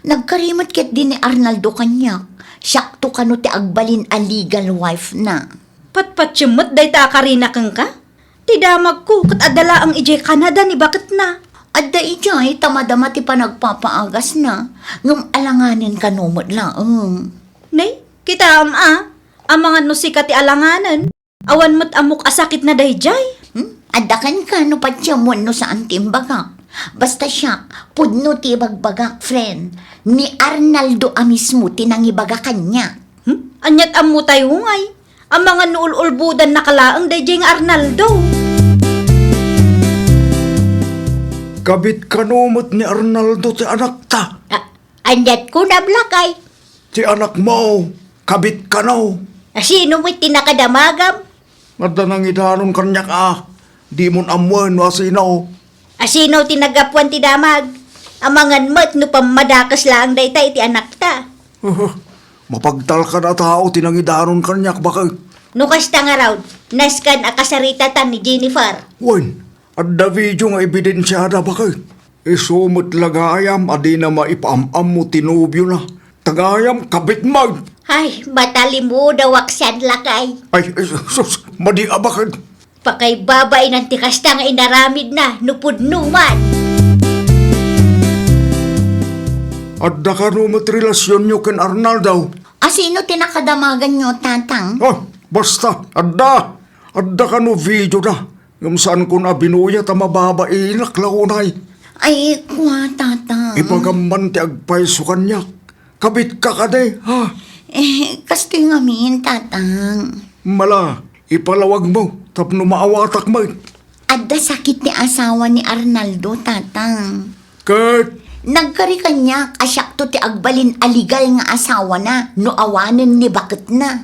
Nagkarimot ket din ni Arnaldo kanyak. Syakto kano ti agbalin a legal wife na. Patpatsumot day ta karina kang ka? Ti damag ko, kat adala ang ije Canada ni bakit na? Adda ijay, tamadama ti panagpapaagas na. Ngam alanganin kanumot laang. Nay, kita ang mga nusika ti alanganan. Awan mo't amok asakit na dayjay. Adakan ka no patyamon no saan timbaga. Basta siya, pudno ti bagbagak, friend. Ni Arnaldo mismo tinangibaga kanya. Anyat amo tayo ngay. Ang mga nuululbudan na kalaang dayjay nga Arnaldo. Kabit kanumot ni Arnaldo ti anak ta. Anyat ko na blakay. Ti anak mo, kabit ka no. Sino mo'y tinakadamagam? Adda nang idanon kanyak Di mon amuan wasino. Sino tinagapuan ti damag? Amangan mo't no pamadakas lang dayta iti anak ta. Mapagtal ka na tao tinangidanon kanyak bakit? No kasta nga raw, naskan akasarita ta ni Jennifer. Wan, adda video nga ebidensyada bakit? Isumot lagayam, adi na maipaamam mo tinubyo na. Tagayam, kabit mag. Ay, matali mo dawaksan lakay. Ay, sus, madi abakan. Pakay babay ng tikasta nga inaramid na, nupudnuman. Adda ka no relasyon nyo ken Arnaldo. Asino tinakadamagan nyo, tatang? Ah, basta, adda. Adda ka no video na. Ngam saan ko na binuya ta mababainak launay. Ay, kuha, tatang. Ipagamban ti agpayso kanya. Kabit ka kade, ha? Kasto yung amin, tatang. Mala, ipalawag mo. Tapno maawatak mo. Adda sakit ni asawa ni Arnaldo, tatang. Kat, Nagkari kanya asyak to ti agbalin aligal nga asawa na, no awanen ni bakit na.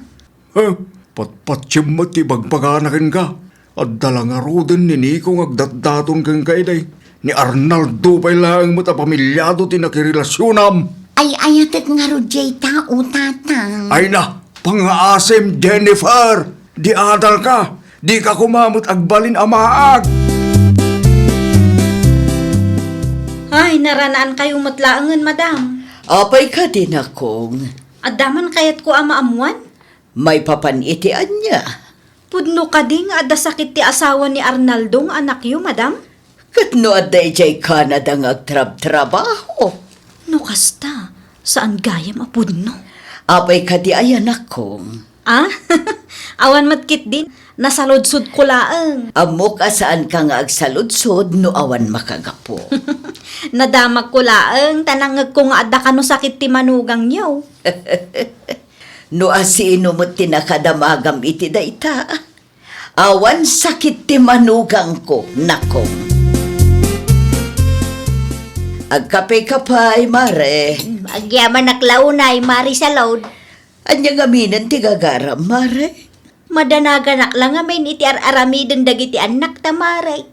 patpatsyam mo ti bagpaganakin ka. At dalang arudan ni Nico ngagdatdaton kang kaiday. Ni Arnaldo pa'y lang mo ta pamilyado ti nakirelasyonam. Ay ayatet nga ro jay tao, tatang. Ay na, pangaasim Jennifer. Di adal ka. Di ka kumamot agbalin amaag. Ay, naranaan kayong matlaangan, madam. Apay ka din akong. Adaman kayat ko ama amuan? May papanitian niya. Pudno ka din nga ada sakit ti asawa ni Arnaldo nga anak yu, madam? Katno at jay Canada nga agtrab-trabaho. No kasta, saan gayam apudno? Apay ka di ayan akong. Ah? Awan matkit din, nasalodsod ko laang. Amok asaan ka nga agsaludsod no awan makagapo. Nadamag ko laang, tanangag ko nga ada ka no sakit ti manugang yaw. No asino mo tinakadamagam iti dayta. Awan sakit ti manugang ko, nakong. Agkapay-kapay, mare. Agyaman naklaunay, mari sa load. Anya nga minan ti gagaram, mare. Madanaganak lang nga may iti aramidon dagiti anak tamaray.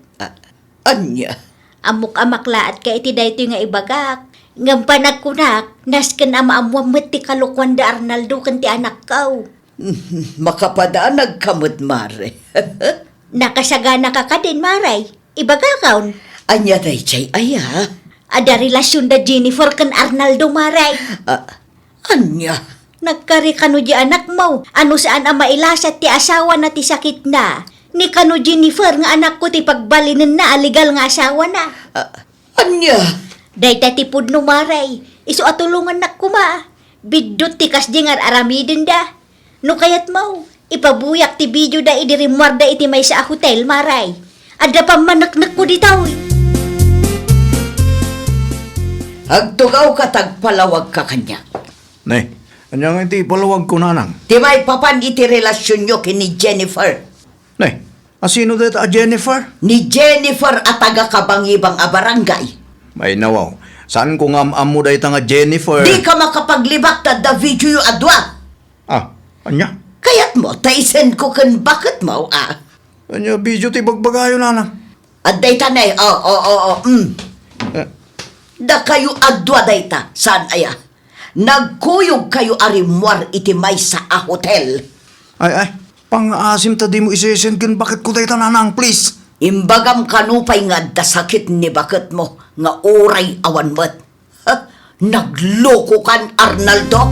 Anya. Amok amaklaat ka iti dayto nga ibagak. Ngam panagkunak, nasken ama-amuam met ti kalukwan da Arnaldo kan ti anak kaw. Makapadanag kamot, mare. Nakasagana ka ka din, maray. Ibagakaon. Anya day chay aya. Ada relasyon da Jennifer kan Arnaldo, maray. Anya. Nagkari kano di anak mo. Ano saan ang mailasat ti asawa na ti sakit na. Ni kano Jennifer nga anak ko ti pagbalinin na aligal nga asawa na. Anya. Dayta ti pudno maray. Isu atulungan nak kuma. Bidot ti kasdi nga aramidin da. No kayat mo. Ipabuyak ti video da idirimwar da iti may sa hotel maray. Ada pa manaknak ko ditaw. Agtugaw ka tagpalawag ka kanya. Ne, anyang iti palawag ko nanang. Di may papan iti relasyon nyo kini Jennifer. Ne, asino dito a Jennifer? Ni Jennifer at taga-kabangibang a barangay. May nawaw. Saan ko nga mo dahi nga Jennifer? Di ka makapaglibak ta da video yu adwa. Ah, anya? Kayat mo, taisen ko kan bakit mo, Anya, video ti bagbagayo nanang. At dayta na Da kayo adwa dayta, saan aya? Nagkuyog kayo arimwar iti may sa a hotel. Ay, pang-asim ta di mo isesend kin bakit ko dahi nanang, please. Imbagam kanupay nga da sakit ni bakit mo, nga oray awan mat. Nagloko kan Arnaldo?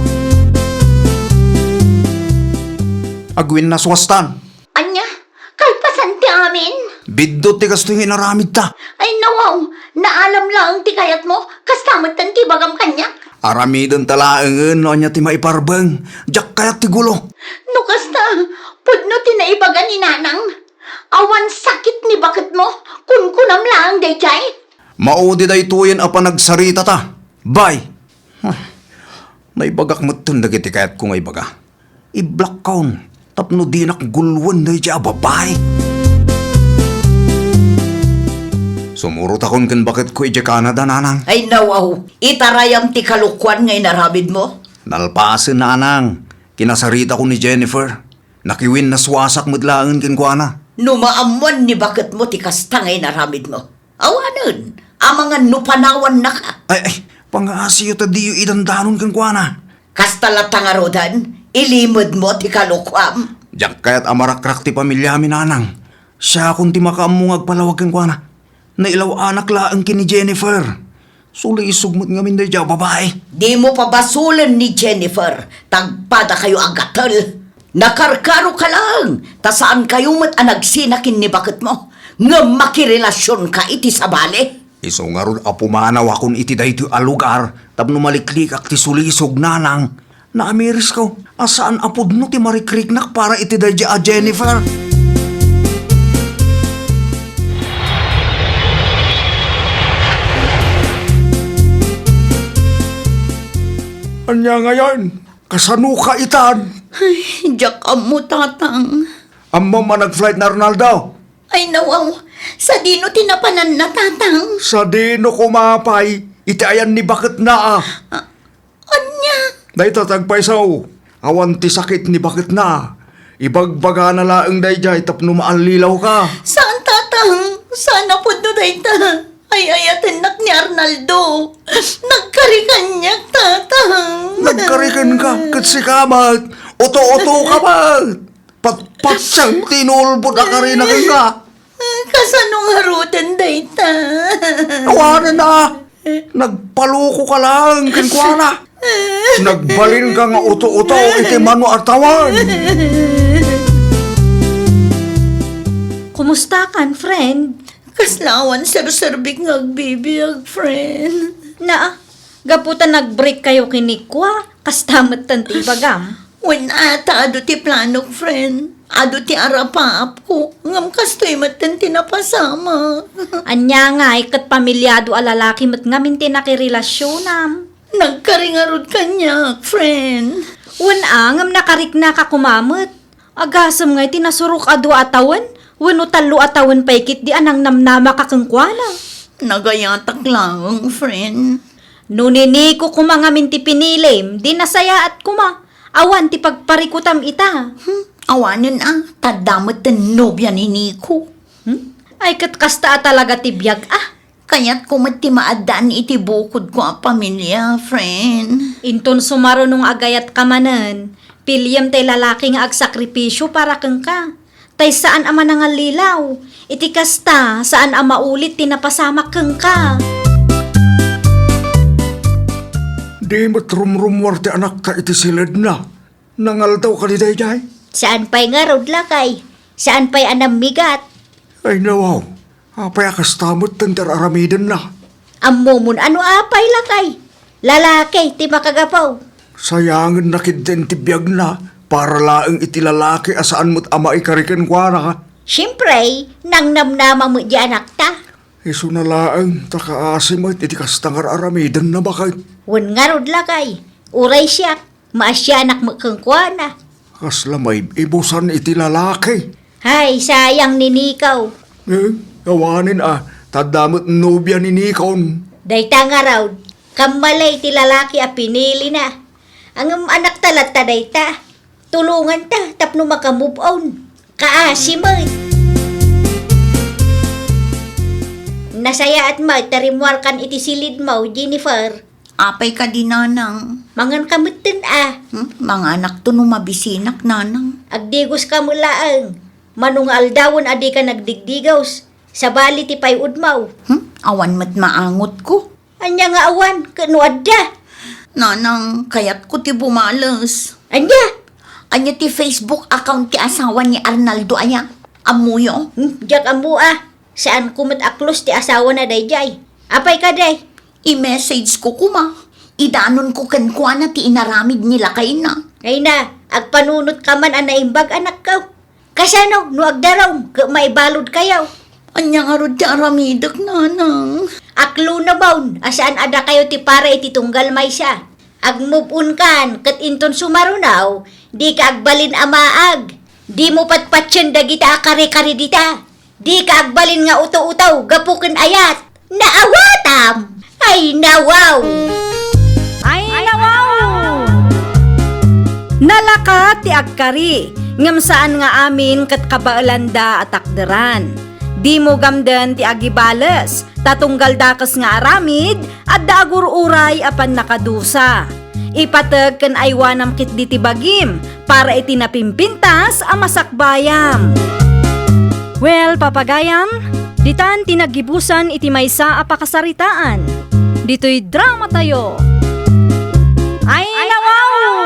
Agwin na swastan. Anya, kalpasan ti amin. Biddo ti kasto yung inaramid ta. Ay nawaw, naalam lang ti kayat mo, kastamot tan ti bagam kanya. Aramidon talaangan no anya ti maiparbang. Jak kayat ti gulo. No kasta, pudno ti naibagan ni nanang. Awan sakit ni bakit mo, kunkunam lang day chay. Maudi day tuyen apa nagsarita ta. Bye. Naibagak mo tun dagiti kayat ko nga ibaga. I-block kaon. Tapno di nakgulwan na siya babay. Sumurot akon kan bakit ko ija Canada, nanang. Ay nawaw, itarayam ti kalukwan nga inaramid mo? Nalpasin, nanang. Kinasarita ko ni Jennifer. Nakiwin na swasak madlaangan kin ko na. Numaamuan ni bakit mo ti kasta nga inaramid mo? Awanan, amangan nupanawan na ka. Ay, pang-aasiyo ta diyo idandanon kan ko na. Kasta latangarodan, ilimod mo ti kalukwam. Diyak kaya't amarakrak ti pamilya mi, nanang. Siya kung ti makaamong agpalawag kan ko na. Nailaw anak laang kini Jennifer. Sulisog mo't ngamin da dya, babae. Di mo pa basulan ni Jennifer. Tagpada kayo agatal. Nakarkaro ka lang. Ta saan kayo mat anagsinakin ni bakit mo? Nga makirelasyon ka iti sa bale. Iso nga ron apumanaw akong iti da ito alugar. Tapno maliklik ak ti sulisog nanang. Naamiris ko, asaan apod no ti marikriknak para iti da dya a Jennifer? Anya ngayon, kasano ka itan? Diyak mo, tatang. Amma man nag-flight na Ronaldo. Ay, nawaw. Sa dino tinapanan na, tatang. Sa dino kumapay, iti ayan ni bakit na ah. Anya? Day tatagpay saw, awan ti sakit ni bakit na. Ibagbaga na laang day jay tapno maalilaw ka. Saan, tatang? Sana po do dayta. Ay, ayatin ni Arnaldo. Nagkarikan niya, tatang. Nagkarikan ka, kasi kamat. Oto-oto ka ba? Patpatsang tinulbot na karina ka. Kasano nga ruten dayta? Awanan na. Nagpaluko ka lang, kinkwana. Nagbalin ka nga uto-uto, iti mano artawan. Kumusta kan, friend? Kaslawan sir-serbik ngagbibiyag, friend. Na, gaputan nag-break kayo kinikwa, kastamat tanti bagam. When ata ado ti planok, friend. Ado ti arapaap ko. Ngam kastoy matan tinapasama. Anya nga, ikat pamilyado a lalaki mat ngamin tinakirelasyonam. Nagkaringarod kanya, friend. Ngam nakarik na ka kumamot. Agasam nga tinasurok ado atawan. Wano talo atawan paikit di anang namnama kakangkwana. Nagayatak lang, friend. Nunini ko kumangamin ti pinilim, di nasaya at kuma. Awan ti pagparikutam ita. Awanan tadamot ten nobya ni Nico. Ay katkasta talaga ti biyag Kaya't kumati maadaan iti bukod ko ang pamilya, friend. Inton sumaro nung agayat kamanan, pilyam tay lalaki nga agsakripisyo para kang ka. Tay saan ama nangalilaw, iti kasta saan ama ulit tinapasamak kang ka. Di matrumrumwar ti anak ta iti silid na. Nangal daw ka ni Dayday. Saan pa'y nga rod lakay? Saan pa'y anam migat? Ay nawaw, apay akastamot tender aramidan na. Ammumun ano apay lakay? Lalaki, ti makagapaw. Sayangan nakidden ti biyag na, para laang iti lalaki asaan mo't ama ikarikan kwa na ka. Siyempre, nang namnama mo di anak ta. Iso na laang takaasimot iti kastangar aramidan na bakit. Wan nga rod lakay. Uray siya, maasyanak mo kang kuwana. Kasla may ibusan iti lalaki. Hay, sayang ni Nikaw. Gawanin tadamot nobya ni Nikon. Dayta nga raw, kamalay ti lalaki a pinili na. Ang anak talat ta dayta. Tulungan ta, tapno makamove on. Kaasimat. Nasaya at ma, tarimwar kan iti silid mo, Jennifer. Apay ka di, nanang. Mangan kamutin Mga anak to no mabisinak, nanang. Agdigos ka mo laang. Manung aldawon adi ka nagdigdigaws. Sa bali ti pay udmaw. Awan mat maangot ko. Anya nga awan, kanuad da. Nanang, kayat ko ti bumalas. Anya? Anya ti Facebook account ti asawa ni Arnaldo aya. Amuyo. Diyak amu Saan kumat aklos ti asawa na dayjay? Apay ka day? I-message ko kuma. Idanon ko kankwa na ti inaramid nila kay na. Ay na, agpanunot ka man anaimbag anak ka. Kasano, no agdaraw, maibalod kayaw. Anya nga rod ti aramidak, nanang. Aklo na bawn, asaan ada kayo ti para iti tunggal may siya. Ag-move on kan, kat inton sumarunaw, di ka agbalin amaag. Di mo patpatsyan dagita akari-kari dita. Di ka agbalin nga uto-utaw, gapukin ayat. Naawatam! Ay nawaw! Ay nawaw! Nalaka ti agkari, ngam saan nga amin kat kabaalanda at akderan. Di mo gamden ti agibales, tatunggal dakas nga aramid, at daagur uray apan nakadusa. Ipatag kan aywanam kit di tibagim, para itinapimpintas a masakbayam. Well, papagayam, Ditan tinagibusan iti maysa a pakasaritaan. Dito'y drama tayo. Ay nawaw!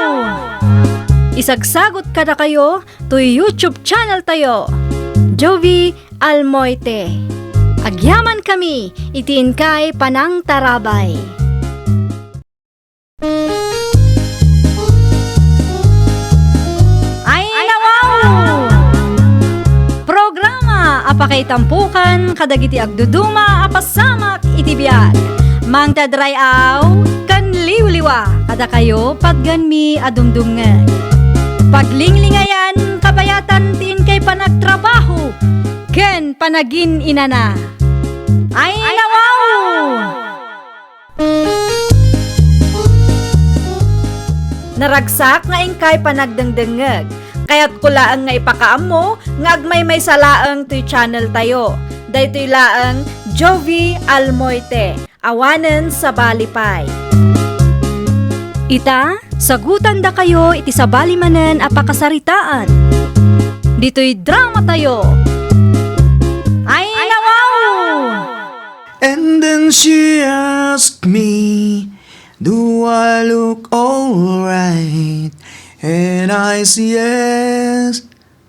Isagsagot kada kayo to YouTube channel tayo. Jovi Almoite. Agyaman kami itiin kay Panang Tarabay. Ay nawaw! Programa apakay tampukan kadagiti agduduma apasamak iti biag. Mang tadrayaw kan liwliwa kada kayo pagganmi adumdumngan. Paglinglingayan kabayatan tin kay panagtrabaho ken panagin inana. Ay nawaw! Naragsak nga ingkay panagdengdengeg. Kaya't kulaang nga ipakaam mo, nga agmay may salaang to'y channel tayo. Daytoy laang Jovi Almoite, awanen sa Balipay. Ita, sagutan da kayo iti sa balimanen a pakasaritaan. Dito'y drama tayo. Ay nawaw! And then she asked me, do I look alright? And I say yes,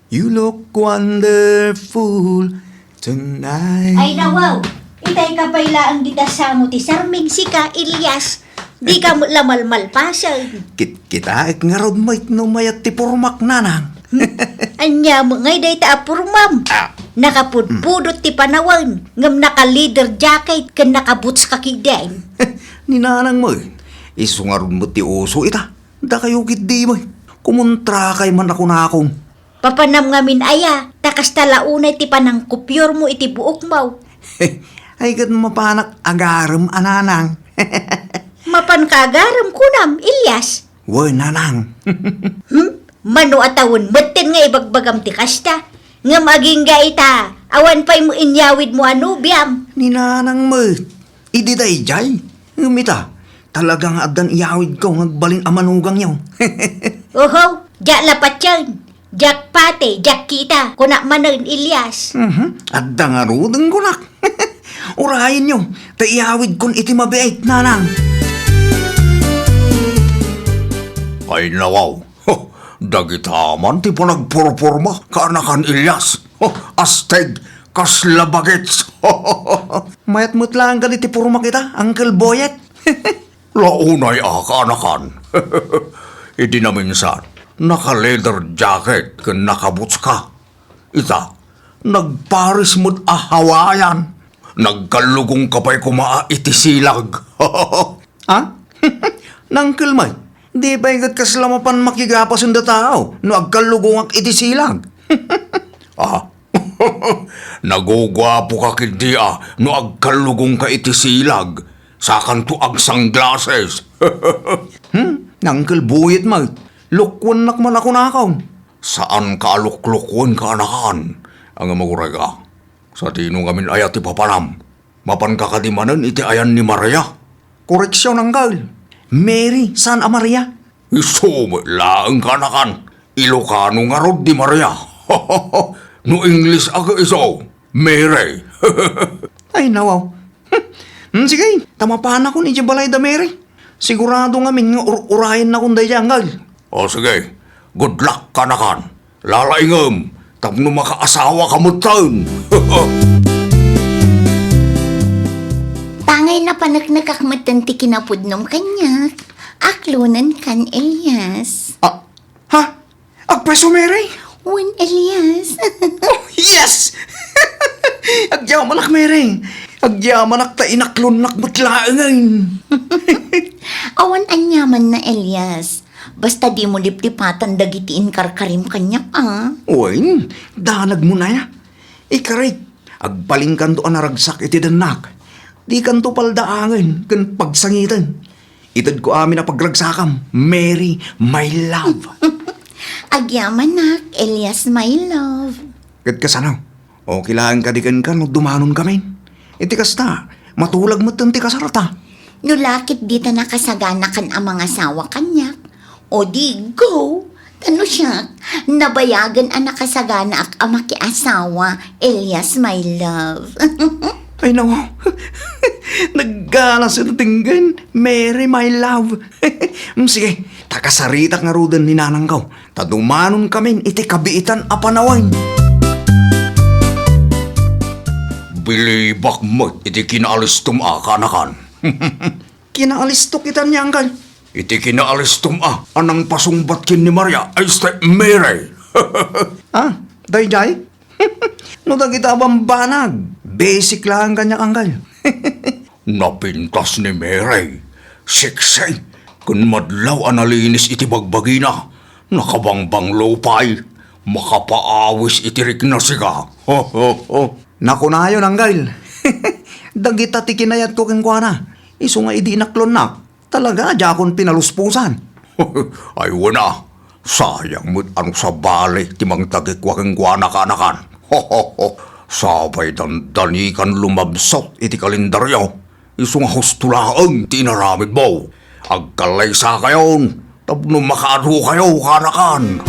you look wonderful tonight. Ay nawaw, itay ka pailaan dita sa mo ti Sarming Sika, Ilyas. Di ka mo lamalmalpasan. Kita nga rod mo no mayat ti purmak nanang. Anya mo ngay day ta apurmam. Nakapudpudot ti panawan. Ngam naka-leather jacket kan nakaboots kakidain. Ni nanang mo, iso nga rod mo ti uso ita. Da kayo di mo, kumuntra kay man ako na akong. Papanam ngamin aya, takas talaunay ti panang kupyor mo iti buok mau. Ay kat mapanak agaram ananang. Mapan kagaram kunam, Ilyas. Woy nanang. Mano atawon, batin nga ibagbagam ti kasta. Nga maging ga ita, awan pa'y mo inyawid mo anubiam. Ni nanang mo, idi day jay. Ngumita, talagang adan iyawid ko ngagbalin amanugang yaw. Oho, jak lapat yan. Jak pate, jak kita, kunak manan Ilyas. Adda nga rudeng kunak. Urahin nyo, ta iyawid kon iti mabait nanang. Ay nawaw, dagitaman ti po nagpurpurma kaanakan Ilyas. Asteg, kaslabagets. Mayat mutlaan ka ti purma kita, Uncle Boyet. Launay kaanakan. Idi na minsan, naka-leather jacket kan nakaboots ka. Ita, nagparis mo't ahawayan. Nagkalugong kapay kumaa iti silag. Ha? Nangkel may, di ba ikat kaslamapan makigapas ang tao no agkalugong ak iti silag? Nagugwapo ka kidi no agkalugong ka iti silag. Sakan to ag sungglasses. Nangkel buyit may, lukwan nak man ako nakaw. Saan ka luklukwan ka anakan? Ang maguray ka. Sa tinong amin ayat ipapanam. Mapan kakadimanan iti ayan ni Maria. Koreksyon ang gal. Mary, saan a Maria? Iso, laang kanakan. Ilocano nga rod di Maria. No English aga iso. Mary. Ay, nawaw. Sige, tamapan ako ni Jabalay da Mary. Sigurado nga min nga urahin na kung dahi gal. O sige, good luck kanakan. Lalaingam. Tapno makaasawa ka mo taon. Tangay na panagnakakmatan ti kinapudnom kanya. Aklunan kan Elias. Ha? Agpeso, Mary? Wen Elias. Yes! Agyaman ak, Mary. Agyaman ak ta inaklon nak matlaangan. Awan anyaman na Elias. Basta di mo liplipatan dagitiin karkarim kanya Uy, danag mo na ya. Ikaray, agpaling kanto anaragsak iti danak. Di kanto paldaangan, kan pagsangitan. Itad ko amin na pagragsakam, Mary, my love. Agyaman nak, Elias my love. Kat kasano? O kilaan kadikan ka no dumanon kami. Iti kasta, matulag mo tanti kasarata. Nulakit dita nakasagana kan ang mga asawa kanya. O di go, Tano siya, nabayagan ang nakasagana ak ama ki asawa, Elias, my love. Ay nawa, naggana sa natinggan. Mary, my love. Sige, takasaritak nga rudan ni nanang kaw. Tadumanon kami, iti kabiitan apanawain. Bilibak mo, iti kinaalis tumaka-nakan. Kinaalis to kita niyang kan. Iti kinaalis anang pasungbat kin ni Maria ay ste Mary. Ah, day-day? No kita bambanag. Basic lang kanya anggal. Napintas ni Mary. Siksay. Kun madlaw analinis iti bagbagina. Nakabangbang lupay. Makapaawis iti rik na siga. Nakunayon anggal. Dagita ti kinayat ko keng kuana. Iso nga idi naklon na. Talaga, di akong pinaluspusan. Ay, wala. Sayang mo't ano sa bali, timang tagikwa keng guana-kanakan. Sabay dandanikan lumabsot iti kalendaryo. Iso nga hustulaang tinaramid mo. Agkalay sa kayon, tapno makaadho kayo kanakan.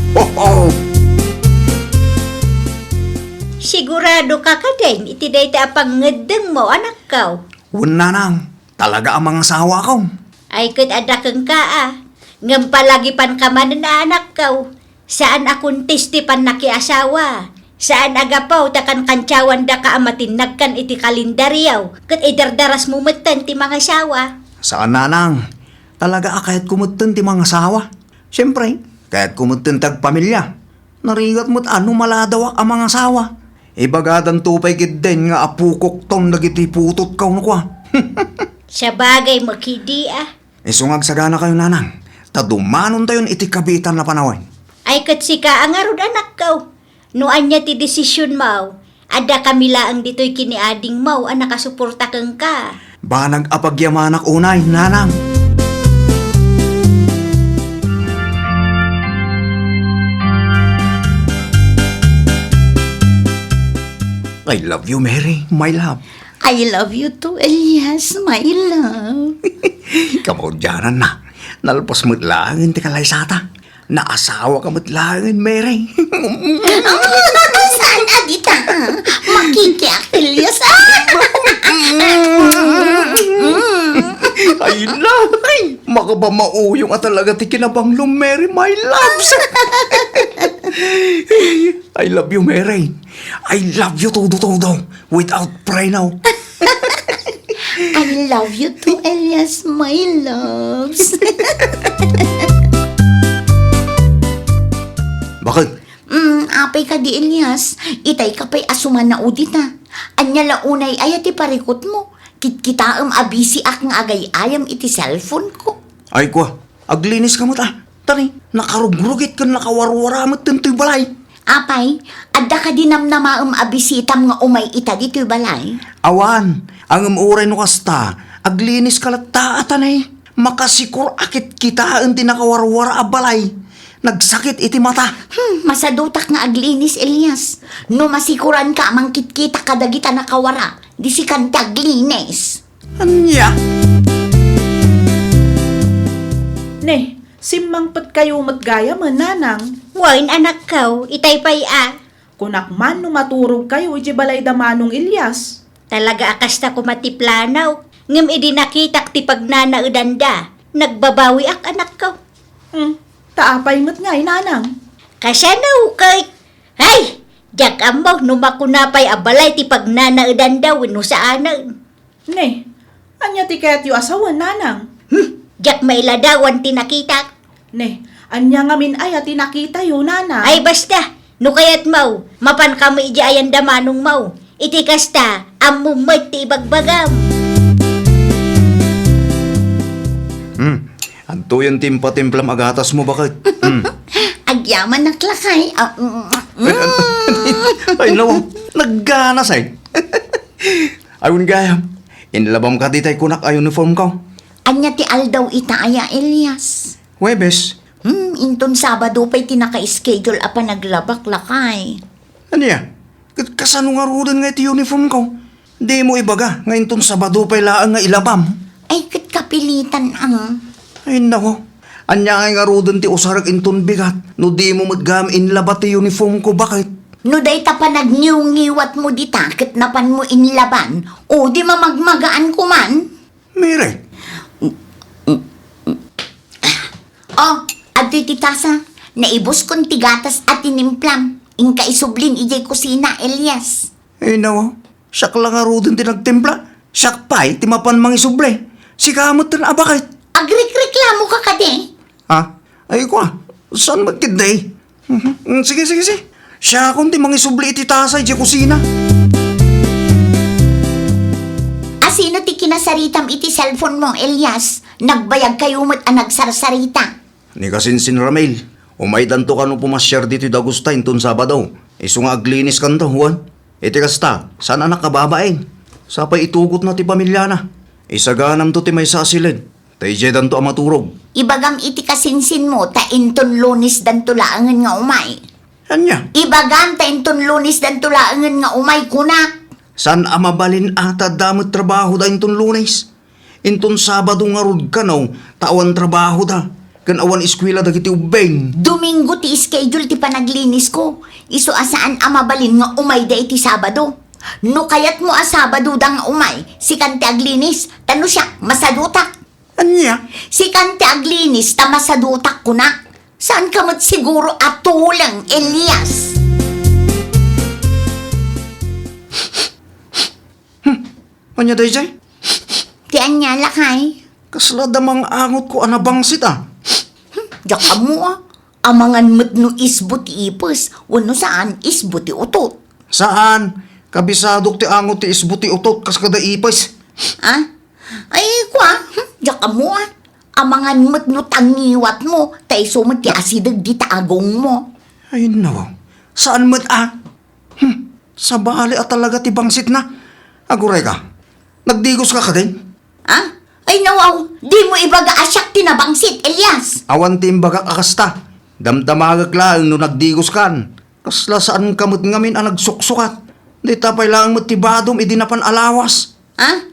Sigurado ka ka din, iti dayta apang ngedeng mo, anak kaw. Wala nang, talaga ang mga asawa ko. Ay kat adakang ka ngam palagipan ka man na anak kaw. Saan akong tistipan nakiasawa? Saan agapaw takan kantsawan da ka amatinag kan iti kalendaryaw? Kat idardaras mo matan ti mga asawa. Saan nanang? Talaga kahit kumutin ti mga asawa. Siyempre, kahit kumutin tag pamilya. Narigat mo't ano maladawa ang mga asawa. Ibagadan tupay kid din nga apukok tong nagiti putot kaw no kwa. Sa bagay makidi Isungag sagana kayo nanang. Tadumanon tayon iti kabitan na panawin. Ay kat sika ang arod anak kaw. Noan niya ti desisyon mau. Ada kamila ang dito'y kiniading mau ang nakasuporta kang ka. Banag apagyamanak unay, nanang. I love you, Mary, my love. I love you too, Elias, my love. Kamodyanan na. Nalpas mo't langin ti kalaysata. Naasawa ka mo't langin, Mary. Sana dita, makikiak, Elias. Ay, lay! Makabamauyong at talaga ti kinabanglong, Mary, my loves. I love you, Mary. I love you, todo-todo. Without pray now. I love you too, Elias, my loves. Bakit? Apay ka di, Elias. Itay ka pa'y asuman na udit na. Anya launay ayati parikot mo. Kitkitaam abisi ak nga agay ayam iti cellphone ko. Ay, kwa. Aglinis ka mo ta. Tari, nakarugrugit ka nakawarwaramot tinto'y balay. Apay, adda ka dinamnamaam abisitam nga umay ita dito'y balay. Awan, ang umuray no kasta, aglinis ka latta atanay. Makasikur akit kita ang tinakawarwara a balay. Nagsakit iti mata. Masadutak nga aglinis, Elias. No masikuran ka amang kitkita kadagita nakawara. Di si kan taglinis. Anya? Ne, simmangpet kayo matgaya man nanang. Wain anak kaw, itay pa'y Kunak man no maturog kayo iti balay damanong Elias. Talaga akasta ko matiplanaw. Ngam idi nakitak ti pagnanaudanda. Nagbabawi ak anak kaw. Taapay mat ngay nanang. Kasanaw kay... Hay! Diyak ambaw, numakunapay abalay ti pagnanaudanda wino sa anan. Ne, anya ti kayat yu asawan nanang. Diyak mailadawan ti nakitak. Ne, anya ngamin ay ati nakita yu nanang. Ay basta, no kayat mau, mapan kami iji ayan damanong mau. Iti kasta, amumad ti ibagbagam. Anto yung timpa-timplam agatas mo, bakit? Agyaman ng klakay. Ay, no, nagganas ay. Ayun gayam, inlabam ka ditay kunak ay uniform ko. Anya ti aldaw ita aya, Elias. Huwebes, Inton Sabado pa'y tinaka-schedule apa naglabak lakay. ano ya? Kasano nga rudan nga iti uniform ko? Di mo ibaga, ngayon ton Sabado pa'y laang nga ilabam. Ay, kat kapilitan ang... Ay, nako. Anya nga rudin ti usarag inton bigat. No di mo magam inlabat ti uniform ko, bakit? No day ta pa nagniw-ngiwat mo di takit napan mo inlaban, o di mamagmagaan ko man. Mire, Oh, adoy titasa, naibos kong tigatas at tinimplam. Ingka isublin ijay kusina, Elias. nawa, siyak lang nga rudin ti nagtimpla. Siyak pa'y ti mapan mangisuble. Si kamot tin bakit? Agrik-reklamo ka kade. Ha? Ay ko saan magtinday? Sige. Siya akong ti mangisubli iti tasay di kusina. Asino ti kinasaritam iti cellphone mo, Elias? Nagbayag kayo mo't nagsarsarita. Ni kasinsin Ramel, umaydan to ka no pumasyar dito dagusta inton Sabado. Iso nga aglinis kan to, Juan. Iti kasta, sana nakababaeng. Sapay itugot na ti pamilya na. Isaganam to ti may sasilid. Tayjedan to amaturog. Ibagam iti kasinsin mo, ta inton lunis dan tulaangan nga umay. Anya, Ibagam ta inton lunis dan tulaangan nga umay kunak. san amabalin ata damot trabaho da inton Lunes? Inton Sabado nga rod ka no, tawan trabaho da. Kan awan eskwela da kiti ubeng. Domingo ti schedule ti panaglinis ko. Iso asaan amabalin nga umay da iti Sabado. No kayat mo a Sabado da nga umay, si kante aglinis, tano siya, masadutak. Anya, Si kante aglinis, ta masadutak ko na. Saan ka mo't siguro atulang, Elias? anya dayjay? Ti anya lakay. Kasla damang angot ko anabangsit ah. Diyak mo ah. Amangan mo't no isbo ti ipos, wano saan isbo ti utot. Saan? Kabisadok ti angot ti isbuti utot kas kada ipes. Ah? Ay, kwa, diyak mo ah. Amangan mo't no tangiwat mo, tay sumot ti asidag di taagong mo. Ay no, saan mat ah? Sa bali at talaga ti bangsit na. Aguray ka, nagdigos ka din? Ah? Ay nawaw, di mo ibaga asyak tinabangsit, Elias. Awan ti imbaga akasta. Damdamagag lang no nagdigos kan. Kasla saan kamot ngamin ang nagsuksukat. Di tapay lang mo ti badom idinapan alawas. Ah?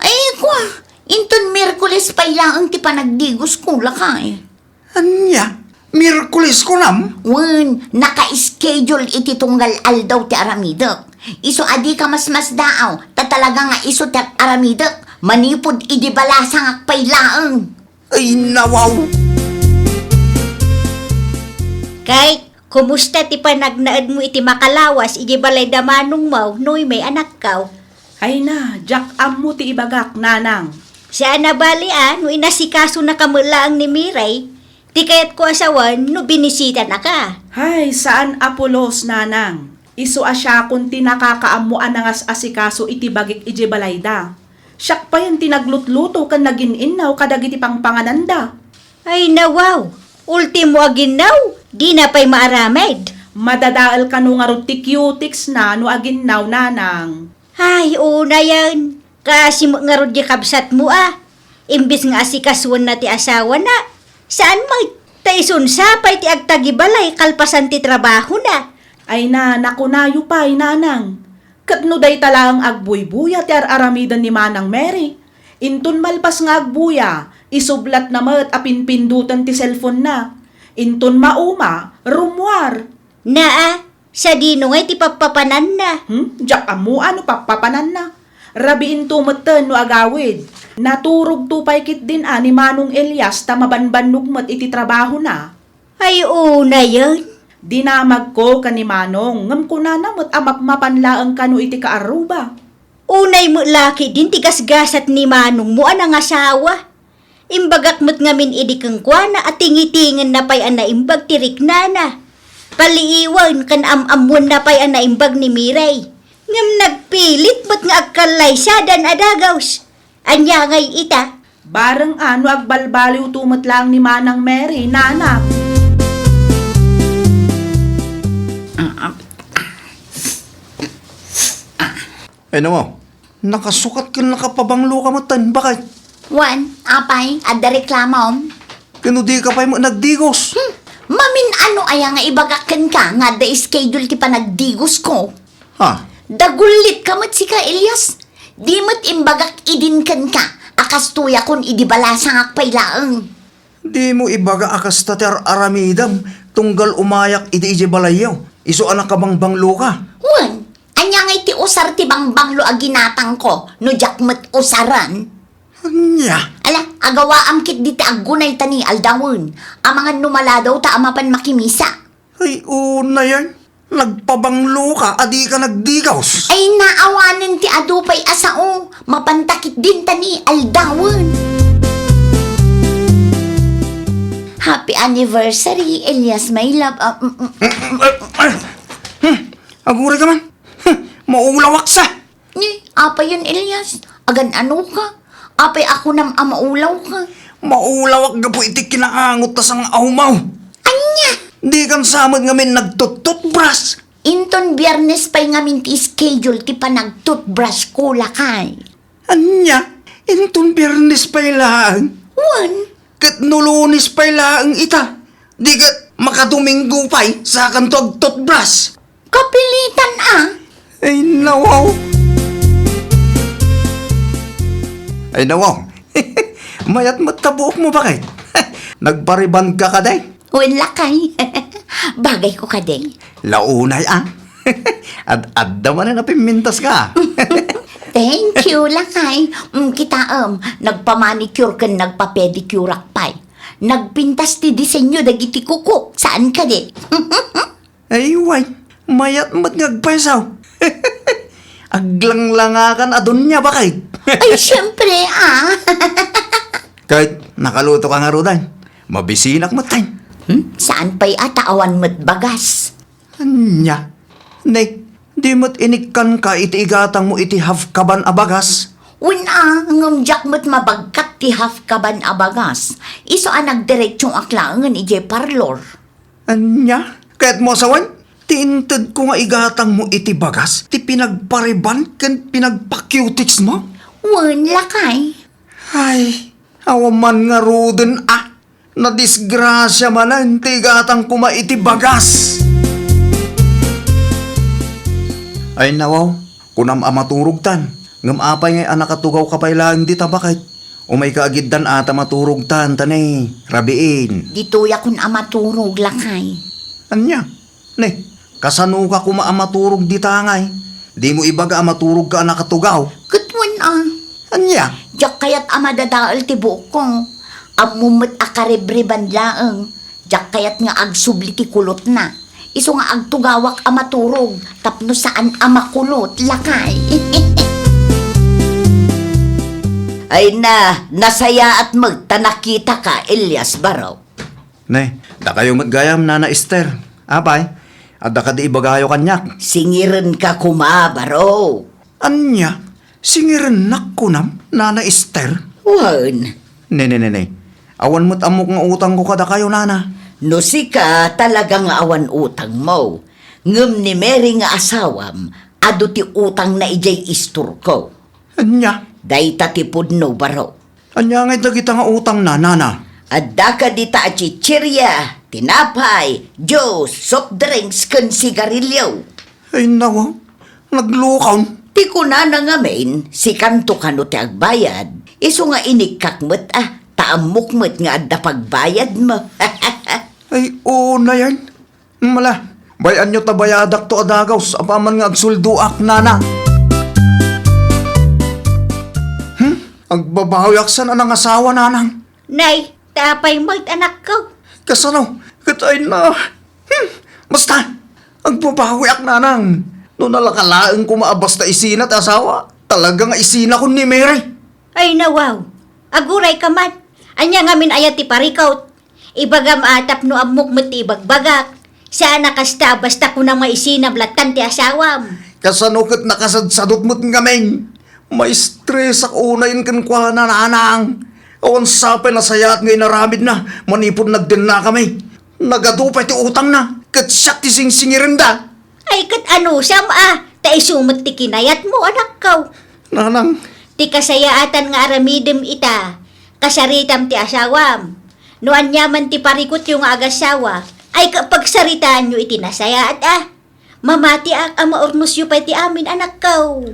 Ay, kwa, inton Miyerkules pa ilang ti panagdigos ko lakay. Anya, Miyerkules ko nam. Wen, naka-schedule iti tunggal aldaw ti aramidek. Iso adi ka mas daaw, ta talaga nga iso ti aramidek, manipod idi balasang akpay laeng. Ay nawaw. Kay, kumusta ti panagnaad mo iti makalawas, iti balay damanong mo, noy may anak kaw. Ay na, Jack am mo ti ibagak, nanang. Siya na bali no inasikaso na kamulaang ni Miray, ti kayat ko asawan, no binisita na ka. Hay, saan Apolos, nanang? Isu asya kung tinakakaamuan nangas asikaso iti bagik iji balayda. Siyak pa yan tinaglutluto kan nagin-inaw kadagiti pangpangananda. Ay nawaw, ultimo aginaw, di na pa'y maaramed. Madadaal ka no nga ti cutics na no aginaw, nanang. Ay, una yan. Kasi nga ro di kabsat mo Imbis nga asikasuan na ti asawa na. Saan mo? Taisun sapay ti agtagibalay kalpasan ti trabaho na. Ay na, nakunayo pa ay nanang. Katno day talang agbuy-buya ti aramidan ni Manang Mary. Intun malpas nga agbuya, isublat na mat apinpindutan ti cellphone na. Intun mauma, rumwar. Naa, sa dino ngay ti papapanan na. Diyak amu ano papapanan na. Rabiin tumatan no agawid. Naturog tupay kit din ni Manong Elias ta mabanbannog mat iti trabaho na. Ay, una yan. Dinamag ko ka ni Manong, ngam ko na namot mapanlaang kanu iti kaaruba. Unay mo laki din tigasgasat ni Manong mo anang asawa. Imbagak mo't ngamin idikang kwa at tingitingan na pa'y anaimbag tirik na. Paliiwan kan amamuan na pa'y anaimbag ni Miray. Ngam nagpilit mo't nga agkalay siya dan adagaws. Anya ngay ita. Barang ano agbalbaliw tumot lang ni Manang Mary, nanak. Ay nawaw, nakasukat ka nakapabanglo ka matan. Bakit? Wan, apay, adda reklamom. Kano di ka pa'y mo nagdigos? Mamin ano aya nga ibagakan ka nga da schedule ti panagdigos ko. Ha? Dagulit ka mat si ka, Elias. Di mat imbagak idin kan ka, akas tuya kon idibalasang akpay laeng. Di mo ibaga akas tater aramidam tunggal umayak iti balayaw. Iso anak ka bang banglo ka? Wan, anya nga iti usar ti bangbanglo a ginatang ko, no jakmet usaran. Anya? Ala, agawaam kit di ti aggunay tani aldawon. Amangan numaladaw ta amapan makimisa. Ay, una yan. Nagpabanglo ka, adi ka nagdigaws. Ay naawanan ti adupay asao, mapantakit din tani aldawon. Happy anniversary, Elias, my love. Aguray ka man. Maulawak sa. Apa yun, Elias? Agan ano ka? Apay ako nam amaulaw ka. Maulawak ka po iti kinaangot tas ang aumaw. Anya? Di kan samad ngamin nagtututbras. Inton biyernes pa'y ngamin ti schedule ti panag-toothbrush ko lakay. Anya? Intun Biyernes pa ilang. Wan? Kat nulunis pa ilang ita. Di kat makadominggo pa'y sa kantog toothbrush. Kapilitan Ay nawaw. Ay nawaw. Mayat matabuok mo bakit? Nagpariban ka ka day? Wan lakay. Bagay ko ka din. Launay Ad naman na napimintas ka. Thank you lakay. Kita nagpamanicure ka nagpa-pedicure pay. Nagpintas ti disenyo dagiti kuko. Saan ka di? Ay way, mayat mat ngagpaisaw. Aglanglangakan adun niya bakit? Ay, syempre Kahit nakaluto ka nga rudan, mabisinak matay. Saan pa'y ataawan mo't bagas? Anya? Nay, di mo't inikkan ka iti igatang mo iti half kaban abagas. Ngam jak mo't mabagkat ti half kaban abagas. Iso nagdiretsong aklangan ije parlor. Anya? Kahit mo asawan, tiinted ko nga igatang mo iti bagas, ti pinagpariban kan pinagpakyutiks mo. Wan lakay. Ay, awaman nga ruden na disgrasya manan ti igatang kuma iti bagas. Ay nawaw, kunam amaturog tan, ngam apay ngay anak katugaw kapailaan di tabakit. Umay kaagid dan ata maturog tan, tanay, rabiin. Ditoya kun amaturog lakay. Anya? Ne, kasano ka kuma amaturog di tangay? Di mo ibaga amaturog ka anak katugaw. Kutwan Anya? Jak kayat amadadaal ti buok ko. Amumot akarebriban laeng. Jak kayat nga agsubli ti kulot na. Iso nga agtugawak amaturog. Tapno saan amakulot lakay. Ay nasaya at magtanakita ka, Elias Baraw. Ne, da kayo matgayam na Esther. Apay, at da ka di ibagayo kanyak. Singiren ka kuma, Baraw. Anya, singirin kunam, Nana Esther. Wan, Ne. Awan mo't amok nga utang ko kada kayo, Nana. no si ka talagang awan utang mo. Ngem ni Mary nga asawam, ado ti utang na ijay istur ko. Anya? Day tatipod no, Baraw. Anya ngay dagita nga utang na, Nana. Adda ka dita a chichirya, tinapay, juice, soft drinks, kan sigarilyo. Ay nawa, naglukaw. Ti kuna na nga main, si kanto kano ti agbayad. Iso nga inikakmet taamukmet nga adda pagbayad mo. Ay, na yan. Mala, bayan nyo tabayadak to adagaw sa apaman nga agsulduak, Nana. Agbabahoyak san anang asawa, Nanang. Nay, tapay mo't anak ko. Kasano? Katay na. Basta, agbabahoyak, Nanang. No nalakalaang ko maabas na isina at asawa. Talagang isina ko ni Mary. Ay nawaw, aguray ka man. Anya ngamin ayat ti parikaw. Ibagam atap no amok mo ti ibagbagak. Saan nakasta basta ko na maisinab latan ti asawam. Kasano kat nakasadsadot mo't ngamin. May stress ako unayin kan kwa na Nanang. Awan sapay na sayat ngay naramid na. Manipod nagdin na kami. Nagadupay ti utang na. Kat siya ti singsingirin da. Ay kat ano siyam ta isumot ti kinayat mo anak ko. Nanang, Ti kasayaatan nga aramidem ita. Kasaritam ti asawam. No anyaman ti parikot yung agasawa. Ay kapag saritaan nyo iti nasayaat Mamati ama ornos yu pa ti amin anak ko.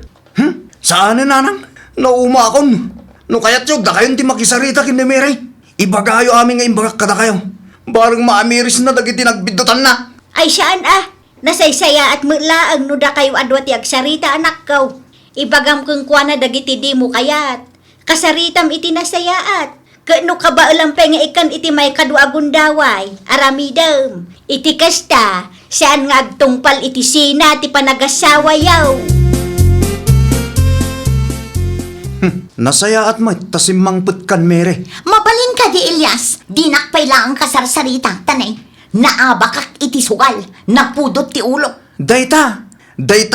saan Nanang? Naumakon. No kaya't yung da kayon ti makisarita kin ni Mary. Ibagayo amin nga imbagak kada kayo. Barang maamiris na dagiti nagbidutan na. Ay saan nasaysaya at mulaang nuda kayo adwa ti agsarita anak ko. Ibagam kung kuana dagiti di mo kayat. Kasaritam iti nasayaat. Kano ka ba ulampay nga ikan iti may kaduagundaway? Aramidam. Iti kasta, saan nga agtungpal iti sina ti panagasawa yaw. Nasaya at may tasimang putkan mere. Mabalin ka di Elias, di nakpay lang ang kasarsarita, tanay. Naabakak iti sugal, napudot ti ulo. Dayta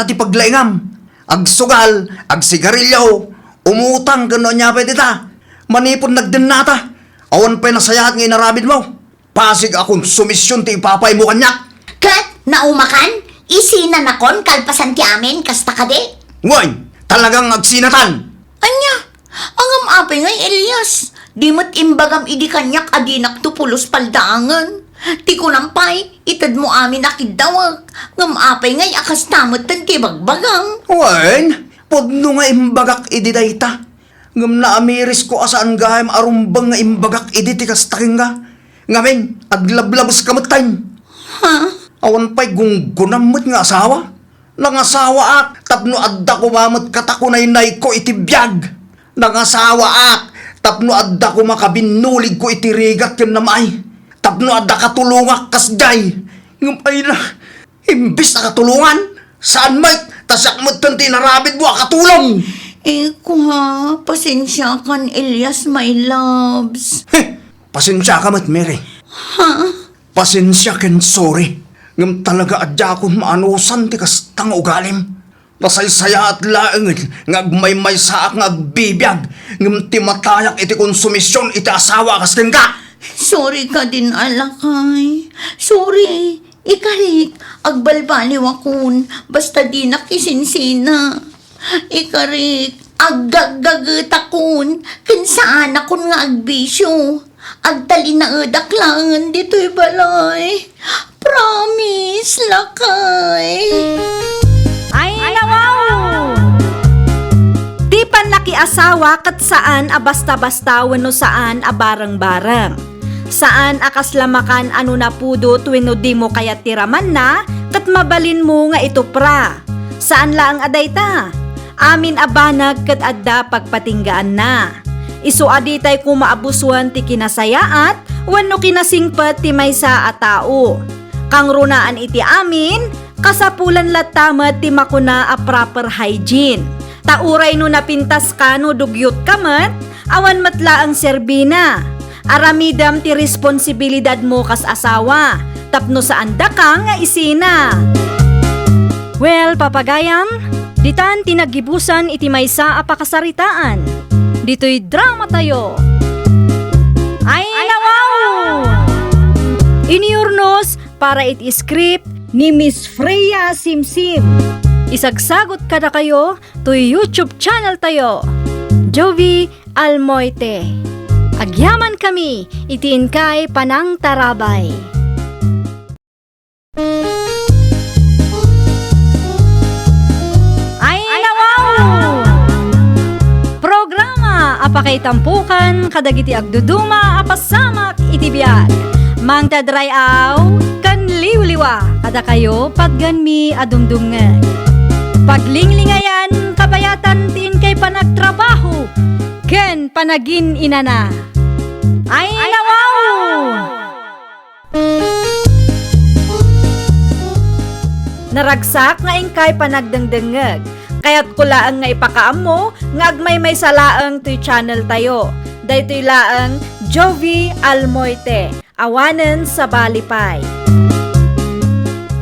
ti paglaingam. Agsugal, agsigarilyo, umutang gano'n niya pwede ta. Manipon nagdinata. Awan pa'y nasayahat nga inarabid mo. Pasig akong sumisyon ti ipapay mo kanyak. Kat, naumakan, isina na kon kalpasan ti amin, kasta ka di. Ngoy, talagang agsinatan. Anya, angam apay ngay Elias, di mat imbagam idi kanyak adinak tu pulos paldaangan. Ti ko nampay, itad mo amin akidawag. Ngam apay ngay akas tamot tan ti bagbagang. Wen, podno nga imbagak idi dayta. Ngam na amiris ko asaan gahim arumbang nga imbagak idi ti kastaking nga. Ngamin, aglablabos kamatay. Ha? Awan pa'y gunggunamot nga asawa. Nangasawa ak, tapno adda ko mamot katakunay ko iti biyag. Nangasawa ak, tapno adda ko makabinulig ko iti rigat ken namay. Tapno adda katulungak kasday. Ngumay na, imbis na katulungan. Saan may, tasak mo tanti narabid mo katulong. Ko ha, pasensya kan Elias, my loves. Heh, pasensya ka mat, Mary. Ha? Pasensya ken sorry. Ngam talaga adya akong maanusan ti kastang ugalim. Nasaysaya at laeng nga agmay-may saak nga agbibiyag. Ngam ti matayak iti konsumisyon iti asawa kastin ka. Sorry ka din, alakay. Sorry. Ikarik, agbalbaliw akon. Basta di nakisinsina. Ikarik, aggagatakon. Kinsaan akon nga agbisyo. Agtali na edaklangan dito'y balay. Promise, lakay. Ay, nawaw! Di panlaki asawa kat saan a basta-basta wano saan a barang-barang. Saan akas lamakan ano na pudo tuwino di mo kaya tiraman na kat mabalin mo nga ito pra. Saan lang aday ta? Amin abanag kat adda pagpatinggaan na. Isu aditay kumaabuswan ti kinasayaat wenno kinasingpet ti maysa a tao. Kang runaan iti amin, kasapulan latamet ti makuna a proper hygiene. Tauray no napintas ka no dugyot kamet, awan matla ang serbina. Aramidam ti responsibilidad mo kas asawa, tapno saan da ka nga isina. Well, papagayam, ditan tinagibusan iti maysa a pakasaritaan. Dito'y drama tayo. Ay, nawaw! Iniurnos para iti script ni Miss Freya Simsim. Isagsagot kada kayo to YouTube channel tayo. Jovi Almoite. Agyaman kami, itiin kay Panang Tarabay. Ay, nawaw! Programa apakay tampukan kadagiti agduduma apasamak itibiyag. Mang tadrayaw kan liwliwa kada kayo pagganmi adumdumngan. Paglinglingayan kabayatan tin kay panagtrabaho ken panagin inana. Ay, nawaw! Naragsak nga ingkay panagdengdengeg. Kaya't kulaang nga ipakaam mo, nga agmay may salaang to'y channel tayo. Daytoy laang Jovi Almoite, awanen sa Balipay.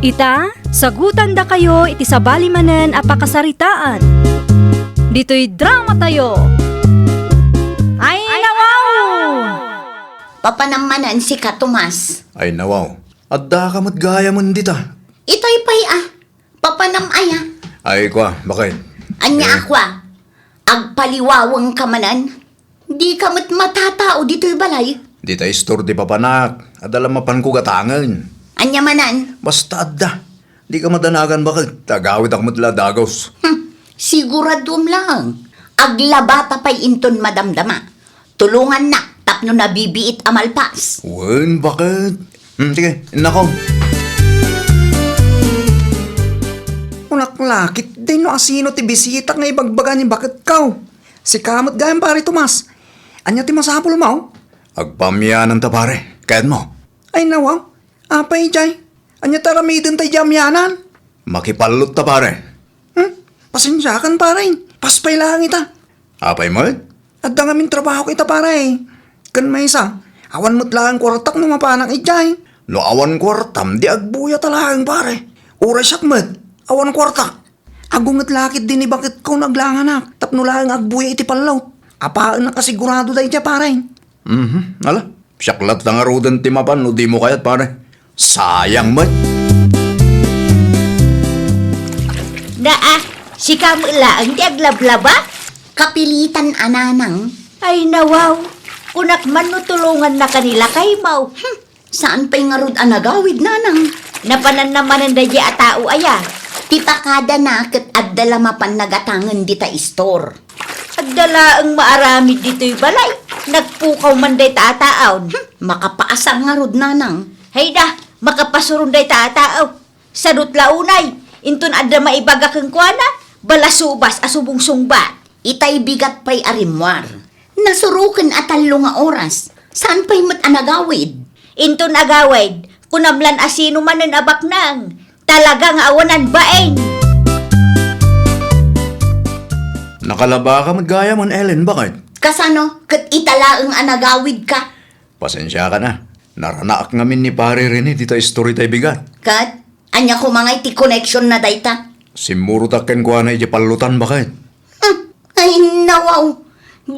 Ita, sagutan da kayo iti sa balimanen a pakasaritaan. Dito'y drama tayo. Ay, nawaw! Papanamanan si ka, Tomas. Ay nawaw, adda ka matgaya man dita. Ito'y pay papanamaya. Ay kwa, bakit? Anya akwa, agpaliwawang kamanan. Di ka matatao dito'y balay. Dita istor di papanak, adala mapan ko gatangan. Anya manan, Basta adda, di ka madanagan bakit? Tagawid ako matla dagos. siguradum lang. Aglabata pa'y inton madamdama. Tulungan na, Tapno nabibiit amalpas. Wen, bakit? Sige, nako. Unaklakit din no asino ti bisita nga ibagbaga ni bakit kaw. Si kamot gayam pare Tomas. Anya ti masapul mo? Agpamyanan ta pare, kayan mo. Ay nawaw, apay jay. Anya taramidin tay jamyanan. Makipalot ta pare. Pasensyakan pare, paspay lang ita. Apay mo? At da ngamin trabaho kita pare. Kan may isa, awan mo't lang kwartak no mapanang ijay. No awan kwartam, di agbuya talagang pare. Uray sakmet, awan kwartak. Agungat lakit din ni bakit ko naglanganak. Tapno lang agbuya iti palaw. Apaan na kasigurado dahi dya pare. Ala, siyaklat na nga rodan timapan, no di mo kayat pare. Sayang mo. Si Kamila ang di aglablaba? Kapilitan ananang. Ay nawaw, kunak man no tulungan na kanila kay Mau. Saan pa'y nga rod anagawid nanang? Napanan naman ang dadya atao aya. Tipakada na kat addala mapan nagatangan dita istor. At dala ang maaramid dito'y balay. Nagpukaw man day taataon. Makapaasang nga rod nanang. Hayda, makapasurong day taataaw. Sadot launay, intun adda maibaga kang kuana, balasubas asubong sungbat. Itay bigat pa'y arimwar. Nasurukan atalo nga oras. Saan pa'y mat anagawid? Intun agawid, kunamlan asino man ang abak nang. Talaga nga awanan baeng. Nakalaba ka magaya man, Ellen, bakit? Kasano, kat italaang anagawid ka. Pasensya ka na. Naranaak ngamin ni pare Rene dito story tayo bigat. Kat, anya ko mga iti connection na dayta. Simurutaken ko na palutan bakit? Ay nawaw,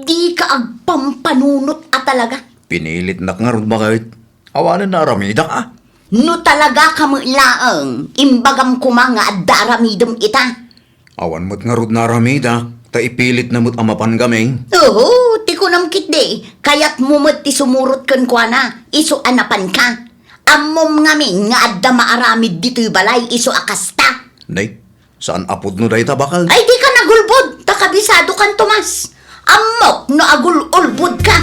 di ka agpampanunot at talaga. Pinilit na nga ron bakit? Awanan na aramida ka. No talaga kamulaang, imbagam kumanga at daramidam ita. Awan mo't nga ron na aramida, ta ipilit na mo't amapan gaming. Oo, ti ko namkit de, kaya't mumot ti sumurot kan kwa na, iso anapan ka. Amom ngamin nga adda maaramid dito'y balay, iso akasta. Nay, saan apod no dahi tabakal? Ay di ka nagulbod, takabisado kan Tomas. Amok no agul-ulbod ka.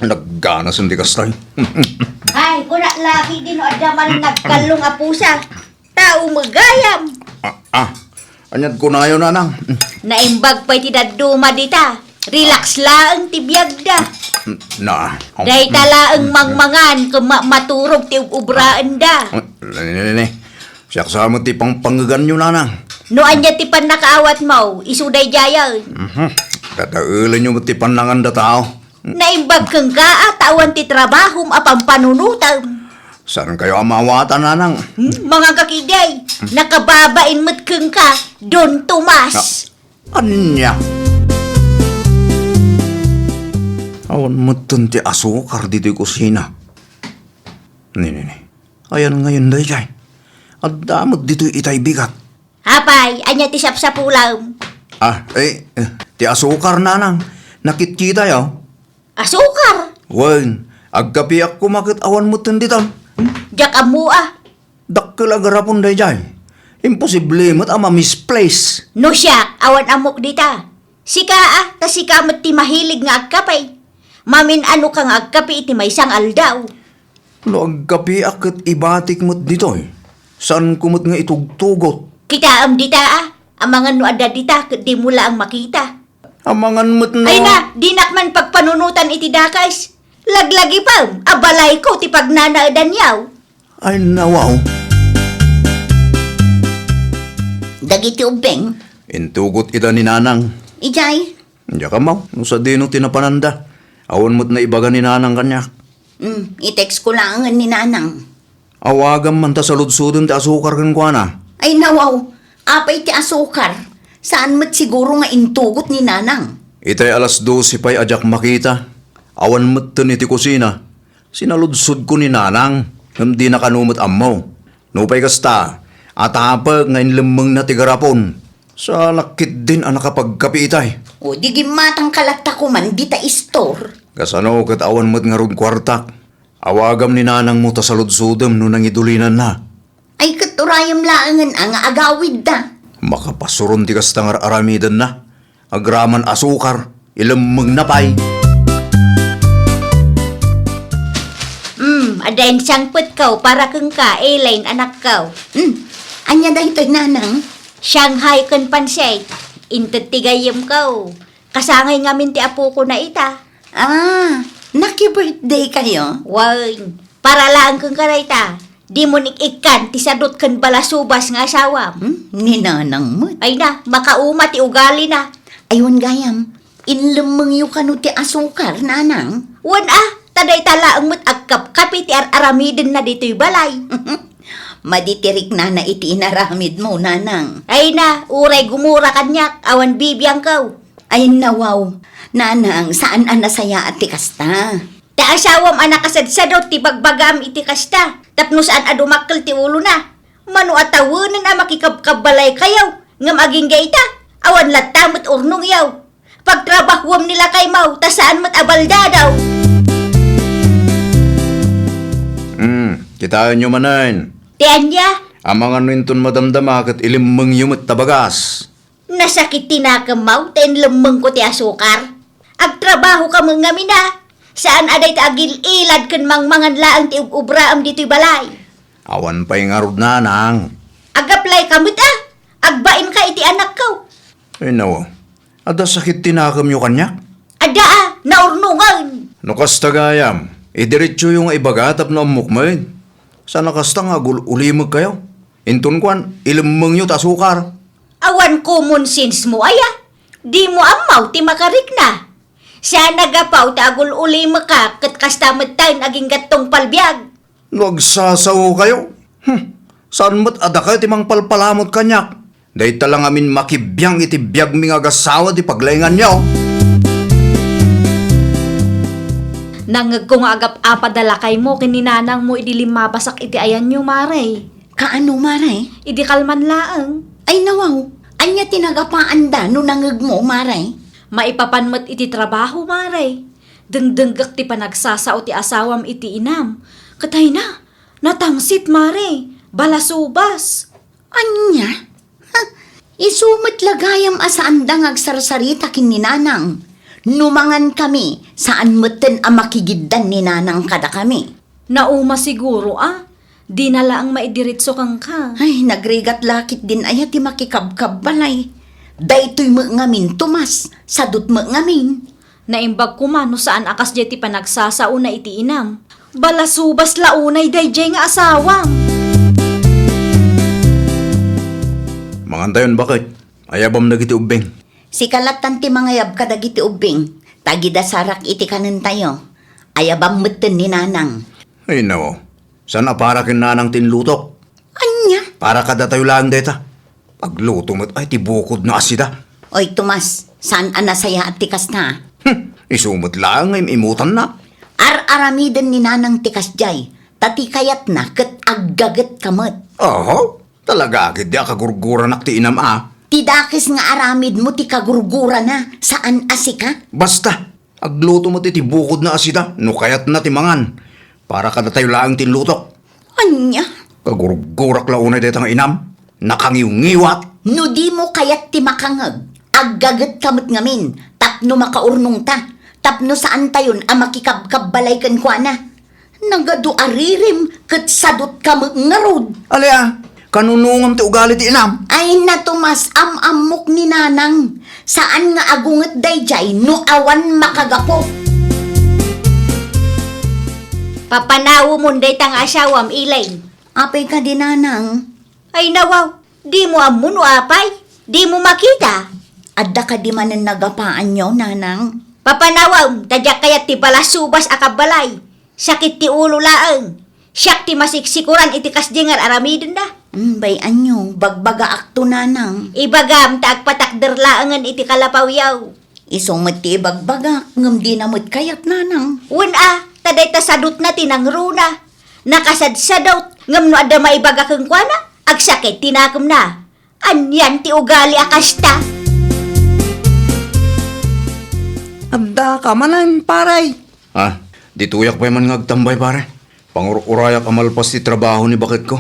Nagganas hindi kastay. Ay, kunak lagi din o adda man nagkalong apusa. Tao magayam. Anyad ko na yun, nanang. Naimbag pa'y tidaduma dita. Relax laang tibiyag da. Na. Day talaang mangmangan maturog ti ubraan da. Nene, siyak sa mo ti pang panggagan nyo, nanang. No anya ti pan nakaawat mo, isuday jaya. Dadaulan nyo mo ti panangan da tao. Naimbag kang ka at awan ti trabahom apang panunutan. Saan kayo amawatan, nanang? Mga kakiday, nakababain mo't kang ka, Don Tomas. Anya? Awan mo ti asukar dito yung kusina. Nene, ayan ngayon dahi jay. At damot dito itay bigat. Hapay, anya ti sapsapulam. Ti asukar, nanang. Nakitkita yaw. Asukar, Wen, agkapiak kumakit awan mo dito. jak amua. Dakkel agarapon dahi jay. Imposible mo't ama misplace. No siya, awan amok dita. Sika ta sika mo't ti mahilig nga agkapay. Mamin ano kang agkapi iti may isang aldaw. No agkapiak kat ibatik mo't dito eh. Saan kumot nga itugtugot? Kita am dita amangan no adda dita ket di mula ang makita. Amangan mo't no. Ay na, dinakman pagpanunutan iti dakas. Laglagi pa, abalay ko ti pagnanaadan yaw. Ay nawaw. Dagiti ubeng, Intugot ita ni nanang. ijay. Diya ka maw, no sa dino tinapananda. Awan mo't na ibaga ni nanang kanya. I-text ko lang ni nanang. Awagam man ta sa ludsudon ti asukar kan kwa na. Ay nawaw, apay ti asukar. Saan mat siguro nga intugot ni nanang? Itay alas 12 pa'y ajak makita. Awan mo't ti kusina. Sinaludsud ko ni nanang. Hindi na kanumot amaw. Nupay kasta. At hapag ngayon lemang na tigarapon. Sa lakit din ang nakapagkapi itay. O di gimatang kalata ko man dita istor. Kasano kat awan mo't nga ron kwartak. Awagam ni nanang mo ta sa ludsudam no nang idulinan na. Ay katurayam laangan ang agawid da. Makapasuron ti kasta nga aramidan na. agraman asukar, ilamang napay. Adain sangput kau para keng ka, lain anak kau. Anya da ito'y nanang? Shanghai ken pansay, intet tigayem kau. Kasangay ngamin ti apo ko na ita. Ah, naki-birthday kayo? Wain, para lang keng karayta. Di mo ikan ti sadot ken balasubas nga asawam. Ninanang mo. Ay na, makauma ti ugali na. Ayun gayam, inlemeng yu kanu ti asukar, nanang. Wan taday tala ang mo't agkap kapi ti aramidin na dito'y balay. Maditirik na iti inaramid mo, nanang. Ay na, uray gumura kanyak, awan bibiyang kau. Ay nawaw, nanang, saan ang nasaya at tikasta? Ta asawam anak kasadsadot ti bagbagam iti kasta. Tapno saan adumakkel ti ulo na. Mano atawunan a makikabkabalay kayaw. Ngam aging gaita, awan latamot urnong yaw. Pagtrabahuam nila kay mau, ta saan mat abalda daw. Kitaan nyo manan. Tianya, Ang mga nuinton madamdama kat ilimang yumot tabagas. nasakit tinakamaw, ten lemeng ko ti asukar. Agtrabaho ka mga mina. Saan aday ta agil ilad ken mangmangan laang ti ubraam dito'y balay. Awan pa'y ngarod nanang. Agaplay kamit agbain ka iti anak kau. Ay nawa, ada sakit tinakam nyo kanya? Ada naurnungan. No kastagayam, idiretso yung ibagatap na mukmain. Sana kasta nga ulimag kayo. Intun kwan, ilimang nyo tasukar. Awan common sense mo aya. Di mo amaw ti makarik na. Siya nagapaw tagul uli maka kat kastamad tayo aging gatong palbiag. Nagsasaw kayo? Saan mo't ada kayo timang palpalamot kanyak? Dahi talang amin makibiyang iti biyag mi nga gasawa ti paglaingan nyo. Nangag ko nga agap apadala kay mo, kininanang mo idi limabasak iti ayan nyo, maray. Kaano, maray? Idi kalman laang. Ay nawaw, anya tinagapaan da no nangag mo, maray? Maipapanmat iti trabaho, maray. Dengdenggak ti panagsasao ti asawam iti inam. Katay na, natangsit, maray. Balasubas. Anya? Isumit lagayam asaan da ngagsarsarita kin ni nanang. Numangan kami, saan meten ang makigiddan ni nanang kada kami. Nauma siguro, Di na laang maidiritso kang ka. Ay, nagrigat lakit din aya ti makikabkab balay. Daytoy mo ngamin tumas, sadot mo ngamin. Naimbag ko man no saan akas jay ti panagsasao na iti inam. Balasubas launay dayjay nga asawam. Mangantayon bakit? Ayabam na giti ubeng. Si kalatan ti mangayab kadagiti ubing, tagida sarak iti kanin tayo. Ayabam meten ni nanang. Ay nawa, saan para kin nanang tinlutok? Anya? Para kada tayo lang deta. Pagluto mo't ay tibukod na asida. Oy, Tomas, saan anasaya at tikas na? Isumot lang ay imutan na. Ar-aramiden ni nanang tikas jay, tati kayat na ket aggaget kamot. Oho, talaga agad di akagurgura nakti inam Tidakis nga aramid mo ti kagurgura na, saan asika? Basta, agluto mo ti bukod na asida, no kayat na timangan. Para kada tayo lang tinlutok. Anya? Kagurgurak launay deta nga inam. Nakangiw-ngiwat. No di mo kayat ti makangag, aggaget kamot ngamin, tapno makaurnong ta, tapno saan tayon ang makikabkab balay kan kwa na. Nagado aririm, ket sadot kamot ngarod. Alea, kanunungam ti ugali ti inam. Ay na Tomas, amok ni nanang. Saan nga agunget dayjay no awan makagapo? Papanawo mo day tang asawam ilain. Apay ka di nanang. Ay nawaw, di mo amun o apay. Di mo makita. Adda ka di manen nagapaan nyo, nanang. Papanawaw, tadyak kaya ti balasubas akabalay. Sakit ti ulo laang. Siyak ti masiksikuran iti kasdingar aramidin da. Bay anyo, bagbaga akto nanang. Ibagam ta agpatakder laangan iti kalapawyaw. Isong ti bagbaga, ngam di namot kayat nanang. Wen taday ta sadut na tinangruna. Nakasadsadot, ngam no ada maibaga keng kuana, agsakit tinakam na. Anyan ti ugali akasta. Adda ka manan, paray. Dituyak pa man ngagtambay pare. Pangururayak amalpas ti trabaho ni bakit ko.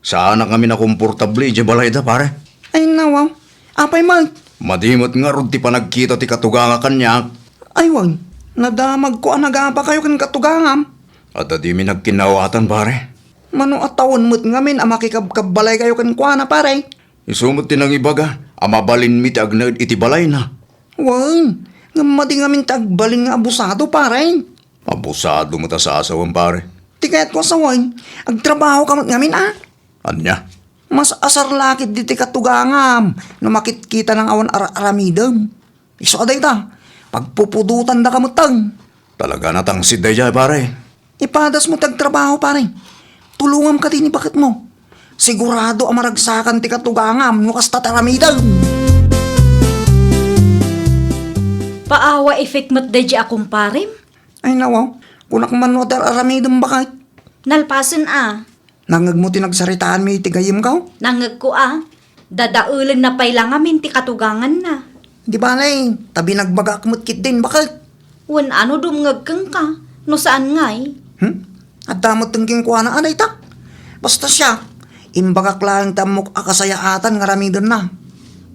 Saan na kami na komportable, di balay da pare. Ay nawaw, apay man, Madimot nga ron ti panagkita ti katuga nga kanyak. Ay, wag. Nadamag ko ang nagapa kayo kan katugangam. At adi mi nagkinawatan pare. Mano at tawon mo't ngamin ang makikabbalay kayo kan kuana pare. Isumot ti nang ibaga, amabalin mi ti agnaid iti balay na. Wag. Nga madi ngamin tagbalin nga abusado pare. Abusado mo ta sa asawan pare. Ti kaya't ko sa wag. Agtrabaho ka mo't ngamin ah. Anya? Mas asar lakit di ti katugangam na makitkita ng awan aramidam. Iso aday ta. Pagpupudutan da kamutang. Talaga natang si Dayjay pare. Ipadas mo tagtrabaho pare. Tulungan ka din bakit mo. Sigurado ang maragsakan ti katugangam no kasta taramidam. Paawa effect mat da akong parim. Ay nawaw. Kunak man no aramidam bakit. Nalpasan Nangag mo tinagsaritaan mi tigayim ka? Nangag ko Dadaulan na pailangamin ti katugangan na. Di ba na tabi nagbagak mo't kit din bakit? Wan ano dumngag kang ka. No saan ngay? At damot tengking kuha na anay ta. Basta siya, imbagak lang tamok akasayaatan nga ramidon na.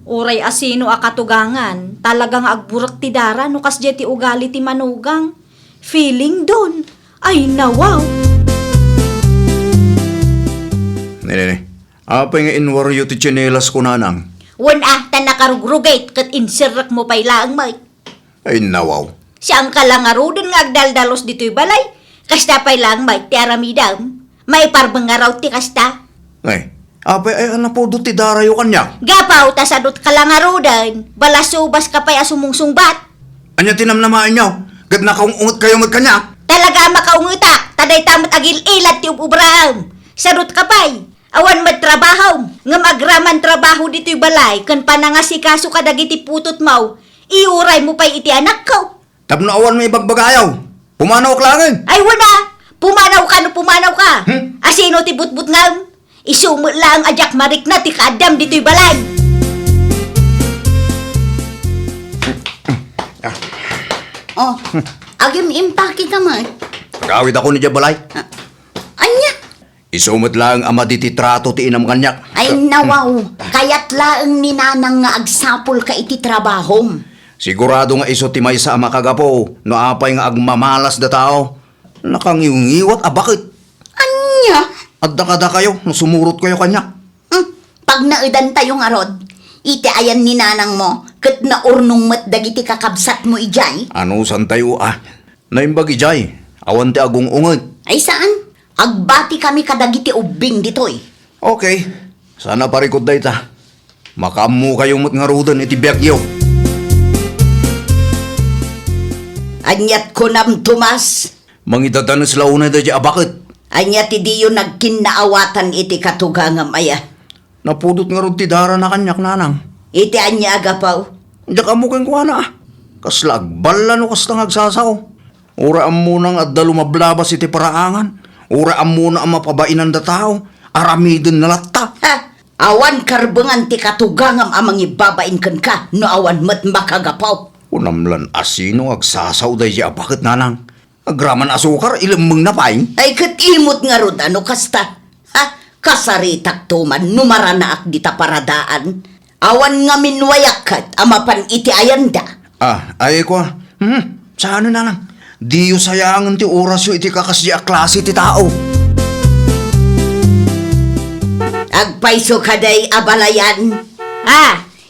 Uray asino akatugangan. Talagang agburak ti dara no kas ti ugali ti manugang. Feeling don. Ay nawaw. Nene, apay nga inwaryo ti tsinelas ko nanang. Wan ta nakarugrugate kat insirrak mo pailaang may. Ay nawaw. Siyang kalangarudin nga agdaldalos dito'y balay. Kasta pailaang may ti aramidam. May parbangaraw ti kasta. Ay, apay ay anapodo ti darayo kanyak. Gapaw tasadot kalangarudan. Balasubas ka pa'y asumungsungbat. Anya tinamnamaan nyo? Gad na kaung ungot kayo magkanyak. Talaga makaungutak. Taday tamot agil ilat ti ubraam. Sarot ka pa'y. Awan magtrabaho. Nga magraman trabaho dito'y balay. Kan panangasikaso ka dagiti putot mau. Iuray mo pa'y iti anak ko. Tapno awan may bagbagayaw. Pumanaw klangin. Ay wala. Pumanaw ka no pumanaw ka. Asino ti butbut ngam. Isumot lang ajak marik na ti kadam dito'y balay. Oh, agim impake ka man. Kawit ako ni Jabalay. Anya? Isumot lang ama di ti trato ti inam kanyak. Ay nawaw, kayat laeng ni nanang nga agsapol ka iti trabahom. Sigurado nga iso ti may sa ama kagapo. No apay nga agmamalas da tao. Nakangiwat bakit? Anya? Adda kayo, no sumurot kayo kanyak. Pag naudan tayong arod, iti ayan ni nanang mo, kat naurnong mat dagiti kakabsat mo ijay. Ano san tayo Naimbag ijay, awan ti agong ungot. Ay saan? Agbati kami kadagiti ubing ditoy. Okay, sana parikod day ta. Makamu kayo mo't nga rudan iti biyagyo. Anyat ko nam Tomas. Mangidadanas launa da di bakit? Anyat idi yun nagkinaawatan iti katugangam aya. Napudot nga ron ti dara na kanyak nanang. Iti anya agapaw. Diya ka mo kang kuha na Kaslag bala no kasta ngagsasaw. Ura am munang adda lumablabas iti paraangan. Ura am muna ang mapabainan da tao. Aramidin na latta. Ha? Awan karbengan ti katugangam amang ibabain kan ka no awan mat makagapaw. Unamlan asino agsasaw da di bakit nanang. Agraman asukar ilamang na paing. Ay kat imot nga rod ano kasta. Ha? Kasaritak tuman numaranaak dita paradaan. Awan nga minwayakat amapan iti ayanda. Ay ko. Sa ano nanang? Di yu sayangan ti oras yu iti kakasya klase ti tao. Agpaiso kaday abalayan.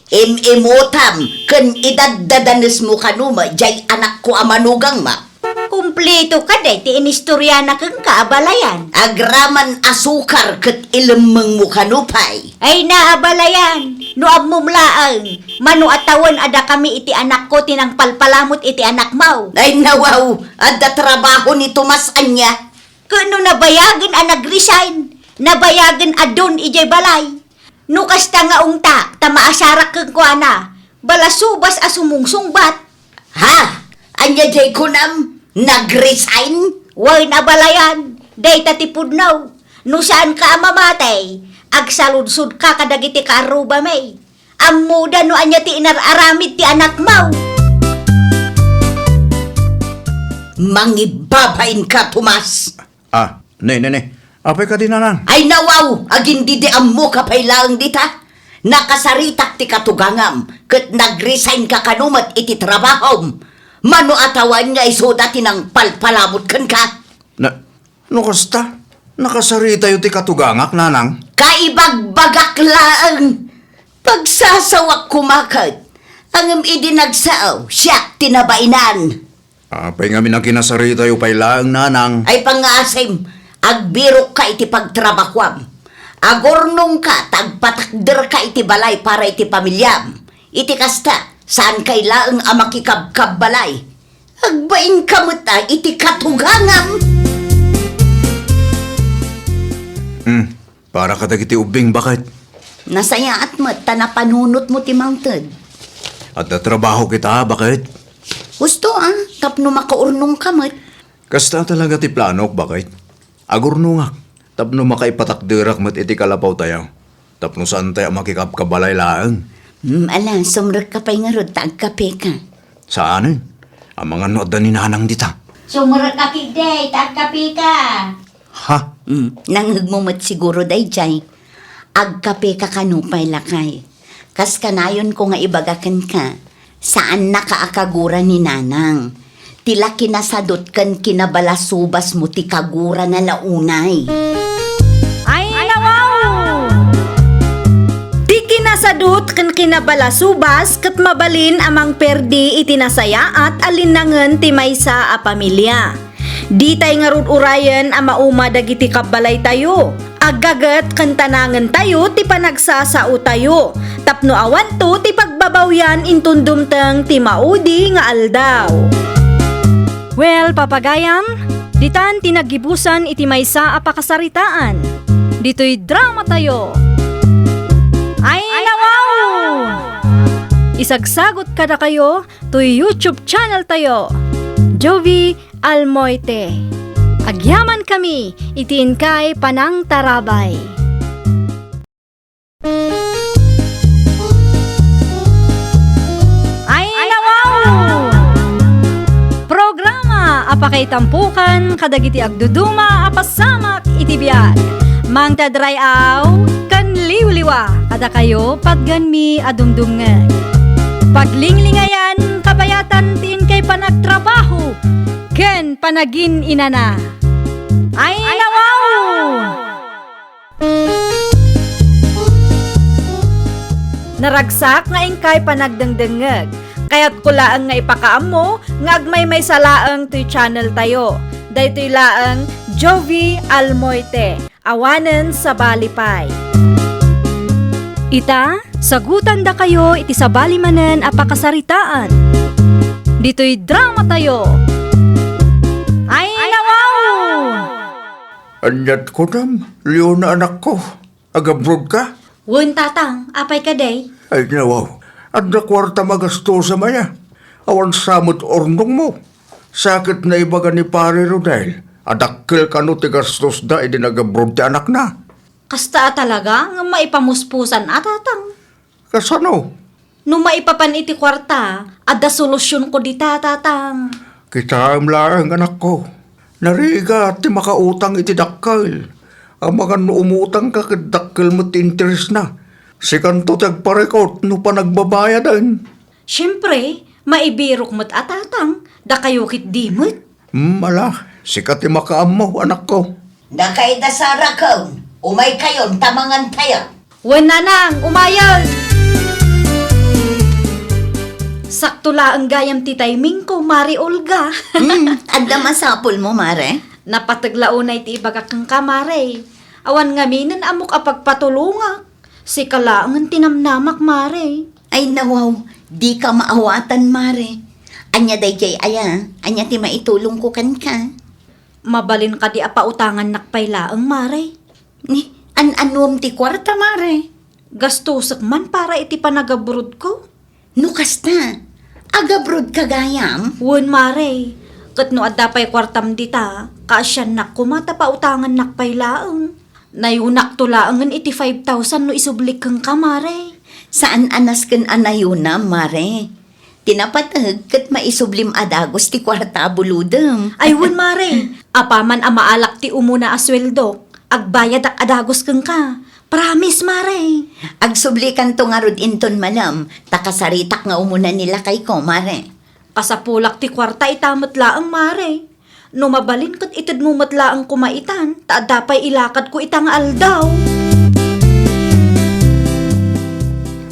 Imutam ken idaddadanes mo kanuma jay anak ko amanugang ma. Kumpleto ka day ti inistorya na kang kaabalayan. Agraman asukar ket ilemeng mo kanupay. Ay naabalayan. No amumlaang. Mano atawan ada kami iti anak ko tinang palpalamot iti anak mau. Ay nawaw, adda trabaho ni Tomas anya. Kano nabayagan a nag-resign. Nabayagan adon ijay balay. No kasta nga ungta, tamaasarak kang kuana. Balasubas asumungsungbat. Ha? Anya jay kunam? Nag-resign? Way nabalayan. Day tatipudnaw. No saan ka amamatay? Agsaludsud ka kadagiti ka aruba may. Amuda no anya ti inararamid ti anak mau. Mangibabain ka, Tomas. Ne. Apay ka din nanang. Ay nawaw, agindi di ammo kapay lang dita. Nakasaritak ti katugangam, kat nag-resign ka kanumat iti trabahom. Mano atawan nga iso dati ng palpalamot kan ka. No kasta? Nakasarita yung ti katugangak, nanang. Kaibagbagak laang. Pagsasawak kumakat, ang idinagsaaw, siya tinabainan. Apay nga minang kinasarita yung pailaang, nanang. Ay pangasim, agbirok ka iti pagtrabakwam. Agornong ka, tagpatakder ka iti balay para iti pamilyam. Iti kasta, saan kailaang amakikabkab balay? Agbaing kamuta iti katugangam. Para ka iti ubing, bakit? Nasaya at mat, tanapanunot mo ti mounted. At natrabaho kita, bakit? Gusto tapno makaurnong kamat. Kasta talaga ti planok, bakit? Agurnungak. Tapno makaipatakdirak mat iti kalapaw tayo. Tapno saan tayo makikapkabalay laang. Ala, sumrek ka pa'y nga rod, tagkape ka. Saan? Ang mga nood ni nanang dita. Sumura ka kiday, tagkapi ka. Ha? Nangagmumat siguro day jay. Agkape ka kanupay lakay. Kas kanayon ko nga ibagakan ka. Saan nakaakagura ni nanang? Tila kinasadot kan kinabalasubas mo ti kagura na launay. Ay, nawaw! Di kinasadot kan kinabalasubas kat mabalin amang perdi itinasaya at alinangan ti maysa a pamilya. Di tay nga urayan a mauma dagiti kabalay tayo. Agagat kan tanangan tayo ti panagsasao tayo. Tapno awan to ti pagbabawyan intundumteng ti maudi nga aldaw. Well, papagayam, ditan tinagibusan iti maysa a pakasaritaan. Dito'y drama tayo. Ay, nawaw! Isagsagot kada kayo to YouTube channel tayo. Jovi Almoite. Agyaman kami, itiin kay Panang Tarabay. Ay, nawaw! Programa apakay tampukan kadagiti agduduma apasamak iti biag. Mang tadrayaw kan liwliwa kada kayo pagganmi adumdumngan. Paglinglingayan kabayatan tiin kay panagtrabaho ken panagin inana. Ay, nawaw! Naragsak nga ingkay panagdengdengeg. Kaya't kulaang nga ipakaamo nga agmay may salaang to'y channel tayo. Daytoy laang Jovi Almoite. Awanen sa Balipay. Ita, sagutan da kayo iti sa balimanen a pakasaritaan. Dito'y drama tayo. Ay, nawaw! Anyat ko nam, Leon na anak ko. Agabroad ka? Wun tatang, apay ka day. Ay, nawaw. At na kwarta magasto sa maya. Awan samot ornong mo. Sakit na ibaga ni pare Rodel. Adakkel ka no ti gastos da edi nagabroad ti anak na. Kasta talaga nga maipamuspusan atatang. Kasano? No maipapan iti kwarta, ada solusyon ko di tatang. Kita ang lang anak ko. Nariga ti makautang iti dakkel. Ang mga no umutang ka kat dakkel mo't interest na. Si kanto tagparekot no pa nagbabayadan. Siyempre, maibirok mo't atatang, da kayo kit dimot. Ala, sikat ti makaamaw anak ko. Nakay da sa rakaw, umay kayon tamangan tayo. Wen nanang, umayon! Sakto la ang gayam ti timing ko, Mari Olga. Anda masapol mo, mare? Napataglaunay ti ibagak kang kamare. Awan nga minan amok apagpatulungak. Si kalaangan tinamnamak, Mare. Ay nawaw, di ka maawatan, mare. Anya day jay aya, anya ti maitulong ko kan ka. Mabalin ka di apautangan nakpaylaang, Mare. Ni, anuam ti kwarta, mare. Gastusak man para iti panagaburod ko. No kasta, agabrod kagayam. Wen, Mare. Kat no adda pa'y kwartam dita, kaasyan nak kumata pautangan nakpaylaang. Nayunak tulaangan iti 5,000 no isublik kang ka, Mare. Saan anas kan anayuna, mare? Tinapatag kat maisublim adagos ti kwarta buludem. Ay, wen, Mare. Apaman amaalak ti umuna asweldo. Agbayad ak adagos kang ka. Promise, Mare. Agsublikan to nga rod inton manam, takasaritak nga umuna nila kay ko, mare. Kasapulak ti kwarta itamot laang, Mare. No mabalin kat itid mo matlaang kumaitan, taadapay ilakad ko itang aldaw.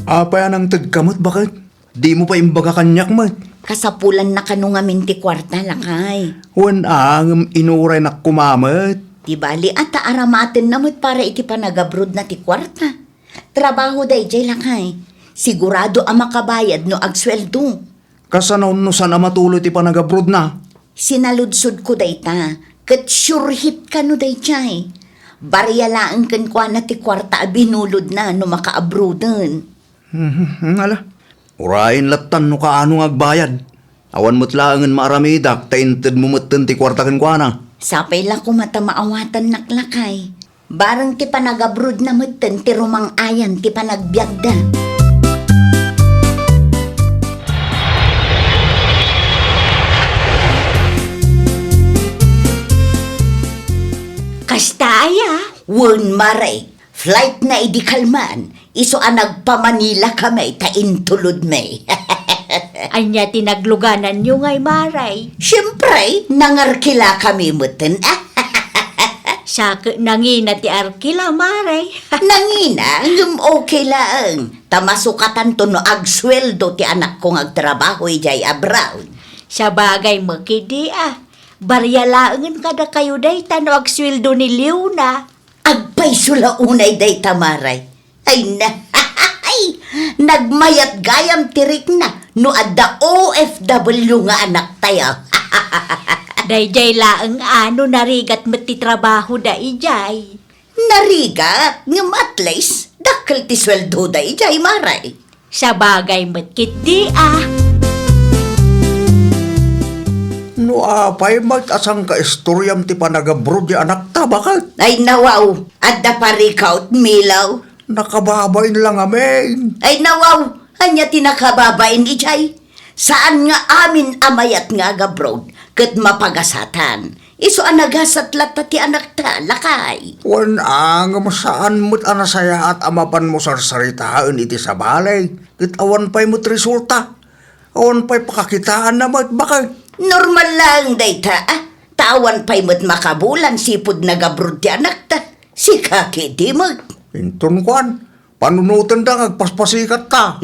Apa yan ang tagkamot, bakit? Di mo pa imbaga kanyak, mat. Kasapulan na kanu nga minti kwarta lakay. Wan ang inuray na kumamat. Di bali ata aramaten namot para iti panagabrod na ti kwarta. Trabaho day jay lakay. Sigurado ang makabayad no agsweldo. Kasanaw no sana matuloy ti panagabrod na. Sinaludsod ko day ta. Kat sure hit ka no day jay. Barya laang kan kwa na ti kwarta binulod na no makaabroden. Ala. Urain latan no kaano agbayad. Awan mo't laangan maaramidak, tainted mo matan ti kwarta kan kwa na. Sapay lang ko mata maawatan naklakay. Barang ti panagabrod na matan ti rumang ayan ti panagbiagda. Kastaya. Wen maray, flight na idikalman. Iso ang nagpamanila kami ta intulod may. Anya tinagluganan nyo ngay, Maray. Siyempre, nangarkila kami mutin. Saka nangina ti arkila, Maray. Nangina, okay lang. Tamasukatan to no agsweldo ti anak kong agtrabaho ijay abroad. Sa bagay makidi Barya laangan kada kayo day tano agsweldo ni Leona. Agpay sula unay day tamaray. Ay na, ay, nagmayat gayam tirik na no adda OFW nga anak tayo. Dayjay laang ano narigat mati trabaho da ijay. Narigat, ngam at least, dakil ti sweldo da ijay maray. Sa bagay matkit di No apay mag-asang ka istoryam ti panagabrod di anak ta, bakit? Ay nawaw, adda parikaut milaw. Nakababain lang amin. Ay nawaw, anya tinakababain ijay. Saan nga amin amayat nga gabrod, kat mapagasatan. Iso anagasat lata ti anak ta, lakay. Wan ang saan mo't anasaya at amapan mo sarsaritaan iti sa balay. Kit awan pa'y mo't resulta. Awan pa'y pakakitaan na mo't bakit? Normal lang, dayta, Tawan pa'y mo't makabulan sipod na gabrod ti anak ta. Si kaki di mag. Inton kwan, panunutan da agpaspasikat ta.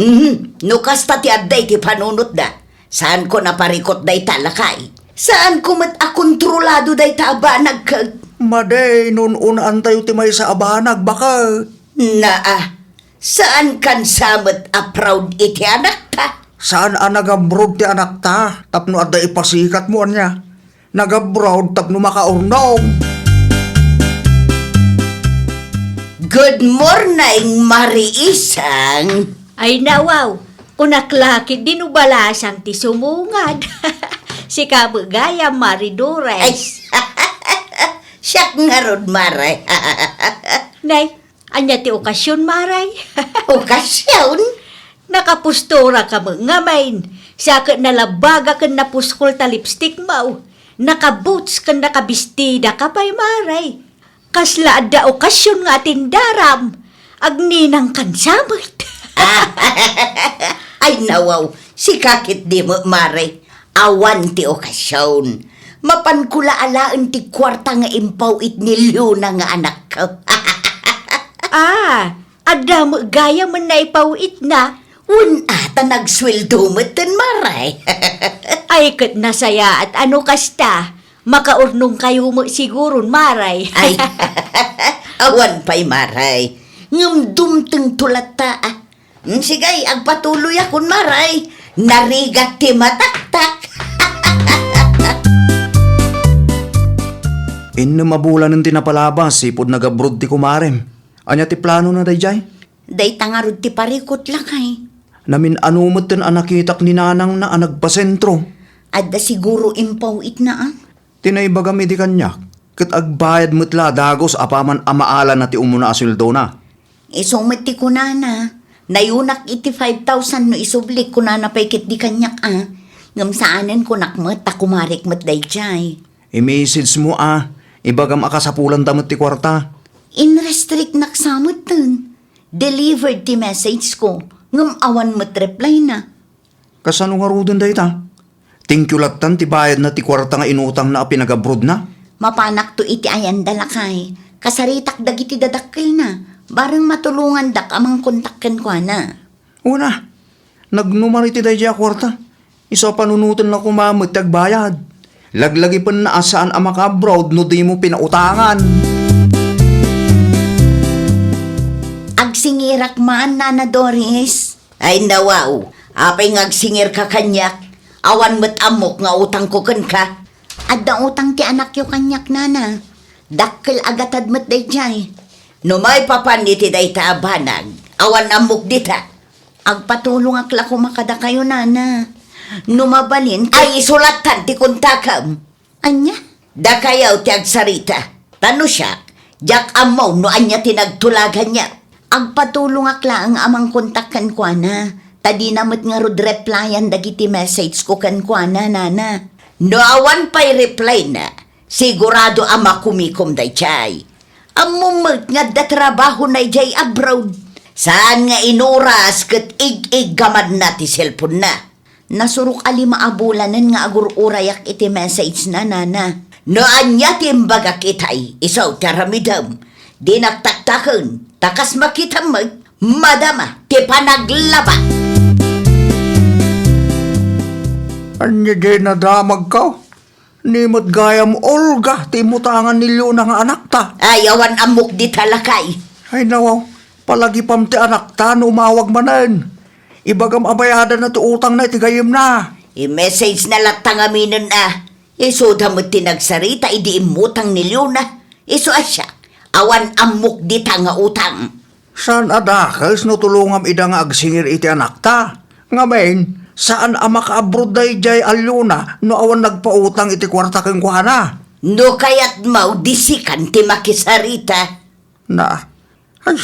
No kasta ti adday ti panunot da. Saan ko naparikot day talakay? Saan ko mat akontrolado day ta abanag kag? Maday, noon unaan tayo ti may sa abanag, baka. Saan kan samet a proud iti anak ta? Saan ang nag-abroad ti anak ta? Tapno at da ipasikat mo niya. Nag-abroad tapno makaurnong. Good morning, Mariisang. Ay nawaw, unaklakit dinubalasang ti sumungad. Si kabagaya Ay, Maridores. siyak nga rod, Maray. Nay, anya ti okasyon, Maray. Okasyon? Nakapustura ka mo nga main. Saka nalabaga kan napuskol ta lipstick mo. Nakaboots kan nakabistida ka pa'y, Maray. Kasla adda okasyon nga tindaram. Agninang kansamot. Ay nawaw, si kakit di mo, Maray. Awan ti okasyon. Mapankula alaan ti kwarta nga impaw it ni Luna nga anak ko. Adda mo gaya man na ipawit na. Ata nagsweldo mo ten, Maray. Ay kat nasaya at ano kasta. Makaurnong kayo mo siguro, Maray. Ay, awan pa'y, Maray. Ngam dumteng tulata. Sigay, agpatuloy akon, Maray. Narigat ti mataktak. Mabulan ng tinapalabas, sipod nag-abroad ti kumarem. Anya ti plano na dayjay? Day tangarod ti parikot lang ay. Namin anumot ten anakitak ni nanang na anagpasentro. Adda siguro impaw it na Tinaybagami di kanya. Kat agbayad mutla dagos apaman amaala na ti umuna asuldo na. Isumit ti kunana. Nayunak iti 5,000 no isublik kunana pa'y kit di kanyak Ngam saanan ko nakmat takumarik mat day jay. I-message mo ibagam akasapulan tamot ti kwarta. In-restrict naksamutan. Delivered ti message ko. Ngam awan mo't reply na. Kasano nga rudin da ita? Thank you latan ti bayad na ti kwarta nga inutang na pinag-abroad na. Mapanak to iti ayan dalakay. Kasaritak dagiti dadakkel na. Barang matulungan dak amang kontakken ko na. Una, nagnumar iti day dya kwarta. Isa panunutan na kumamit tagbayad. Laglagi pa na asaan ang maka-abroad no di mo pinautangan. Agsingirak man, Nana Doris. Ay nawaw, apay ngagsingir ka kanyak. Awan mo't amok nga utang ko kan ka. Adda utang ti anak yo kanyak, Nana. Dakkel agatad mo't day jay. No may papaniti day taabanag, awan amok dita. Agpatulong akla ko makada kayo, Nana. Numabalin Ay isulatan ti kuntakam. Anya? Da kayaw ti agsarita. Tano siya, jak amaw no anya tinagtulagan niya. Agpatulong akla ang amang kontakan ko na. Tadi namit nga rod replyan dagiti message ko kan ko na, Nana. No awan pa'y reply na, sigurado ama kumikom day chay. Amumag nga da trabaho na jay abroad. Saan nga inuras kat ig-ig gamad na ti cellphone na. Nasurok ali maabulanan nga agur-urayak iti message na, Nana. No anya timbaga kitay, isaw taramidam. Di nagtaktakan, takas makita mag, madama, ti panaglaba. Anya di na damag ka. Nimot gayam Olga, timutangan nilyo na nga anak ta. Ay, awan amok di talakay. Ay nawaw, palagi pam ti anak ta no umawag manan. Ibagam abayada na ti utang na itigayim na. I-message na latang aminin na. Iso damot tinagsarita, idi imutang ni Leona. Iso asya, awan amok di ta nga utang. Saan adakes no tulungam ida nga agsingir iti anak ta? Ngamen, saan ang maka-abroad day jay alyona no awan nagpautang iti kwarta keng kuhana? No kayat mau disikan ti makisarita. Na, ay,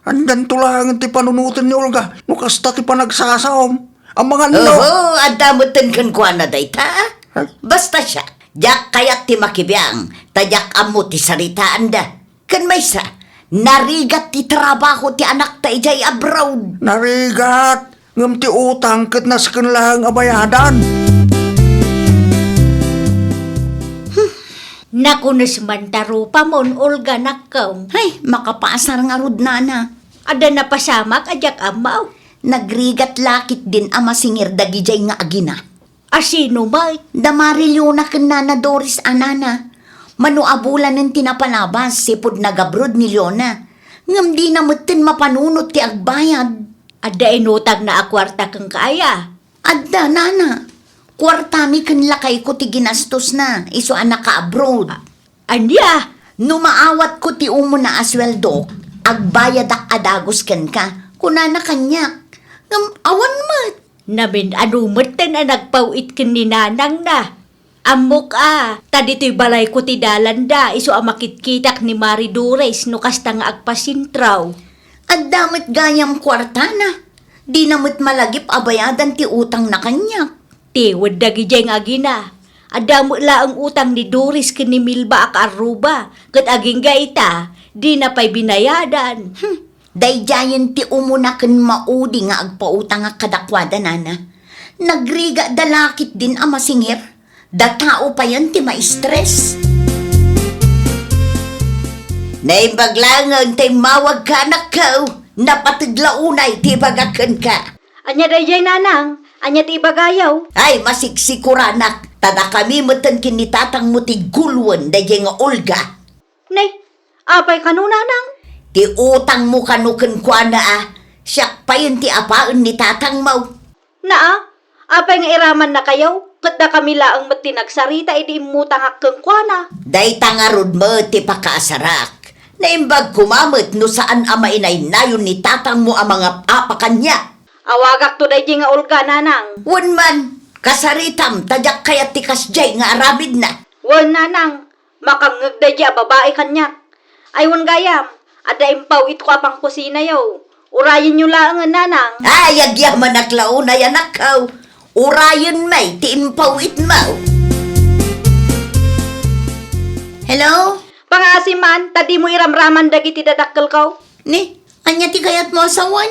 andan tulangan ti panunutin ni Olga no kasta ti panagsasaom. Ang mga no. Oo, adamutin kan kuha na day ta. Basta siya, jak kayat ti makibiyang, tajak amo ti saritaan da. Kan may sa, narigat ti trabaho ti anak ta ijay abroad. Narigat, ngam ti utang ket nasken lang abayadan. Nakunas man tarupa mon, Olga nakaw. Ay, makapaasar nga rod, Nana. Ada na pasamak ajak amaw. Nagrigat lakit din ama singir dagijay nga agina. Asino ba? Damarilyo na ken Nana Doris anana. Manuabulan ng tinapalabas sipod nagabrod ni Leona. Ngam di namutin mapanunot ti agbayad. Ada inutag na akwarta kang kaya. Adda, Nana. Kwartami ken lakay ko ti ginastos na. Iso anak ka abroad. Anya? Numaawat ko ti umo na asweldo. Agbayad ak adagos ken ka. Kunana kanyak. Ngam awan mat. Namin anumerten na nagpawit ken ni nanang na. Amok tadi to'y balay ko ti dalanda, iso makitkitak ni Mari Dures no kasta nga agpasintraw. At damit gayam kwarta na. Di namit malagip abayadan ti utang na kanyak. Tiwad dagijay nga agina. Adamo la ang utang ni Doris ken ni Milba ak Aruba, ket aging gaita, di na pa'y binayadan. Dayjayan ti umuna ken maudi nga agpautang nga kadakwada, Nana. Nagriga dalakit din ama singir. Datao pa yan ti ma-stress. Naibaglangan tay mawag ka anak ka. Napatidlaunay ti bagakan ka. Anya dayjay nanang, anya ti ibagayaw. Ay masiksikuranak. Tada kami matan kinitatang mo ti gulwan dayjay nga Olga. Nay, apay kanu nanang? Ti utang mo kanuken kwa na siyak pa yun ti apaan ni tatang mau. Naa, apay nga iraman na kayaw. Kat na kami laang matinagsarita, idi imutang akkeng kwa Day tangarod mo ti pakaasarak. Naimbag kumamit no saan ama inay nayon ni tatang mo ang mga apakan niya. Awagak to dayjay nga Olga nanang. Wan man, kasaritam tadyak kaya ti kasjay nga arabid na. Wan nanang, makangag dayjay babae kanyak. Aywan gayam, ada impawit ko apang kusina yaw. Urayin nyo laang nanang. Ay, agyaman naklaw na yan akaw. Urayan may, tiimpawit mo. Hello? Pangasiman, tadi mo iramraman dagiti dadakkel ko. Ni, anya ti kayat mo asawan?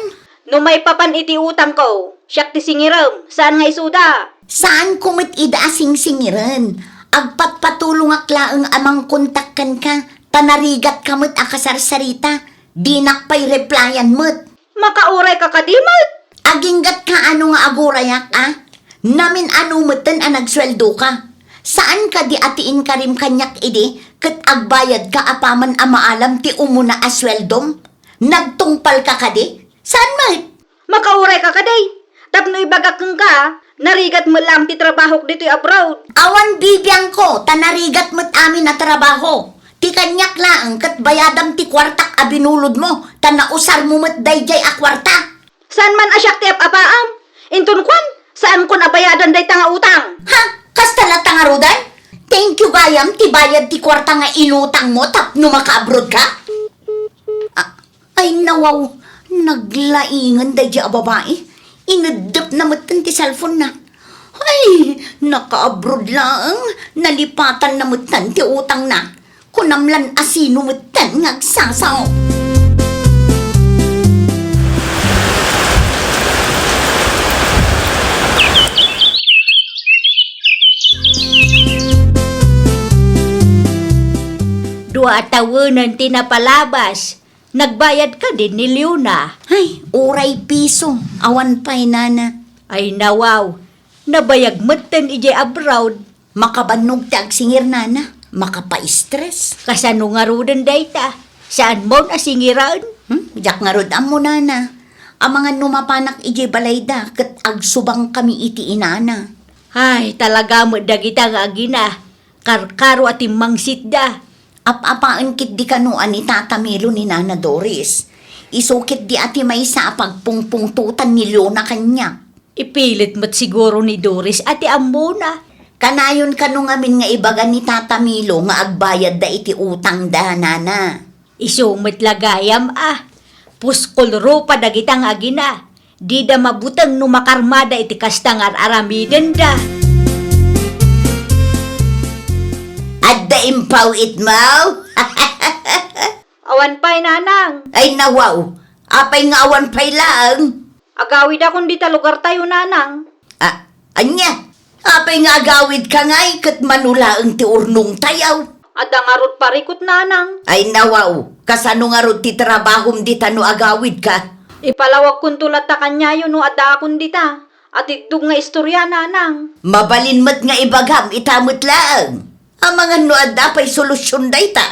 No may papan iti utang ko, siyak ti singiram, saan nga isuda? Saan kumit ida sing-singiran? Agpatpatulong aklaang amang kontakkan ka, tanarigat kamot akasarsarita, dinakpay replyan mo't. Makauray ka kadimot. Aginggat ka ano nga agurayak Namin ano mutan ang nagsweldo ka. Saan ka di atiin ka rin kanyak idi, kat agbayad ka apaman amaalam ti umuna asweldom? Nagtungpal ka kadi? Saan mat? Makauray ka kaday. Tapno ibagak kang ka, narigat mo lang ti trabaho dito abroad. Awan bibiyang ko, tanarigat mo't amin na trabaho. Ti kanyak lang, kat bayadam ti kwartak abinulod mo, tanausar mo mo't dayjay a kwarta. Saan man asyak ti apaam? Intun kwan, saan ko nabayadan day tanga utang? Ha? Kasta na tangarudan? Thank you gayam, ti bayad ti kwarta nga inutang mo tapno makaabroad ka? Ay nawaw, naglaingan dayjay a babae. Inadap na matan ti cellphone na. Ay, naka-abroad lang. Nalipatan na matan ti utang na. Kunamlan asino matan ngagsasaw. Dua tawanan tinapalabas. Nagbayad ka din ni Leona. Ay, uray piso. Awan pa'y nana. Ay nawaw, nabayag matan ije abroad. Makabanog ti agsingir nana. Makapa-stress. Kasano nga rudan dayta? Saan mo nasingiraan? Jak nga rod mo nana. Ang mga numapanak ije balayda kat agsubang kami iti inana. Ay, talaga mo dagita nga agina. Karkaro at imangsit da. Apapaan kit di kanuan ni Tata Melo ni Nana Doris. Isukit di ati may sa pagpungpungtutan ni Leona kanya. Ipilit mo't siguro ni Doris ati amuna. Kanayon kanu ngamin nga ibaga ni Tata Milo nga agbayad da iti utang da nana. Isumit lagayam Puskol ropa dagitang agina. Di da mabutang numakarmada iti kastangar aramiden da. Adda impaw itmaw? Awan pa'y nanang. Ay nawaw, apay nga awan pay lang. Agawid akong dita lugar tayo nanang. Anya, apay nga agawid ka nga'y kat manulaang ti urnong tayaw. Ada nga rod parikot nanang. Ay nawaw, kasano nga rod ti trabahom di tano agawid ka? Ipalawag kong tulat ta kanya yun no ada akong dita. At itdug nga istorya nanang. Mabalin mat nga ibagam, itamot lang. Ang mga nuada pa'y solusyon dayta.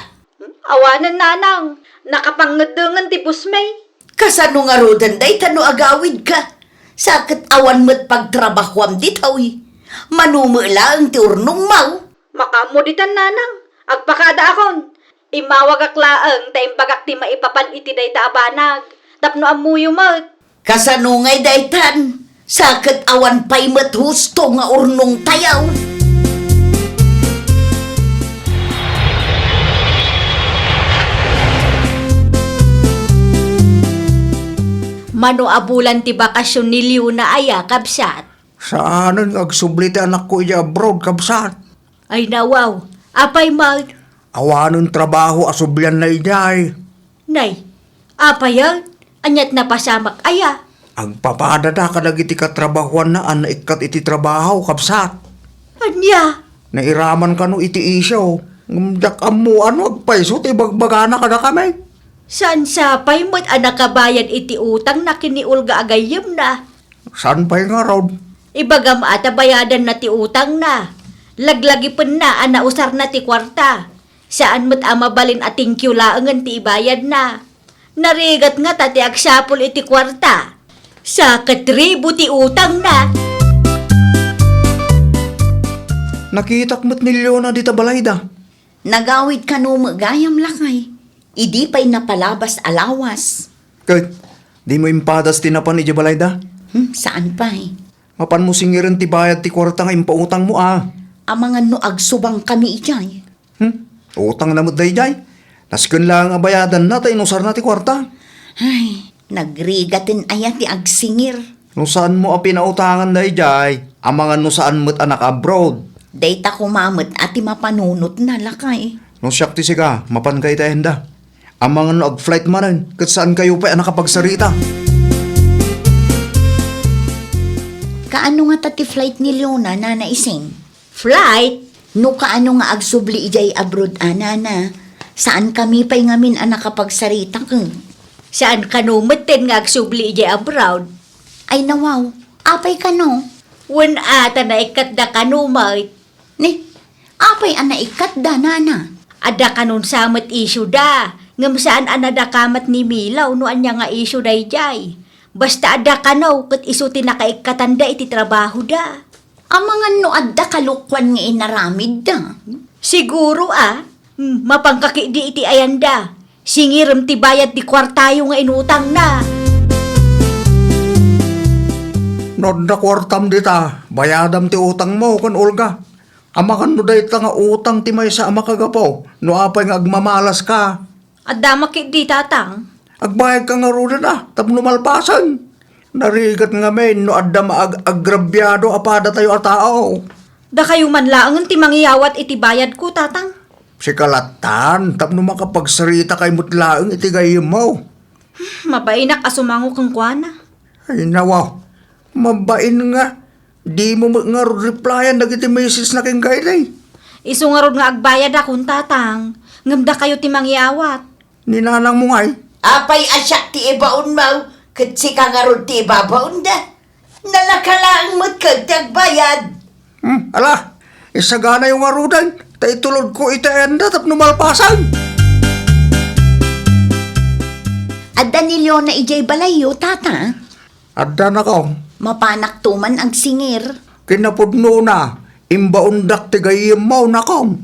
Awanan nanang. Nakapangadangan ti pusmay. Kasano nga rodan dayta no agawid ka? Sakit awan mat pagtrabahwam ditawi. Manumula ang ti urnong mau. Makamuditan nanang. Agpakada akon. Imawag aklaang ta imbagak ti maipapan iti dayta abanag. Tapno amuyo mat. Kasano nga'y daytan? Sakit awan pa'y mat husto nga urnong tayaw. Mano abulan ti bakasyon ni Leona aya kabsat. Saan ang agsublite anak ko iya abroad, kabsat? Ay nawaw, apay mag. Awanon trabaho asublian na ijay. Nay, apayan, anyat napasamak aya. Agpapadada ka iti katrabahuan na an ikat iti trabaho, kabsat. Anya, Nairaman ka no iti isyo. Ngumdak mo ano agpaiso, tibagbagana ka na kami. saan sapay mo't anak kabayan iti utang na kiniulga agayem na. Saan pa'y nga raw? Ibagam ata bayadan na ti utang na. Laglagi pen na ana usar na ti kwarta. Saan mo't amabalin ating laangan ti ibayad na. Narigat nga tati agsapol iti kwarta. Sa katribo ti utang na. Nakitak mo't ni Leona dita balayda. Nagawid ka no magayam lakay. Idi pa'y napalabas alawas. Kahit di mo impadas tinapan ni balayda. Saan pa'y? Mapan mo singiran ti bayad ti kwarta nga impautang mo Ang mga no agsubang kami ijay. Utang na mo dayjay. Nasken lang ang bayadan na tayo nusar na ti kwarta. Ay, nagrigatin aya ti agsingir. Nusaan mo a pinautangan dayjay. Ang mga nusaan mo't anak abroad. Dayta kumamot ati mapanunot na lakay. No siyak ti siga, mapan kayo tayo henda. Ang mga nag-flight manan, kat saan kayo pa nakapagsarita? Kaano nga tati flight ni Leona na naising? Flight? No kaano nga agsubli ijay abroad anana? Saan kami pa'y ngamin ang nakapagsarita kang? Saan ka numatin nga agsubli ije abroad? Ay nawaw, apay ka no? Wan ata na ikat da kanumay. Ni, apay ang naikat da nana? Ada kanon samat issue da. Ngam saan anada kamat ni Milaw no anya nga issue da ijay. Basta ada kanaw kat iso tinakaikatanda iti trabaho da. Ang mga no adda kalukwan nga inaramid da. Siguro mapangkaki di iti ayanda. Singiram ti bayad ti kwartayo nga inutang na. Nodda kwartam dita, bayadam ti utang mo kan Olga. Amakan no dayta nga utang ti may sa amakagapaw, no apay nga agmamalas ka. Adda makit di tatang. Agbayad ka nga rin tapno malpasan. Narigat nga men, no adda maagrabyado apada tayo a tao. Da kayo man laang ti mangyawat iti bayad ko tatang. Si kalatan, tapno makapagsarita kay mutlaang iti gayem mo. Mabainak asumango kang kuana. Ay nawaw, mabain nga. Di mo nga replyan dagiti message na king gaylay. Isu nga rod nga agbayad akong tatang. Ngamda kayo ti mangyawat. Ninanang mo ngay. Apay asyak ti ibaon mo, katsi ka nga ron ti ibabaon da. Nalakalaang mo't kagtagbayad. Ala, isagana yung arudan. Taitulod ko itaenda tapno malpasan. Adda ni Leona ijay balayo, tata. Adda na ko. Mapanak tuman ang singir. Kinapudno na. Imbaundak ti gayem mo na ko.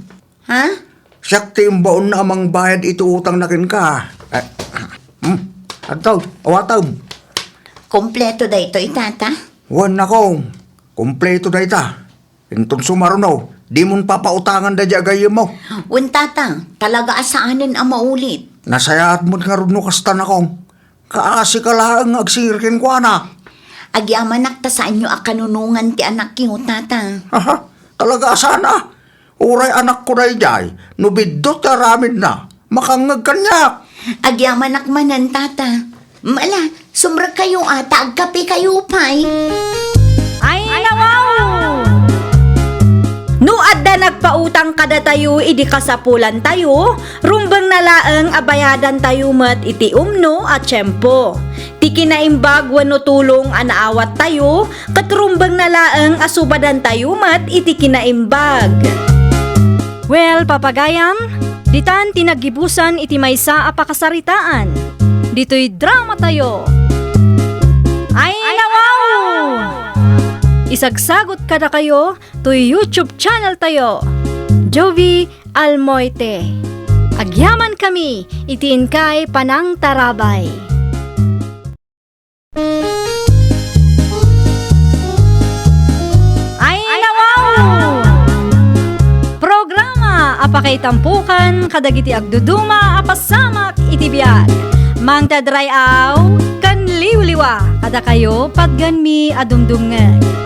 Ha? Siyak ti imbaon na amang bayad ito utang na kin ka. Ataw, awataw. Kompleto da ito, tata. Wan na ko. Kompleto na ita. Intun sumarunaw. Di mon papautangan da gayem mo. Un tata, talaga asaanin ang maulit. Nasayaat mo nga rin kasta na kong. Kaasi ka lang agsirkin ko na. Agyaman nakta sa inyo akanunungan ti anak kiyo, tata. Aha, talaga sana. Uray anak ko na ijay. Nubidot na ramin na. Makangag kanyak. Agyaman nakmanan, tata. Mala, sumrag kayo ata, agkapi kayo pa'y. Ay, nawaw! No adda nagpautang kada tayo, idi kasapulan tayo, rumbang nalaang abayadan tayo mat iti umno at tiyempo. Ti kinaimbag wano tulong anaawat tayo, katrumbang nalaang asubadan tayo mat iti kinaimbag. Well, papagayam, ditan tinagibusan iti maysa apakasaritaan. Dito'y drama tayo. Ay, nawaw! Isagsagot kada kayo to YouTube channel tayo, Jovi Almoite. Agyaman kami, itiin kay Panang Tarabay. Ay, nawaw! Programa apakay tampukan kadagiti agduduma apasamak itibiyag. Mang tadrayaw kan liwliwa kada kayo pagganmi adumdumngan.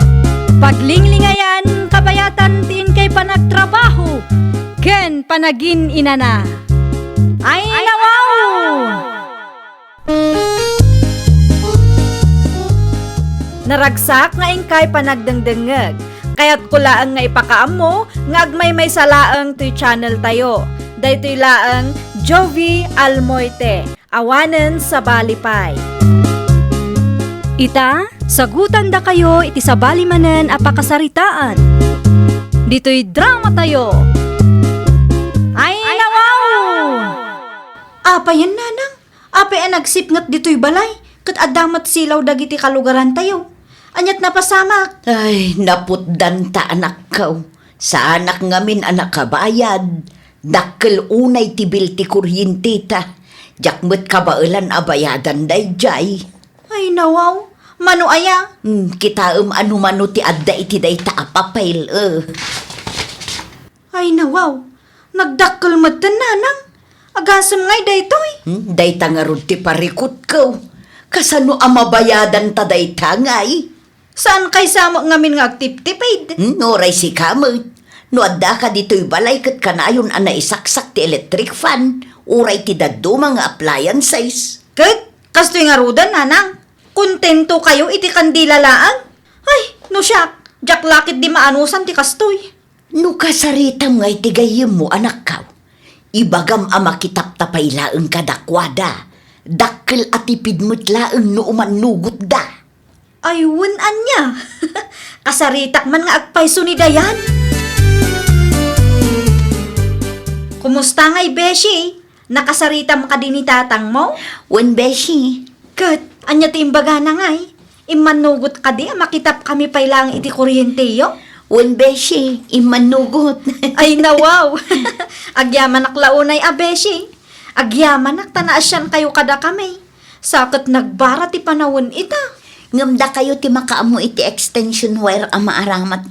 Paglinglingayan, kabayatan tin kay panagtrabaho, ken panagin inana. Ay, nawaw! Naragsak nga ingkay panagdengdengeg, kaya't kulaang nga ipakaam mo, nga agmay may salaang to'y channel tayo. Daytoy laang Jovi Almoite, awanen sa Balipay. Ita, sagutan da kayo iti sabali manen apakasaritaan. Dito'y drama tayo. Ay, nawaw! Apa yan nanang? Apa yan nagsipngat dito'y balay? Kat adamat silaw dagiti kalugaran tayo. Anyat napasamak. Ay, naputdan ta anak ko. Sa anak ngamin anak kabayad. Dakkel unay tibil ti kuryente ta. Jakmet kabailan abayadan day jay. Ay nawaw, mano aya? Kita anu-mano ti adda iti day ta apapel. Ay nawaw, nagdakkel matan nanang. Agasam ngay daytoy. Day ta nga rod ti parikot ko. Kasano amabayadan ta day ta ngay? Saan kay samo ngamin nga agtip-tipid? Noray si kamot. No adda ka dito'y balay kat kanayon ang naisaksak ti electric fan, uray ti daddo mga appliances. Kat, kastoy nga rudan, nanang. Kontento kayo iti kandila laan? Ay, no siya, jak lakit di maanusan ti kastoy. No kasaritam nga itigayim mo anak ka. Ibagam ama kitap tapay laeng kadakwada. Dakkel at ipid mo't laeng no umanugot da. Ay, wunan niya. Kasaritak man nga agpayso ni Dayan. Kumusta nga'y, Beshi? Nakasaritam ka din ni tatang mo? Wen beshi, Kat, anya ti imbaga na nga'y. Imanugot ka di, makitap kami pay lang iti kuryente yo. wen beshi, imanugot. Ay, nawaw. Agyaman aklaunay a, Beshi. Agyaman tanasyan kayo kada kami. Sakit nagbara ti panawon ita. Ngamda kayo ti makaamo iti extension wire ang maaramat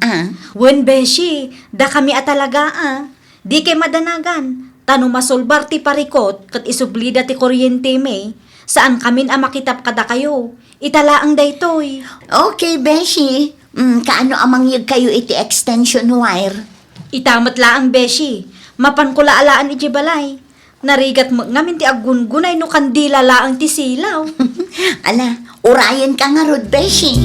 Wen, Beshi, da kami atalaga Di kay madanagan. Tano masolbar ti parikot kat isublida ti kuryente me. Saan kamin makitap kada kayo? Italaang daytoy. Okay, beshi. Kaano amang yag kayo iti extension wire? Itamat laang, Beshi. Mapan ko laalaan iti balay. Narigat mo ngamin ti agungunay no kandila laang ti silaw. Ala, urayan ka nga rod, beshi.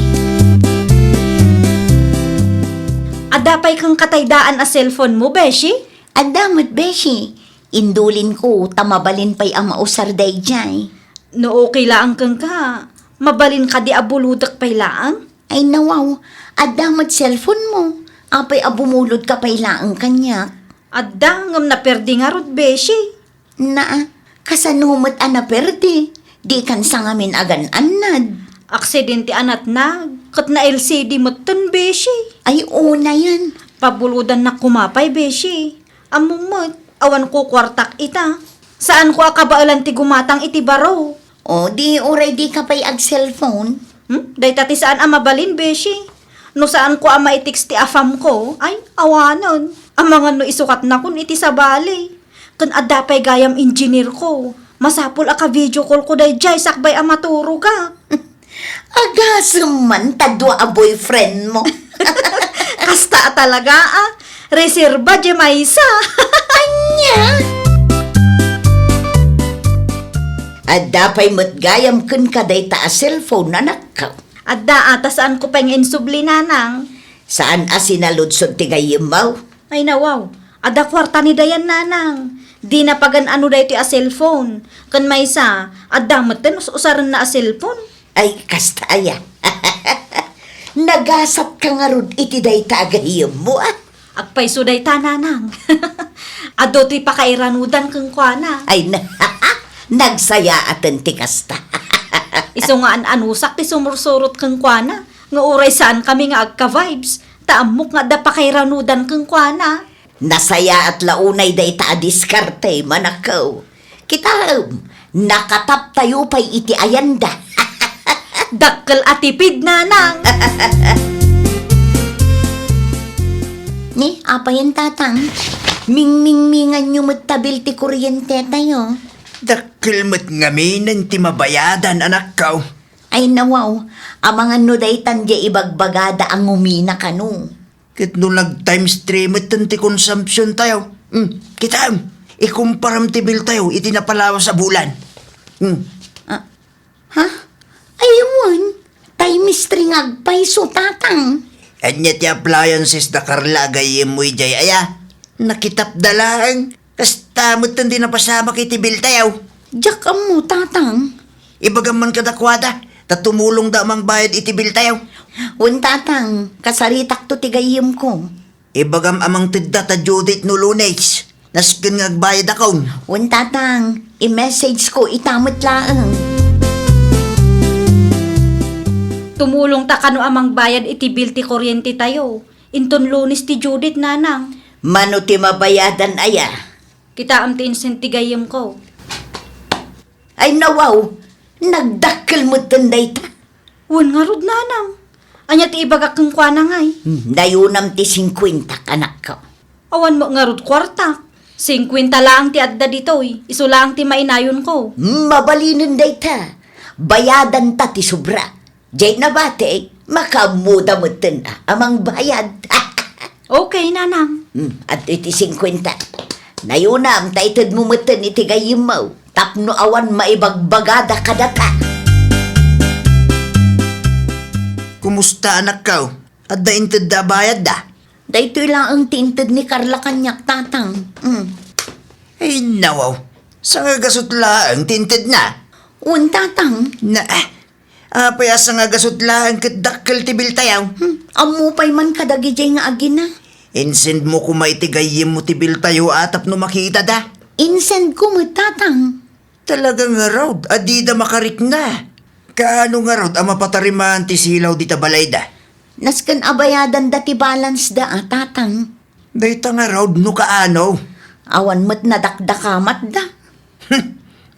Adapay kang kataydaan a cellphone mo, Beshi? Adamot, beshi. Indulin ko, tamabalin pa'y ang mausar day jay. No okay laang kang ka. Mabalin ka di abuludak pay laang? Ay nawaw, adamot cellphone mo. Apay abumulod ka pa'y laang kanya. Adangam na perdi nga rod, Beshi. Na, kasanumot ana perde. Di kan sa ngamin agan anad. Aksidente anat na. Kat na LCD mo ton, Beshi. Ay una yan. Pabuludan na kumapay, Beshi. Amumot, awan ko kwartak ita. Saan ko akabaalan ti gumatang iti baro? O di oray di ka pa'y ag cellphone. Day tati saan mabalin, Beshi? No saan ko maitix ti afam ko? Ay, awanon. Ang mga no isukat na kun iti sa bali. Kan adapay gayam engineer ko. Masapul aka video call ko day jay sakbay maturo ka. Agasam man tadwa a boyfriend mo. Kasta talaga Reserba di maysa. Anya? Adapay mo't gayam kun kaday ta a cellphone anak ka. Adda ata saan ko pang insubli nanang. Saan asinaludson ti gayem mo? Ay nawaw. Ada kwarta ni Dayan nanang. Di na pagan ano dahi ti a cellphone. Kan maysa, adda maten usaran na a cellphone. Ay, kastaya. Nagasat ka nga rod iti day tagahiyom mo Agpayso day tananang. Ado ti pakairanudan kang kuana. Ay, nagsaya aten ti kasta. Iso nga anusak ti sumursurot kang kuana. Nga uray saan kami nga agka-vibes. Taamok nga da pakairanudan kang kuana. Nasaya at launay day ta diskarte manakaw. Kita, nakatap tayo pa'y iti ayanda. Dakkel atipid nanang. Ni, apa yan tatang? Ming-ming-mingan nyo tabil ti kuryente tayo. Dakil mo't ngaminan ti mabayadan anak ka. Ay nawaw, amangan no day tandya ibagbagada ang umina kanu. Kit no nag times 3 mo't ti consumption tayo. Kita, ikumparam ti bill tayo, iti napalawa sa bulan. Ha? Ayun, tayo mistring agpayso tatang. Anya ti appliances da karla gayem mo jay aya. Nakitap dalang. Kasta mo't hindi napasama kiti bill tayo. Diyak mo tatang. Ibagaman kadakwada, tatumulong da mang bayad iti bill tayo. Un tatang, kasaritak to tigayim ko. Ibagam amang tidda ta Judith no lunes. Naskin nga agbayad akong. Un tatang, i-message ko itamot laang. Tumulong ta kano amang bayad iti bill ti kuryente tayo. Inton lunis ti Judith nanang. Mano ti mabayadan aya? Kita am ti insentigayem ko. Ay nawaw, nagdakkel mo tanday ta. Wan nga rod nanang. Anya ti ibagak kang kuana ngay. Dayunam ti 50 anak ko. Awan mo nga rod kwarta. 50 lang ti adda ditoy. Iso lang ti mainayon ko. Mabalinin day ta. Bayadan ta ti sobra. Jay na bate, makamuda mo na amang bayad. Okay, nanang. At iti 50. Nayunam, taitid mo matan iti gayim mo. Tapno awan maibagbagada kadata. Kumusta anak ka? At da inted da bayad da? Daytoy lang ang tintid ni Carla kanyak, tatang. Ay nawaw. Sa nga gasot laang tinted na. Tatang. Na apay asa nga gasot laang kat dakkel tibil tayaw. Amupay man kadagi jay nga agina. Insend mo kumaitigayim mo tibil tayo atap no makita da. Insend ko mo, tatang. Talaga nga raw, adida makarik na. Kaano nga raw, ama patarimaan ti silaw di tabalay da. Naskan abayadan dati balance da, tatang. Dayta nga raw, no kaano. Awan mo't nadakdakamat da.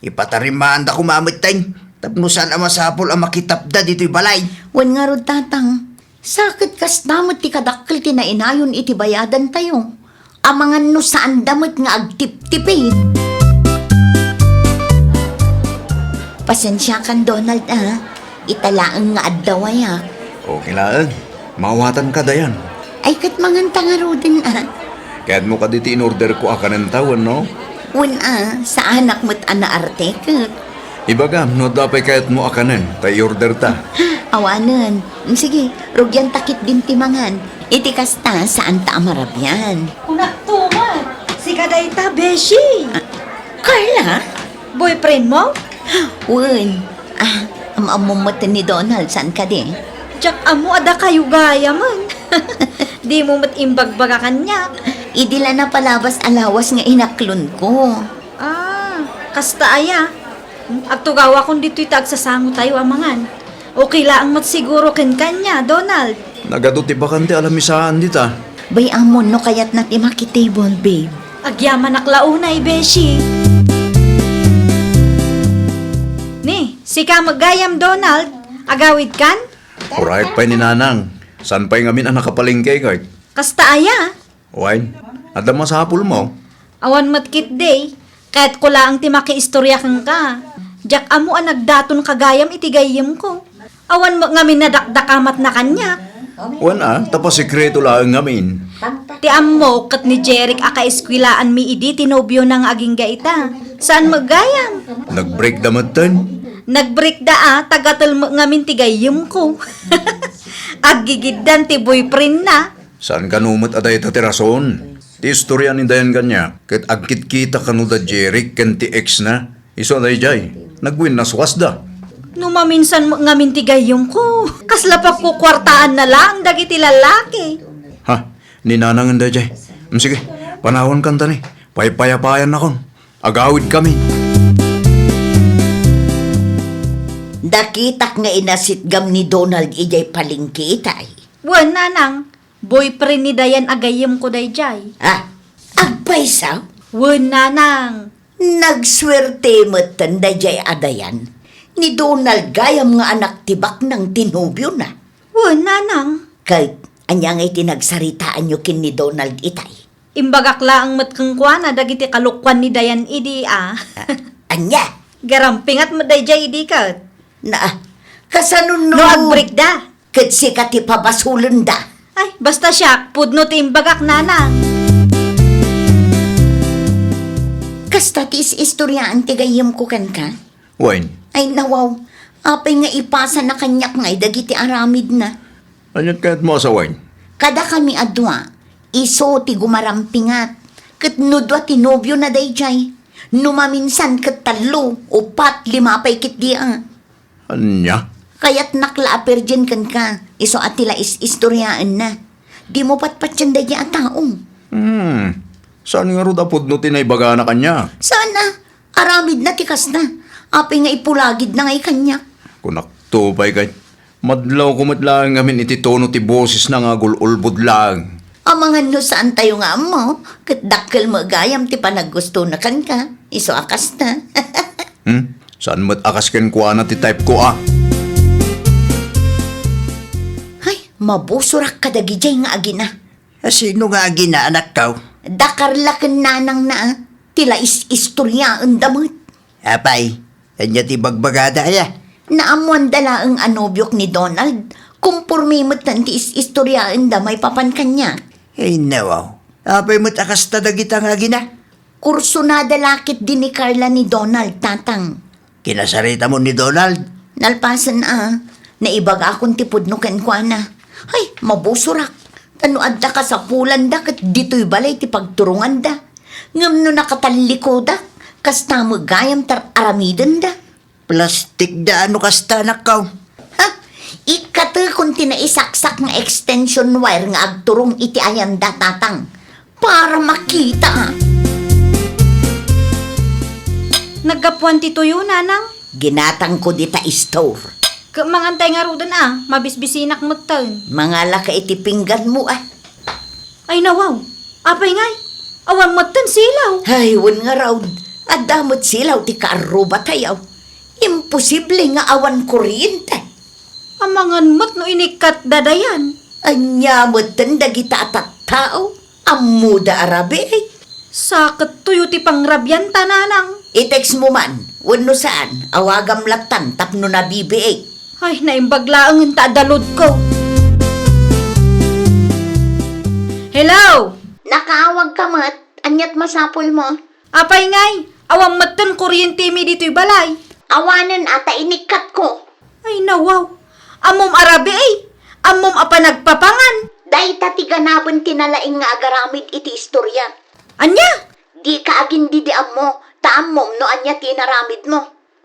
Ipatarimaan da kumamit tayo. Tapno saan ama sapol ang makitap da dito'y balay. Wan nga rod, tatang. Sakit kas damot ti kadakkel ti na inayon iti bayadan tayo. Amangan no saan damot nga agtip-tipid. Pasensya kan, Donald, Italaang nga addawayak. Okay lang. Mawatan ka dayan. Ay kat manganta nga rodin, Kaya't mo ka diti in-order ko akanan tawan, no? Wan, sa anak mo't arte kat. Ibagam, no dapay kaya't mo akanan. Tay order ta. Awanan. Sige, rugyan takit din timangan. Iti kasta saan ta amarabyan. Kunak tumat. Si Kadayta, Beshi. Carla? Boyfriend mo? Wan. Amamumata ni Donald, saan ka di? Jack, amo ada kayo gaya man. Di mo matimbagbag kanya. Idila na palabas alawas nga inaklon ko. Kasta aya. Agtugawa kung dito'y tagsasango tayo amangan. Okay lang mat siguro ken kanya, Donald. Nagaduti ba kanti alamisaan dita? Bay amon no kayat na table, babe. Agyaman aklaunay, Beshi. Ni, sika maggayam, Donald. Agawid kan? Alright pa ni nanang. San pa'y ngamin ang nakapalingkay kay? Kasta aya. Wine, ada masapul mo. Awan matkit day. Kahit ko lang ti makiistorya kang ka. Jack amo ang nagdaton kagayam itigayam ko. Awan mo ngamin nadakdakamat na kanya. Tapos sikreto lang ngamin. Ti ammo kat ni Jeric aka-eskwilaan mi idi tinobyo ng aging gaita. Saan maggayam? Nag-break damatan. Nag-break da tagatal mo ngamin tigayam ko. Agigiddan ti boyfriend na. Saan ka numot aday tatirason? Ti istorya ni dayan kanya. Kat agkit kita kanu da Jeric ken ti ex na. Iso aday jay. Nagwin na suwas da. Numaminsan mo ngamin tigayam ko. Kaslapak ko kwartaan na lang dagiti lalaki. Ha? Ninanangan da jay. Sige, panahon kanta ni. Paypayapayan na kon. Agawid kami. Dakitak nga inasitgam ni Donald ijay palingki itay. Wan nanang. Boyfriend ni Dayan agayam ko dayjay. Agpaysaw? Wan nanang. Nagswerte mo tanda jay adayan. Ni Donald gayam nga anak tibak ng tinubyo na. Wan nanang. Kahit anyang ay tinagsaritaan nyo kin ni Donald itay. Imbagak laang matkang na dagiti kalukwan ni Dayan idi Anya? Garampingat mo dayjay idi ka. Kasanun No agbreak da. Kat si katipabasulan da. Ay, basta siya, pudno ti imbagak nanang. Kasta ti istoryaan ti gayam ko kan ka? Wine, Ay nawaw. Apay nga ipasa na kanyak nga dagiti aramid na. anyat kaya't mo sa wine? Kada kami adwa, iso ti gumarampingat. Kat nudwa ti nobyo na dayjay. Numaminsan kat 3, 4, 5 pay kit di Anya? Kaya't nakla aperjen kan ka. Iso atila istoryaan na. Di mo patpatyan da at taong. Saan nga ro dapod no tinaybaga na kanya? Sana, aramid na tikas na. Apay nga ipulagid na ngay kanya. Kunak tupay kay. Madlaw kumatlang ngamin iti tono ti boses na nga gululbod lang. Amangan no saan tayo nga mo. Kat dakkel mo gayam ti panaggusto na kan ka. Iso akas na. Saan mo't akas ken kuha na ti type ko Mabusurak kadagijay nga agina. Sino nga gina anak ka? Dakarlaken nanang na. Tila istoryaan damot. Apay, anya ti bagbagada ya. Naamuan dala ang anobyok ni Donald. Kumpurmi mo tan ti istoryaan damay papan kanya. Ay, nawaw. Apay mo't akasta dagita nga gina. Kurso na dalakit din ni Carla ni Donald, tatang. Kinasarita mo ni Donald. Nalpasan naibaga akong tipod no kenkwana. Ay, mabusurak. Tanuad da ka sa pulan da, kat dito'y balay ti pagturungan da. Ngam no nakataliko da, kas tamo gayam tar aramidan da. Plastik da ano kasta nakaw. Ha? Ikata kung tinaisaksak nga extension wire nga agturong iti ayan da, tatang. Para makita. Naggapuan ti tuyo, nanang. Ginatang ko dita store. Mangantay nga ro dun mabisbisinak mo taon. Mga laka iti pinggan mo Ay nawaw, apay ngay, awan mo tan silaw. Ay, wan nga raw. Adamot silaw ti kaaruba tayaw. Imposible nga awan kuryente. Amangan mo't no inikat dadayan. Anyamot tan dagita at tao. Amuda arabe ay. Sakit tuyo ti pangrabyan tananang. I-text mo man. Wano saan? Awagam latan tapno na BBA. Ay, naimbaglaang ang taadalod ko. Hello? Nakaawag ka mat. Anyat masapol mo. Apay ngay, awang matan kuryente mi dito'y balay. Awanan ata inikat ko. Ay nawaw, amom arabe ay. Amom apa nagpapangan. Day tati ganabon tinalaing nga agaramid iti istorya. Anya? Di ka agin didiam mo. Taam mo no anya tinaramid mo.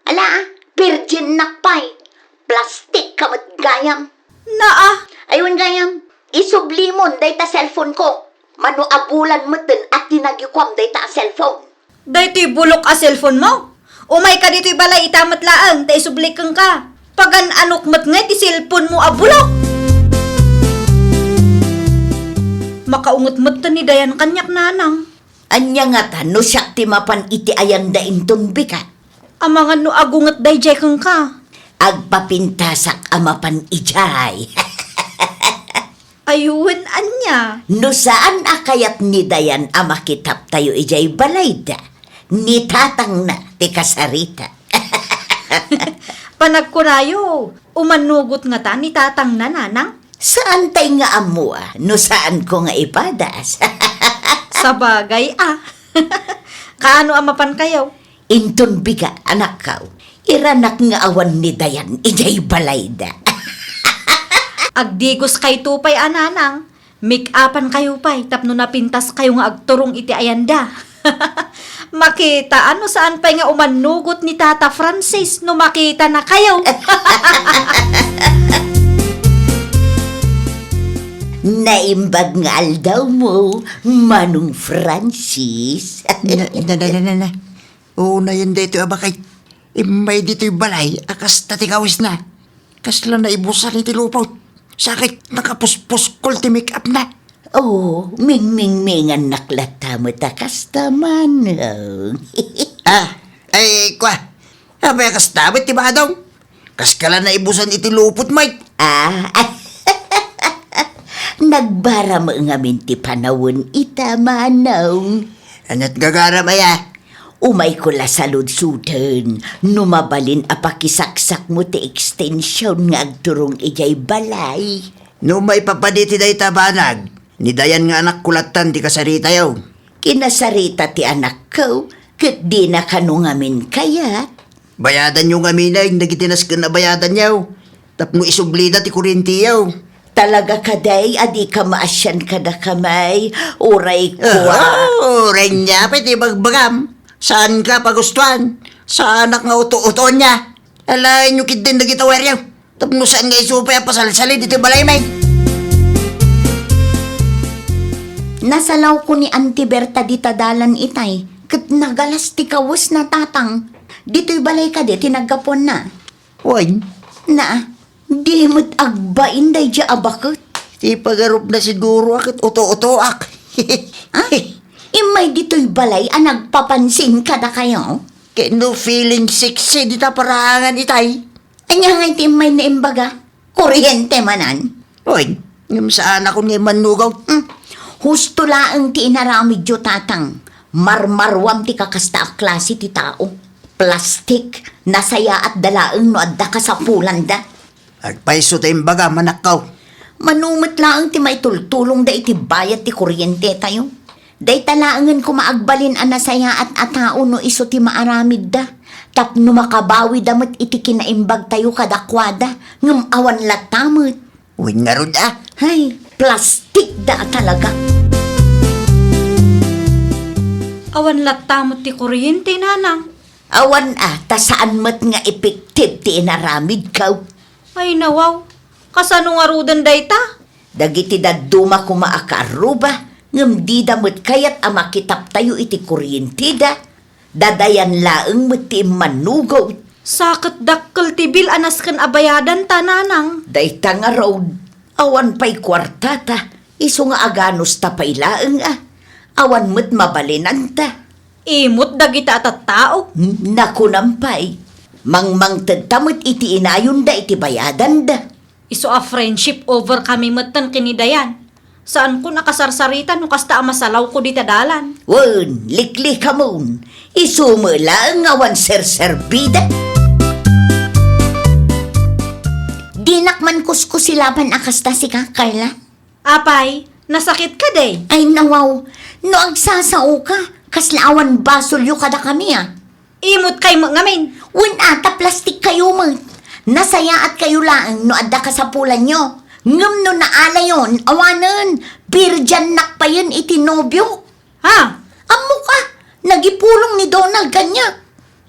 Ala, virgin nakpay. Plastik kamat gayam. Naa, Ayun gayam. Isublimon day ta cellphone ko. Mano abulan mo din at dinagikwam day ta cellphone. dayto'y bulok a cellphone mo. Umay ka dito'y balay itamat laang, tay sublikang ka. Pagan anok mat nga ti cellphone mo a bulok. Makaungot-mat ni Dayan kanyak nanang. Anya nga ta no siyak ti mapan iti ayan da inton bika. Amangan no agungat dayjay kang ka. Agpapintasak amapan ijay. Ayuwen anya. No saan akayat ni Dayan amakitap tayo ijay balayda. Ni tatang na ti kasarita. Panagkunayo, umanugot nga ta ni tatang na nanang. Saan tay nga amua? No saan ko nga ipadas? Sa bagay Kaano amapan kayo? Inton biga anak kaw. Iranak nga awan ni Dayan ijay balayda. Agdigos kay tupay ananang. Make-upan kayo pay, tapno napintas kayo nga agturong iti ayanda. Makita ano saan pay nga umanugot ni Tata Francis no makita na kayo. Naimbag nga aldaw mo, Manong Francis. Na. Oo na yan dito abakay. Imay dito'y balay, akas tatikawis na. Kasla na ibusan iti lupaw. Sakit, nakapuspos kol ti make up na. Oh, ming-ming-mingan naklata mo takas taman. Kwa. Abay akas tabit ti badaw. Kaskala na ibusan iti lupot, Mike. Nagbara mo nga minti panawon ita manaw. Anat gagara maya. Umay ko la salud-sudan, numabalin apakisaksak mo ti extension nga agturong ijay balay. No may papaditi day tabanag. Ni Dayan nga anak kulatan ti kasarita yaw. Kinasarita ti anak ko, kat di na kanungamin kayat. Bayadan yung aminay, nagitinas ka na bayadan yaw. Tapno isublida ti kurinti yaw. Talaga kaday, adi ka maasyan kada kamay, uray ko. Uray niya, pwede bagbagam. Saan ka pagustuhan? Sa anak nga uto-uto niya. Alay nyo kid din nagitawer yaw. Tapno saan nga isupay pasalsalid iti balay may. Nasalaw ko ni Auntie Berta di tadalan itay, kat nagalas ti kawas na tatang. Dito'y balay ka di, tinagapon na. Uy, Na, di mo't agbain day dya abakot. ti pagarup na siguro akit uto-utoak. Ay, imay dito'y balay ang nagpapansin kada kayo. Kaya no feeling sexy di ta parangan itay. Anya nga iti imay na imbaga, kuryente manan. Uy, ngam sa anak ko nga manugaw. Husto laang ti inaramid jo tatang. Marmarwam ti kakasta a klase ti tao. Plastik, nasaya at dalaang no adda ka sa pulanda. Agpaiso tayong baga manakaw. Manumit lang ti may tultulong da iti bayat ti kuryente tayo. Day talaangan ko maagbalin anasaya at atao no iso ti maaramid da. Tapno makabawi damat iti kinaimbag tayo kadakwada. Ngam awan latamot. Uwin nga ron ah. Hay, plastik da talaga. Awan latamot ti kuryente, nanang. Awan ta saan mat nga epektiv ti inaramid kaw. Ay nawaw, kasano nga rudan dayta? Dagiti daduma kumaakaruba. Ngam di damot kayat amakitap tayo iti kuryente da. Dadayan laeng met ti manugaw. Sakit dakkel ti bil anas ken abayadan ta, nanang. Dayta nga road. Awan pa'y kwartata. Iso nga aganos ta pa'y laeng Awan met mabalinan ta. Imot dagita at tao. Naku nampay. Mangmang tagtamot iti inayon da iti bayadan da. Iso a friendship over kami matan kinidayan. Saan ko nakasarsarita no kasta masalaw ko di tadalan. Wan, likli ka mon. Isumula ang awan serserbida. Dinak man kuskusilaban akasta si Carla. Apay, nasakit ka day. Ay nawaw, no agsasao ka. Kaslaawan basolyo kada kami Imot kay mo ngamin. Wan ata plastik kayo mo. Nasaya at kayo lang no adda ka sa pulan nyo. Ngam no naala yon, awanan, birjan nakpayan iti nobyo. Ha? Amo ka, nagipulong ni Donald kanya.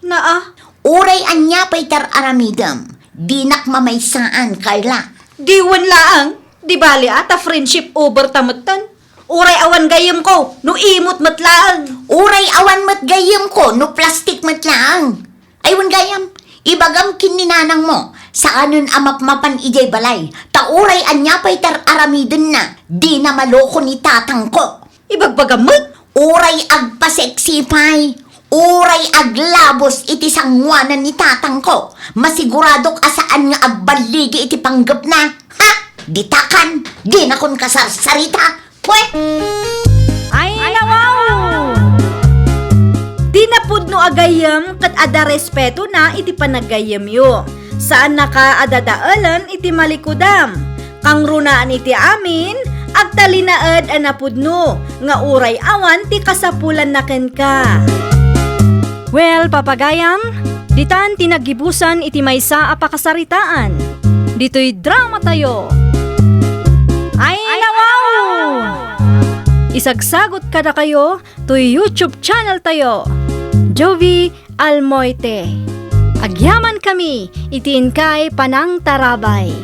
Naa? Uray anya pa'y aramidam, dinak mamaysaan, Carla. Diwan laang. Di bali ata friendship over tamutan. Uray awan gayam ko, no imot matlaang. Uray awan mat gayam ko, no plastik mat lang. Aywan gayam, ibagam kininanang mo, saanon amapmapan ijay balay, tauray anya pa'y aramidam na, di na maloko ni tatang ko. Ibagbagamot. Uray agpaseksipay, uray aglabos iti sangwanan ni tatang ko. Masiguradok asaan nga agbaligi iti panggap na. Ha? Ditakan, di na kon kasarsarita. Pwe! Ay, nawaw! Di na pudno agayam kat ada respeto na iti panagayam yo. Saan naka adadaalan iti malikudam. Kang runaan iti amin, agtalinaad anapudno, nga uray awan ti kasapulan naken ka. Well, papagayam, ditan tinagibusan iti maysa a pakasaritaan. Dito'y drama tayo. Ay, nawaw! Isagsagot kada kayo to YouTube channel tayo. Jovi Almoite. Agyaman kami, itiin kay Panang Tarabay.